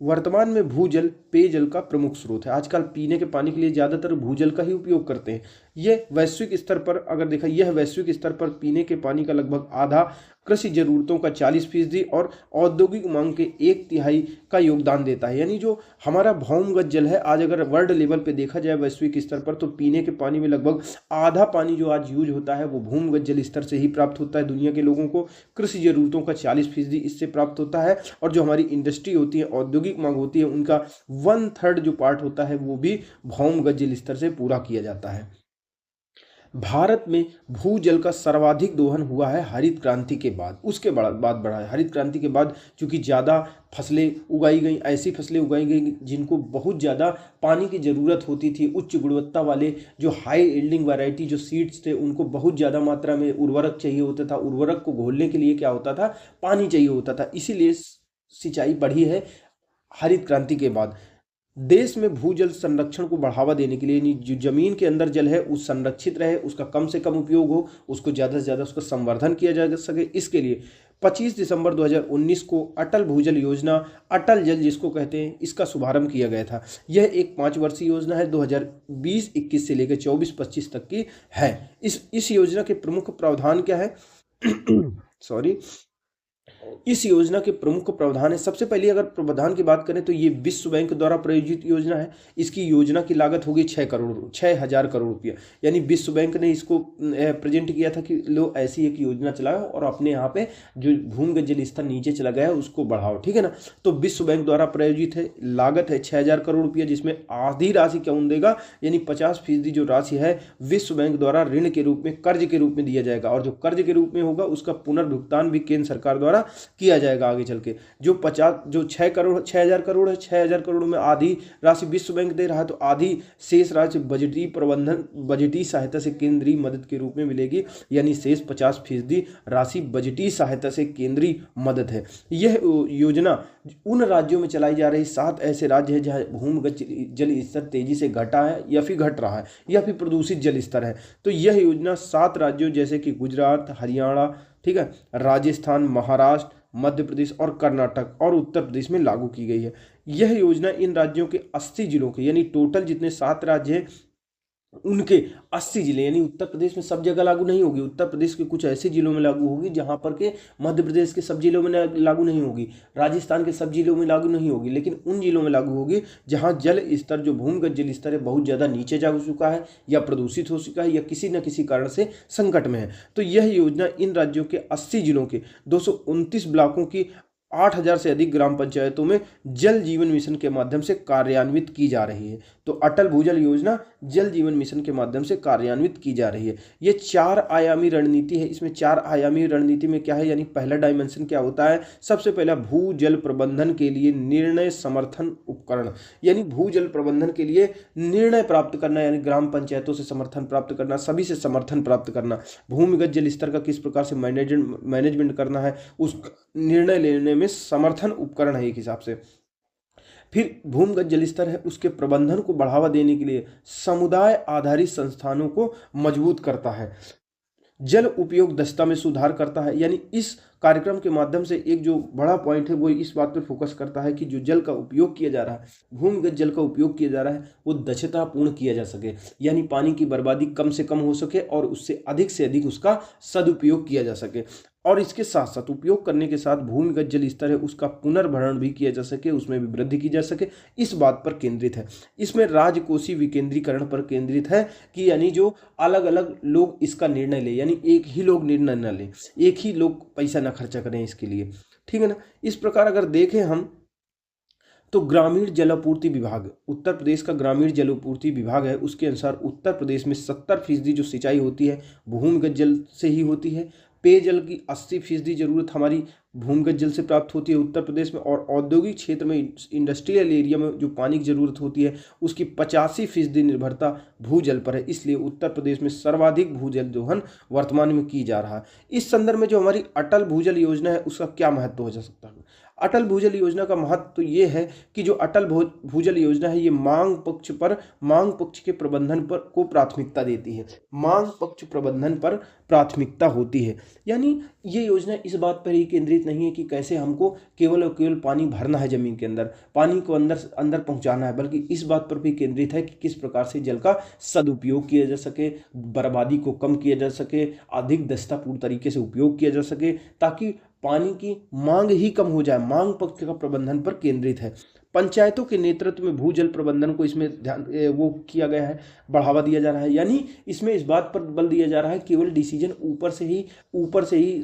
वर्तमान में भूजल पेयजल का प्रमुख स्रोत है। आजकल पीने के पानी के लिए ज़्यादातर भूजल का ही उपयोग करते हैं। यह वैश्विक स्तर पर अगर देखा, यह वैश्विक स्तर पर पीने के पानी का लगभग आधा, कृषि जरूरतों का 40% और औद्योगिक मांग के 1/3 का योगदान देता है। यानी जो हमारा भौमगत जल है आज अगर वर्ल्ड लेवल पे देखा जाए वैश्विक स्तर पर, तो पीने के पानी में लगभग आधा पानी जो आज यूज होता है वो भूमगत जल स्तर से ही प्राप्त होता है दुनिया के लोगों को। कृषि जरूरतों का 40% इससे प्राप्त होता है, और जो हमारी इंडस्ट्री होती है, औद्योगिक मांग होती है, उनका 1/3 जो पार्ट होता है वो भी भौमगत जल स्तर से पूरा किया जाता है। भारत में भूजल का सर्वाधिक दोहन हुआ है हरित क्रांति के बाद, उसके बाद बढ़ा है। हरित क्रांति के बाद चूंकि ज़्यादा फसलें उगाई गई, ऐसी फसलें उगाई गई जिनको बहुत ज़्यादा पानी की ज़रूरत होती थी, उच्च गुणवत्ता वाले जो हाई यील्डिंग वैरायटी जो सीड्स थे उनको बहुत ज़्यादा मात्रा में उर्वरक चाहिए होता था। उर्वरक को घोलने के लिए क्या होता था, पानी चाहिए होता था, इसीलिए सिंचाई बढ़ी है हरित क्रांति के बाद। देश में भूजल संरक्षण को बढ़ावा देने के लिए जो जमीन के अंदर जल है उस संरक्षित रहे, उसका कम से कम उपयोग हो, उसको ज़्यादा से ज़्यादा उसका संवर्धन किया जा सके, इसके लिए 25 दिसंबर 2019 को अटल भूजल योजना, अटल जल जिसको कहते हैं, इसका शुभारंभ किया गया था। यह एक 5 वर्षीय योजना है, 2020-21 से लेकर 24-25 तक की है। इस योजना के प्रमुख प्रावधान क्या है सॉरी इस योजना के प्रमुख प्रावधान है। सबसे पहले अगर प्रावधान की बात करें तो ये विश्व बैंक द्वारा प्रायोजित योजना है। इसकी योजना की लागत होगी 6,000 करोड़ रुपया। यानी विश्व बैंक ने इसको प्रेजेंट किया था कि लो ऐसी एक योजना चलाओ और अपने यहाँ पे जो भूमिगत जल स्तर नीचे चला गया है उसको बढ़ाओ, ठीक है ना। तो विश्व बैंक द्वारा प्रायोजित है, लागत है 6,000 करोड़ रुपया, जिसमें आधी राशि कौन देगा, यानी 50% जो राशि है विश्व बैंक द्वारा ऋण के रूप में, कर्ज के रूप में दिया जाएगा। और जो कर्ज के रूप में होगा उसका पुनर्भुगतान भी केंद्र सरकार द्वारा किया जाएगा आगे चल के। जो 6,000 करोड़ है, 6,000 करोड़ में आधी राशि विश्व बैंक दे रहा है, तो आधी शेष राशि बजटीय सहायता से केंद्रीय मदद के रूप में मिलेगी। यानी शेष 50% राशि बजटीय सहायता से केंद्रीय मदद है। यह योजना उन राज्यों में चलाई जा रही, 7 ऐसे राज्य हैं जहां भूमिगत जल स्तर तेजी से घटा है या फिर घट रहा है या फिर प्रदूषित जल स्तर है। तो यह योजना 7 राज्यों जैसे कि गुजरात, हरियाणा, ठीक है, राजस्थान, महाराष्ट्र, मध्य प्रदेश और कर्नाटक और उत्तर प्रदेश में लागू की गई है। यह योजना इन राज्यों के 80 जिलों के, यानी टोटल जितने 7 राज्य हैं उनके 80 जिले, यानी उत्तर प्रदेश में सब जगह लागू नहीं होगी। उत्तर प्रदेश के कुछ ऐसे जिलों में लागू होगी जहां पर के मध्य प्रदेश के सब जिलों में लागू नहीं होगी, राजस्थान के सब जिलों में लागू नहीं होगी, लेकिन उन जिलों में लागू होगी जहां जल स्तर, जो भूमिगत जल स्तर है, बहुत ज़्यादा नीचे जा चुका है या प्रदूषित हो चुका है या किसी न किसी कारण से संकट में है। तो यह योजना इन राज्यों के 80 जिलों के 229 ब्लॉकों की 8,000 से अधिक ग्राम पंचायतों में जल जीवन मिशन के माध्यम से कार्यान्वित की जा रही है। तो अटल भूजल योजना जल जीवन मिशन के माध्यम से कार्यान्वित की जा रही है। ये 4 आयामी रणनीति है। इसमें 4 आयामी रणनीति में क्या है, यानी पहला डायमेंशन क्या होता है, सबसे पहला भूजल प्रबंधन के लिए निर्णय समर्थन उपकरण, यानी भूजल प्रबंधन के लिए निर्णय प्राप्त करना, यानी ग्राम पंचायतों से समर्थन प्राप्त करना, सभी से समर्थन प्राप्त करना, भूमिगत जल स्तर का किस प्रकार से मैनेजमेंट करना है, उस निर्णय लेने में समर्थन उपकरण है एक हिसाब से। फिर भूमिगत जल स्तर है, उसके प्रबंधन को बढ़ावा देने के लिए समुदाय आधारित संस्थानों को मजबूत करता है, जल उपयोग दक्षता में सुधार करता है। यानी इस कार्यक्रम के माध्यम से एक जो बड़ा पॉइंट है वो इस बात पर फोकस करता है कि जो जल का उपयोग किया जा रहा है, भूमिगत जल का उपयोग किया जा रहा है, वो दक्षतापूर्ण किया जा सके, यानी पानी की बर्बादी कम से कम हो सके और उससे अधिक उसका सदुपयोग किया जा सके। और इसके साथ साथ उपयोग करने के साथ भूमिगत जल स्तर है उसका पुनर्भरण भी किया जा सके, उसमें भी वृद्धि की जा सके, इस बात पर केंद्रित है। इसमें राजकोषीय विकेंद्रीकरण पर केंद्रित है कि यानी जो अलग अलग लोग इसका निर्णय ले, यानी एक ही लोग निर्णय न ले, एक ही लोग पैसा न खर्चा करें इसके लिए, ठीक है ना। इस प्रकार अगर देखें हम तो ग्रामीण जलापूर्ति विभाग, उत्तर प्रदेश का ग्रामीण जलापूर्ति विभाग है, उसके अनुसार उत्तर प्रदेश में 70% जो सिंचाई होती है भूमिगत जल से ही होती है। पेयजल की 80% जरूरत हमारी भूमिगत जल से प्राप्त होती है उत्तर प्रदेश में। और औद्योगिक क्षेत्र में, इंडस्ट्रियल एरिया में जो पानी की जरूरत होती है उसकी 85% निर्भरता भूजल पर है। इसलिए उत्तर प्रदेश में सर्वाधिक भूजल दोहन वर्तमान में की जा रहा है। इस संदर्भ में जो हमारी अटल भूजल योजना है उसका क्या महत्व हो जा सकता है। अटल भूजल योजना का महत्व तो ये है कि जो अटल भूजल योजना है ये मांग पक्ष के प्रबंधन पर को प्राथमिकता देती है, मांग पक्ष प्रबंधन पर प्राथमिकता होती है। यानी ये योजना इस बात पर ही केंद्रित नहीं है कि कैसे हमको केवल और केवल पानी भरना है जमीन के अंदर, पानी को अंदर पहुंचाना है, बल्कि इस बात पर भी केंद्रित है कि किस प्रकार से जल का सदुपयोग किया जा सके, बर्बादी को कम किया जा सके, अधिक दक्षतापूर्ण तरीके से उपयोग किया जा सके, ताकि पानी की मांग ही कम हो जाए। मांग पक्ष का प्रबंधन पर केंद्रित है। पंचायतों के नेतृत्व में भूजल प्रबंधन को इसमें ध्यान वो किया गया है, बढ़ावा दिया जा रहा है। यानी इसमें इस बात पर बल दिया जा रहा है केवल डिसीजन ऊपर से ही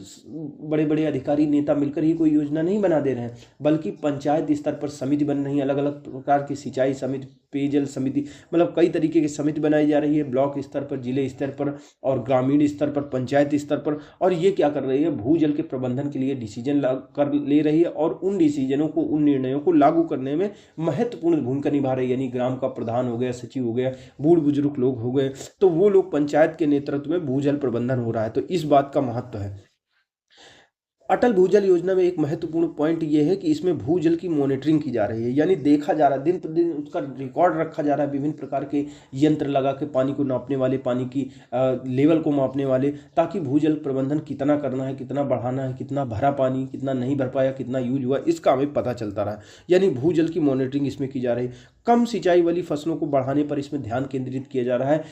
बड़े बड़े अधिकारी नेता मिलकर ही कोई योजना नहीं बना दे रहे हैं, बल्कि पंचायत स्तर पर समिति बन रही है, अलग अलग प्रकार की सिंचाई समिति, पेयजल समिति, मतलब कई तरीके की समिति बनाई जा रही है, ब्लॉक स्तर पर, जिले स्तर पर और ग्रामीण स्तर पर, पंचायत स्तर पर। और ये क्या कर रही है, भूजल के प्रबंधन के लिए डिसीजन कर ले रही है और उन डिसीजनों को, उन निर्णयों को लागू करने में महत्वपूर्ण भूमिका निभा रही है। यानी ग्राम का प्रधान हो गया, सचिव हो गया, बूढ़ बुजुर्ग लोग हो गए, तो वो लोग पंचायत के नेतृत्व में भूजल प्रबंधन हो रहा है। तो इस बात का महत्व है। अटल भूजल योजना में एक महत्वपूर्ण पॉइंट ये है कि इसमें भूजल की मॉनिटरिंग की जा रही है, यानी देखा जा रहा है, दिन प्रतिदिन उसका रिकॉर्ड रखा जा रहा है, विभिन्न प्रकार के यंत्र लगा के पानी को नापने वाले, पानी की लेवल को मापने वाले, ताकि भूजल प्रबंधन कितना करना है, कितना बढ़ाना है, कितना भरा पानी, कितना नहीं भर पाया, कितना यूज हुआ, इसका हमें पता चलता रहा। यानी भूजल की मॉनिटरिंग इसमें की जा रही है। कम सिंचाई वाली फसलों को बढ़ाने पर इसमें ध्यान केंद्रित किया जा रहा है।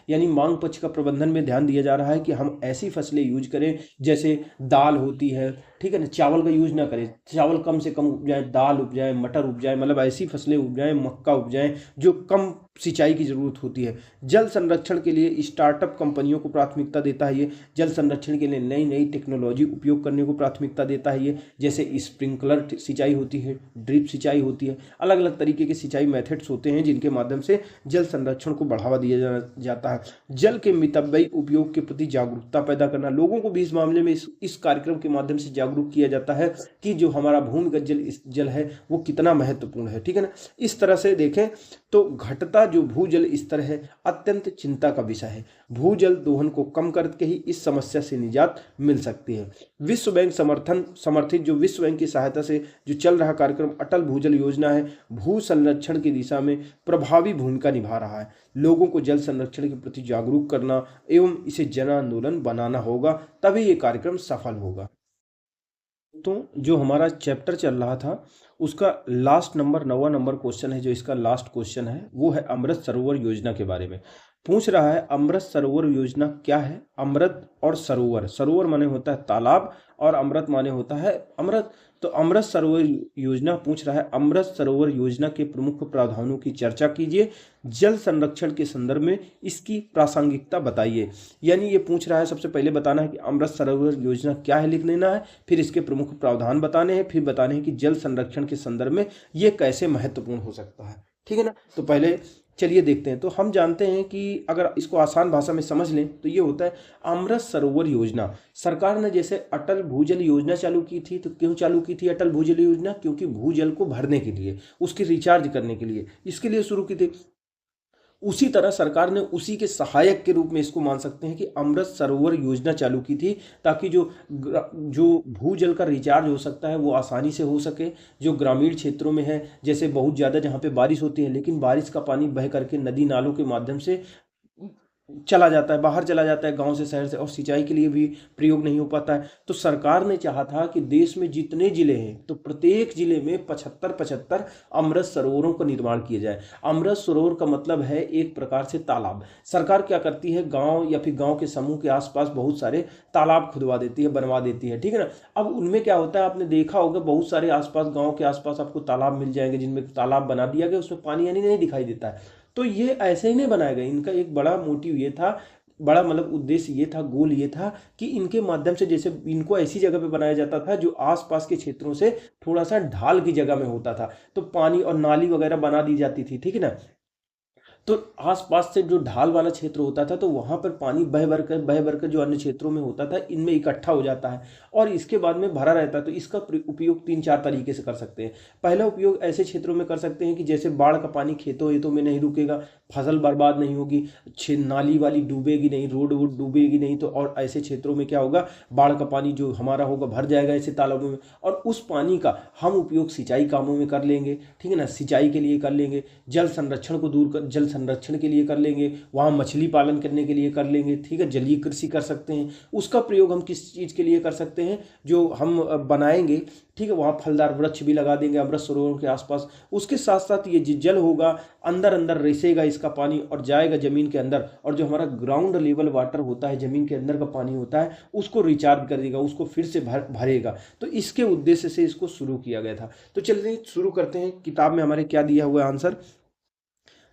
यानी मांग पक्ष का प्रबंधन में ध्यान दिया जा रहा है कि हम ऐसी फसलें यूज करें, जैसे दाल होती है, ठीक है ना, चावल का यूज ना करें, चावल कम से कम उपजाएं, दाल उपजाएं, मटर उपजाएं, मतलब ऐसी फसलें उपजाएं, मक्का उपजाएं जो कम सिंचाई की जरूरत होती है। जल संरक्षण के लिए स्टार्टअप कंपनियों को प्राथमिकता देता है ये। जल संरक्षण के लिए नई नई टेक्नोलॉजी उपयोग करने को प्राथमिकता देता है ये, जैसे स्प्रिंकलर सिंचाई होती है, ड्रिप सिंचाई होती है, अलग अलग तरीके के सिंचाई मेथड्स होते हैं जिनके माध्यम से जल संरक्षण को बढ़ावा दिया जाता है। जल के मितव्ययी उपयोग के प्रति जागरूकता पैदा करना, लोगों को भी इस मामले में इस कार्यक्रम के माध्यम से जागरूक किया जाता है कि जो हमारा भूमिगत जल है वो कितना महत्वपूर्ण है, ठीक है ना। इस तरह से देखें तो घटता जो भूजल स्तर है अत्यंत चिंता का विषय है। भूजल दोहन को कम करके ही इस समस्या से निजात मिल सकती है। विश्व बैंक समर्थित जो विश्व बैंक की सहायता से जो चल रहा कार्यक्रम अटल भूजल योजना है, भू संरक्षण की दिशा में प्रभावी भूमिका निभा रहा है। लोगों को जल संरक्षण के प्रति जागरूक करना एवं इसे जन आंदोलन बनाना होगा, तभी ये कार्यक्रम सफल होगा। तो जो हमारा चैप्टर चल रहा था उसका लास्ट नंबर 9वां नंबर क्वेश्चन है, जो इसका लास्ट क्वेश्चन है वो है अमृत सरोवर योजना के बारे में पूछ रहा है। अमृत सरोवर योजना क्या है? अमृत और सरोवर, सरोवर माने होता है तालाब और अमृत माने होता है अमृत। तो अमृत सरोवर योजना पूछ रहा है। अमृत सरोवर योजना के प्रमुख प्रावधानों की चर्चा कीजिए, जल संरक्षण के संदर्भ में इसकी प्रासंगिकता बताइए। यानी ये पूछ रहा है, सबसे पहले बताना है कि अमृत सरोवर योजना क्या है, लिख लेना है, फिर इसके प्रमुख प्रावधान बताने हैं, फिर बताने हैं कि जल संरक्षण के संदर्भ में ये कैसे महत्वपूर्ण हो सकता है, ठीक है ना। तो पहले चलिए देखते हैं। तो हम जानते हैं कि अगर इसको आसान भाषा में समझ लें तो ये होता है अमृत सरोवर योजना। सरकार ने जैसे अटल भूजल योजना चालू की थी, तो क्यों चालू की थी अटल भूजल योजना? क्योंकि भूजल को भरने के लिए, उसकी रिचार्ज करने के लिए, इसके लिए शुरू की थी। उसी तरह सरकार ने उसी के सहायक के रूप में इसको मान सकते हैं कि अमृत सरोवर योजना चालू की थी, ताकि जो भूजल का रिचार्ज हो सकता है वो आसानी से हो सके। जो ग्रामीण क्षेत्रों में है, जैसे बहुत ज़्यादा जहाँ पे बारिश होती है, लेकिन बारिश का पानी बह करके नदी नालों के माध्यम से चला जाता है, बाहर चला जाता है गांव से, शहर से, और सिंचाई के लिए भी प्रयोग नहीं हो पाता है। तो सरकार ने चाहा था कि देश में जितने जिले हैं तो प्रत्येक जिले में 75 अमृत सरोवरों का निर्माण किया जाए। अमृत सरोवर का मतलब है एक प्रकार से तालाब। सरकार क्या करती है, गांव या फिर गांव के समूह के आसपास बहुत सारे तालाब खुदवा देती है, बनवा देती है, ठीक है ना। अब उनमें क्या होता है, आपने देखा होगा बहुत सारे आसपास, गाँव के आसपास आपको तालाब मिल जाएंगे जिनमें तालाब बना दिया गया, उसमें पानी यानी नहीं दिखाई देता है। तो ये ऐसे ही नहीं बनाया गया, इनका एक बड़ा मोटिव ये था, बड़ा मतलब उद्देश्य ये था, गोल ये था कि इनके माध्यम से जैसे इनको ऐसी जगह पे बनाया जाता था जो आसपास के क्षेत्रों से थोड़ा सा ढाल की जगह में होता था, तो पानी और नाली वगैरह बना दी जाती थी, ठीक है ना। तो आसपास से जो ढाल वाला क्षेत्र होता था तो वहां पर पानी बह भर कर जो अन्य क्षेत्रों में होता था इनमें इकट्ठा हो जाता है और इसके बाद में भरा रहता है। तो इसका उपयोग 3-4 तरीके से कर सकते हैं। पहला उपयोग ऐसे क्षेत्रों में कर सकते हैं कि जैसे बाढ़ का पानी खेतों हितों में नहीं रुकेगा, फसल बर्बाद नहीं होगी, नाली वाली डूबेगी नहीं, रोड वोड डूबेगी नहीं, तो और ऐसे क्षेत्रों में क्या होगा, बाढ़ का पानी जो हमारा होगा भर जाएगा ऐसे तालाबों में, और उस पानी का हम उपयोग सिंचाई कामों में कर लेंगे, ठीक है ना, सिंचाई के लिए कर लेंगे, जल संरक्षण को दूर कर, जल संरक्षण के लिए कर लेंगे, वहाँ मछली पालन करने के लिए कर लेंगे, ठीक है, जलीय कृषि कर सकते हैं। उसका प्रयोग हम किस चीज़ के लिए कर सकते हैं, जो हम बनाएंगे, ठीक है, वहाँ फलदार वृक्ष भी लगा देंगे अमृत सरोवरों के आसपास। उसके साथ साथ ये जल होगा अंदर अंदर रिसेगा इसका पानी और जाएगा जमीन के अंदर, और जो हमारा ग्राउंड लेवल वाटर होता है, जमीन के अंदर का पानी होता है, उसको रिचार्ज कर देगा, उसको फिर से भरेगा। तो इसके उद्देश्य से इसको शुरू किया गया था। तो चलिए शुरू करते हैं। किताब में हमारे क्या दिया हुआ है आंसर,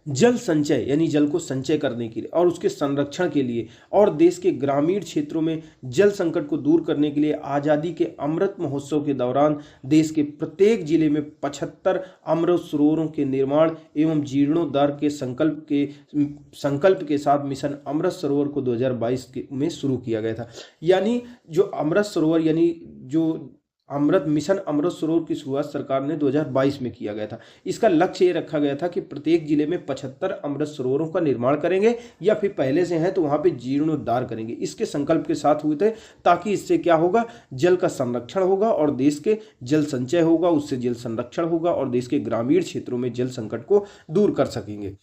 जल संचय यानी जल को संचय करने के लिए और उसके संरक्षण के लिए और देश के ग्रामीण क्षेत्रों में जल संकट को दूर करने के लिए आज़ादी के अमृत महोत्सव के दौरान देश के प्रत्येक जिले में 75 अमृत सरोवरों के निर्माण एवं जीर्णोद्धार के संकल्प के साथ मिशन अमृत सरोवर को 2022 में शुरू किया गया था। यानी जो अमृत सरोवर यानी जो मिशन अमृत सरोवर की शुरुआत सरकार ने 2022 में किया गया था। इसका लक्ष्य ये रखा गया था कि प्रत्येक जिले में 75 अमृत सरोवरों का निर्माण करेंगे या फिर पहले से हैं तो वहाँ पे जीर्णोद्धार करेंगे। इसके संकल्प के साथ हुए थे ताकि इससे क्या होगा, जल का संरक्षण होगा और देश के जल संचय होगा, उससे जल संरक्षण होगा और देश के ग्रामीण क्षेत्रों में जल संकट को दूर कर सकेंगे।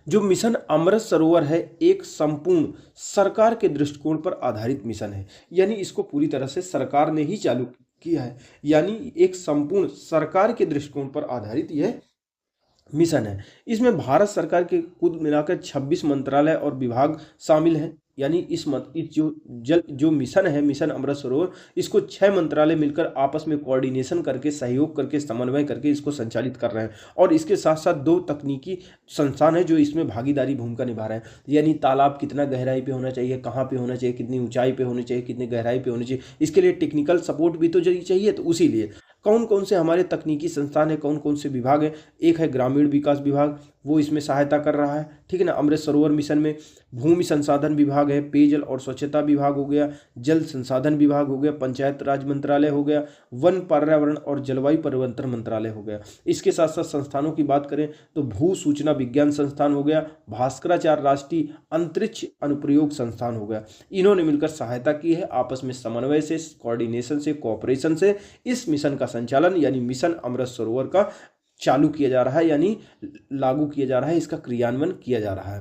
जो मिशन अमृत सरोवर है एक संपूर्ण सरकार के दृष्टिकोण पर आधारित मिशन है, यानी इसको पूरी तरह से सरकार ने ही चालू किया है, यानी एक संपूर्ण सरकार के दृष्टिकोण पर आधारित यह मिशन है। इसमें भारत सरकार के कुल मिलाकर 26 मंत्रालय और विभाग शामिल हैं। यानी इस जो मिशन है, मिशन अमृत सरोवर, इसको 6 मंत्रालय मिलकर आपस में कोऑर्डिनेशन करके, सहयोग करके, समन्वय करके इसको संचालित कर रहे हैं। और इसके साथ साथ 2 तकनीकी संस्थान है जो इसमें भागीदारी भूमिका निभा रहे हैं। यानी तालाब कितना गहराई पे होना चाहिए, कहाँ पे होना चाहिए, कितनी ऊंचाई पे होनी चाहिए, कितनी गहराई पे होनी चाहिए, इसके लिए टेक्निकल सपोर्ट भी तो चाहिए। तो उसी लिए कौन कौन से हमारे तकनीकी संस्थान है, कौन कौन से विभाग है। एक है ग्रामीण विकास विभाग, वो इसमें सहायता कर रहा है, ठीक है ना, अमृत सरोवर मिशन में। भूमि संसाधन विभाग है, पेयजल और स्वच्छता विभाग हो गया, जल संसाधन विभाग हो गया, पंचायत राज मंत्रालय हो गया, वन पर्यावरण और जलवायु परिवर्तन मंत्रालय हो गया। इसके साथ साथ संस्थानों की बात करें तो भू सूचना विज्ञान संस्थान हो गया, भास्कराचार्य राष्ट्रीय अंतरिक्ष अनुप्रयोग संस्थान हो गया। इन्होंने मिलकर सहायता की है, आपस में समन्वय से, कोऑर्डिनेशन से, कोऑपरेशन से इस मिशन का संचालन यानी मिशन अमृत सरोवर का चालू किया जा रहा है, यानी लागू किया जा रहा है, इसका क्रियान्वयन किया जा रहा है।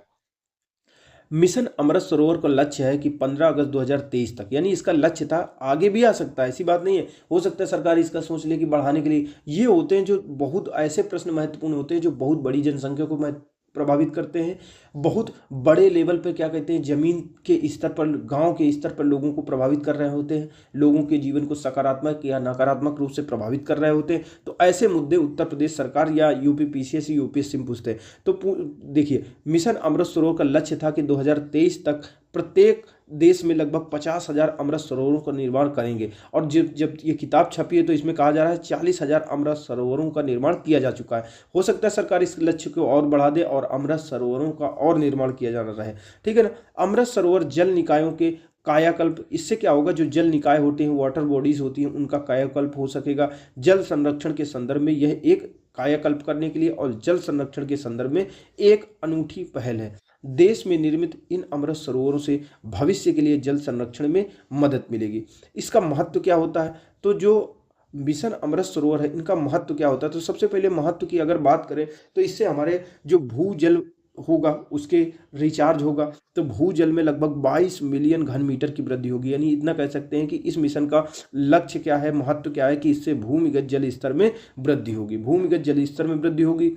मिशन अमृत सरोवर का लक्ष्य है कि 15 अगस्त 2023 तक, यानी इसका लक्ष्य था, आगे भी आ सकता है, ऐसी बात नहीं है, हो सकता है सरकार इसका सोच ले कि बढ़ाने के लिए। ये होते हैं जो बहुत ऐसे प्रश्न महत्वपूर्ण होते हैं जो बहुत बड़ी जनसंख्या को प्रभावित करते हैं, बहुत बड़े लेवल पर, क्या कहते हैं, जमीन के स्तर पर, गांव के स्तर पर लोगों को प्रभावित कर रहे होते हैं, लोगों के जीवन को सकारात्मक या नकारात्मक रूप से प्रभावित कर रहे होते हैं। तो ऐसे मुद्दे उत्तर प्रदेश सरकार या यूपी पीसीएस, यूपीएससी में पूछते हैं। तो देखिए, मिशन अमृत सरोवर का लक्ष्य था कि 2023 तक प्रत्येक देश में लगभग 50,000 अमृत सरोवरों का निर्माण करेंगे। और जब ये किताब छपी है तो इसमें कहा जा रहा है 40,000 अमृत सरोवरों का निर्माण किया जा चुका है। हो सकता है सरकार इस लक्ष्य को और बढ़ा दे और अमृत सरोवरों का और निर्माण किया जा रहा है, ठीक है ना। अमृत सरोवर जल निकायों के कायाकल्प, इससे क्या होगा, जो जल निकाय होते हैं, वाटर बॉडीज होती हैं, उनका कायाकल्प हो सकेगा। जल संरक्षण के संदर्भ में यह एक कायाकल्प करने के लिए और जल संरक्षण के संदर्भ में एक अनूठी पहल है। देश में निर्मित इन अमृत सरोवरों से भविष्य के लिए जल संरक्षण में मदद मिलेगी। इसका महत्व क्या होता है, तो जो मिशन अमृत सरोवर है, इनका महत्व क्या होता है, तो सबसे पहले महत्व की अगर बात करें तो इससे हमारे जो भूजल होगा उसके रिचार्ज होगा। तो भूजल में लगभग 22 मिलियन घन मीटर की वृद्धि होगी। यानी इतना कह सकते हैं कि इस मिशन का लक्ष्य क्या है, महत्व क्या है, कि इससे भूमिगत जल स्तर में वृद्धि होगी, भूमिगत जल स्तर में वृद्धि होगी।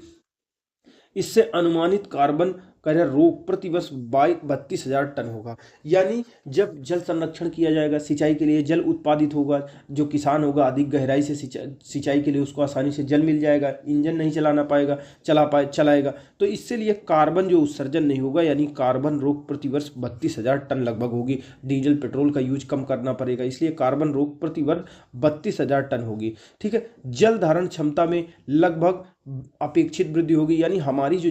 इससे अनुमानित कार्बन का रोग प्रति वर्ष 32,000 टन होगा। यानी जब जल संरक्षण किया जाएगा, सिंचाई के लिए जल उत्पादित होगा, जो किसान होगा अधिक गहराई से सिंचाई के लिए उसको आसानी से जल मिल जाएगा, इंजन नहीं चलाना पाएगा, चलाएगा, तो इससे लिए कार्बन जो उत्सर्जन नहीं होगा, यानी कार्बन रोग प्रति वर्ष 32,000 टन लगभग होगी। डीजल पेट्रोल का यूज कम करना पड़ेगा, इसलिए कार्बन रोग प्रति वर्ष 32,000 टन होगी, ठीक है। जल धारण क्षमता में लगभग अपेक्षित वृद्धि होगी। यानी हमारी जो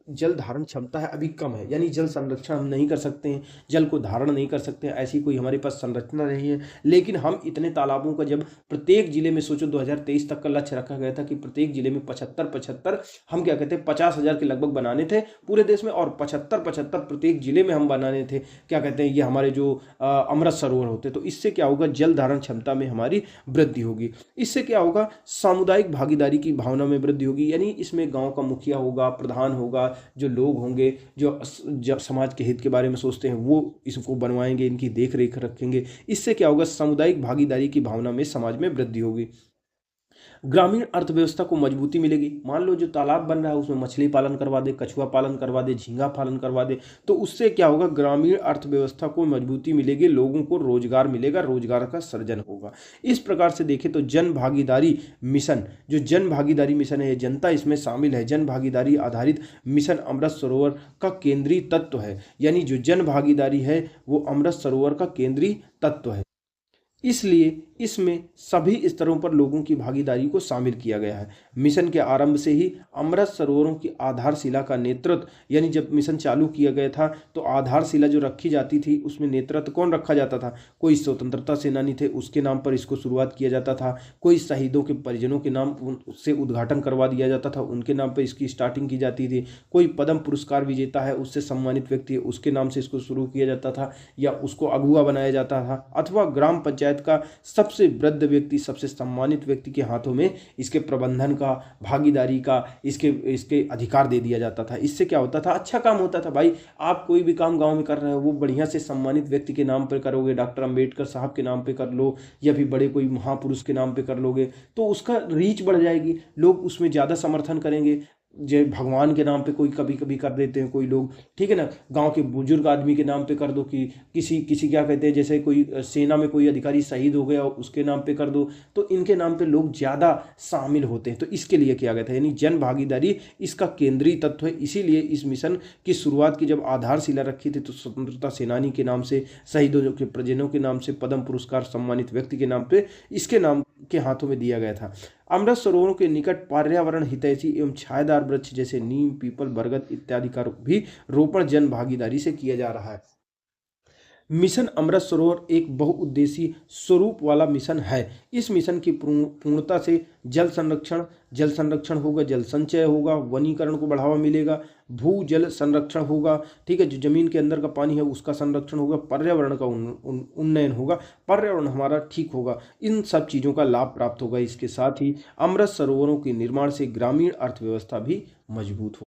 जल धारण क्षमता है अभी कम है, यानी जल संरक्षण हम नहीं कर सकते हैं, जल को धारण नहीं कर सकते हैं, ऐसी कोई हमारे पास संरचना नहीं है। लेकिन हम इतने तालाबों का, जब प्रत्येक जिले में, सोचो 2023 तक का लक्ष्य रखा गया था कि प्रत्येक जिले में 75 हम क्या कहते हैं 50,000 के लगभग बनाने थे पूरे देश में, और 75 प्रत्येक जिले में हम बनाने थे, क्या कहते हैं, ये हमारे जो अमृत सरोवर होते। तो इससे क्या होगा, जल धारण क्षमता में हमारी वृद्धि होगी। इससे क्या होगा, सामुदायिक भागीदारी की भावना में वृद्धि होगी। यानी इसमें गाँव का मुखिया होगा, प्रधान होगा, जो लोग होंगे जो समाज के हित के बारे में सोचते हैं, वो इसको बनवाएंगे, इनकी देख रेख रखेंगे। इससे क्या होगा, सामुदायिक भागीदारी की भावना में समाज में वृद्धि होगी। ग्रामीण अर्थव्यवस्था को मजबूती मिलेगी। मान लो जो तालाब बन रहा है उसमें मछली पालन करवा दे, कछुआ पालन करवा दे, झींगा पालन करवा दे, तो उससे क्या होगा, ग्रामीण अर्थव्यवस्था को मजबूती मिलेगी, लोगों को रोजगार मिलेगा, रोजगार का सृजन होगा। इस प्रकार से देखें तो जन भागीदारी मिशन, जो जन भागीदारी मिशन है, जनता इसमें शामिल है, जन भागीदारी आधारित मिशन अमृत सरोवर का केंद्रीय तत्व है। यानी जो जन भागीदारी है वो अमृत सरोवर का केंद्रीय तत्व है, इसलिए इसमें सभी स्तरों पर लोगों की भागीदारी को शामिल किया गया है। मिशन के आरंभ से ही अमृत सरोवरों की आधारशिला का नेतृत्व, यानी जब मिशन चालू किया गया था तो आधारशिला जो रखी जाती थी उसमें नेतृत्व कौन रखा जाता था, कोई स्वतंत्रता सेनानी थे उसके नाम पर इसको शुरुआत किया जाता था, कोई शहीदों के परिजनों के नाम से उद्घाटन करवा दिया जाता था, उनके नाम पर इसकी स्टार्टिंग की जाती थी, कोई पद्म पुरस्कार विजेता है उससे सम्मानित व्यक्ति है उसके नाम से इसको शुरू किया जाता था, या उसको अगुवा बनाया जाता था, अथवा ग्राम पंचायत का सबसे वृद्ध व्यक्ति, सबसे सम्मानित व्यक्ति के हाथों में इसके प्रबंधन का, भागीदारी का, इसके अधिकार दे दिया जाता था। इससे क्या होता था, अच्छा काम होता था। भाई आप कोई भी काम गांव में कर रहे हो वो बढ़िया से सम्मानित व्यक्ति के नाम पर करोगे, डॉक्टर अंबेडकर साहब के नाम पे कर लो, या फिर बड़े कोई महापुरुष के नाम पे कर लोगे तो उसका रीच बढ़ जाएगी, लोग उसमें ज़्यादा समर्थन करेंगे, जो भगवान के नाम पे कोई कभी कभी कर देते हैं कोई लोग, ठीक है ना। गांव के बुजुर्ग आदमी के नाम पे कर दो, कि किसी किसी क्या कहते हैं, जैसे कोई सेना में कोई अधिकारी शहीद हो गया उसके नाम पे कर दो, तो इनके नाम पे लोग ज़्यादा शामिल होते हैं। तो इसके लिए किया गया था, यानी जन भागीदारी इसका केंद्रीय तत्व है। इसीलिए इस मिशन की शुरुआत की जब आधारशिला रखी थी तो स्वतंत्रता सेनानी के नाम से, शहीदों के परिजनों के नाम से, पद्म पुरस्कार सम्मानित व्यक्ति के नाम पे, इसके नाम के हाथों में दिया गया था। अमृत सरोवरों के निकट पर्यावरण हितैषी एवं छायादार वृक्ष जैसे नीम, पीपल, बरगद इत्यादि का भी रोपण जन भागीदारी से किया जा रहा है। मिशन अमृत सरोवर एक बहुउद्देशीय स्वरूप वाला मिशन है। इस मिशन की पूर्णता से जल संरक्षण होगा, जल संचय होगा, वनीकरण को बढ़ावा मिलेगा, भू जल संरक्षण होगा, ठीक है, जो जमीन के अंदर का पानी है उसका संरक्षण होगा, पर्यावरण का उन्नयन होगा, पर्यावरण हमारा ठीक होगा, इन सब चीज़ों का लाभ प्राप्त होगा। इसके साथ ही अमृत सरोवरों के निर्माण से ग्रामीण अर्थव्यवस्था भी मजबूत होगी।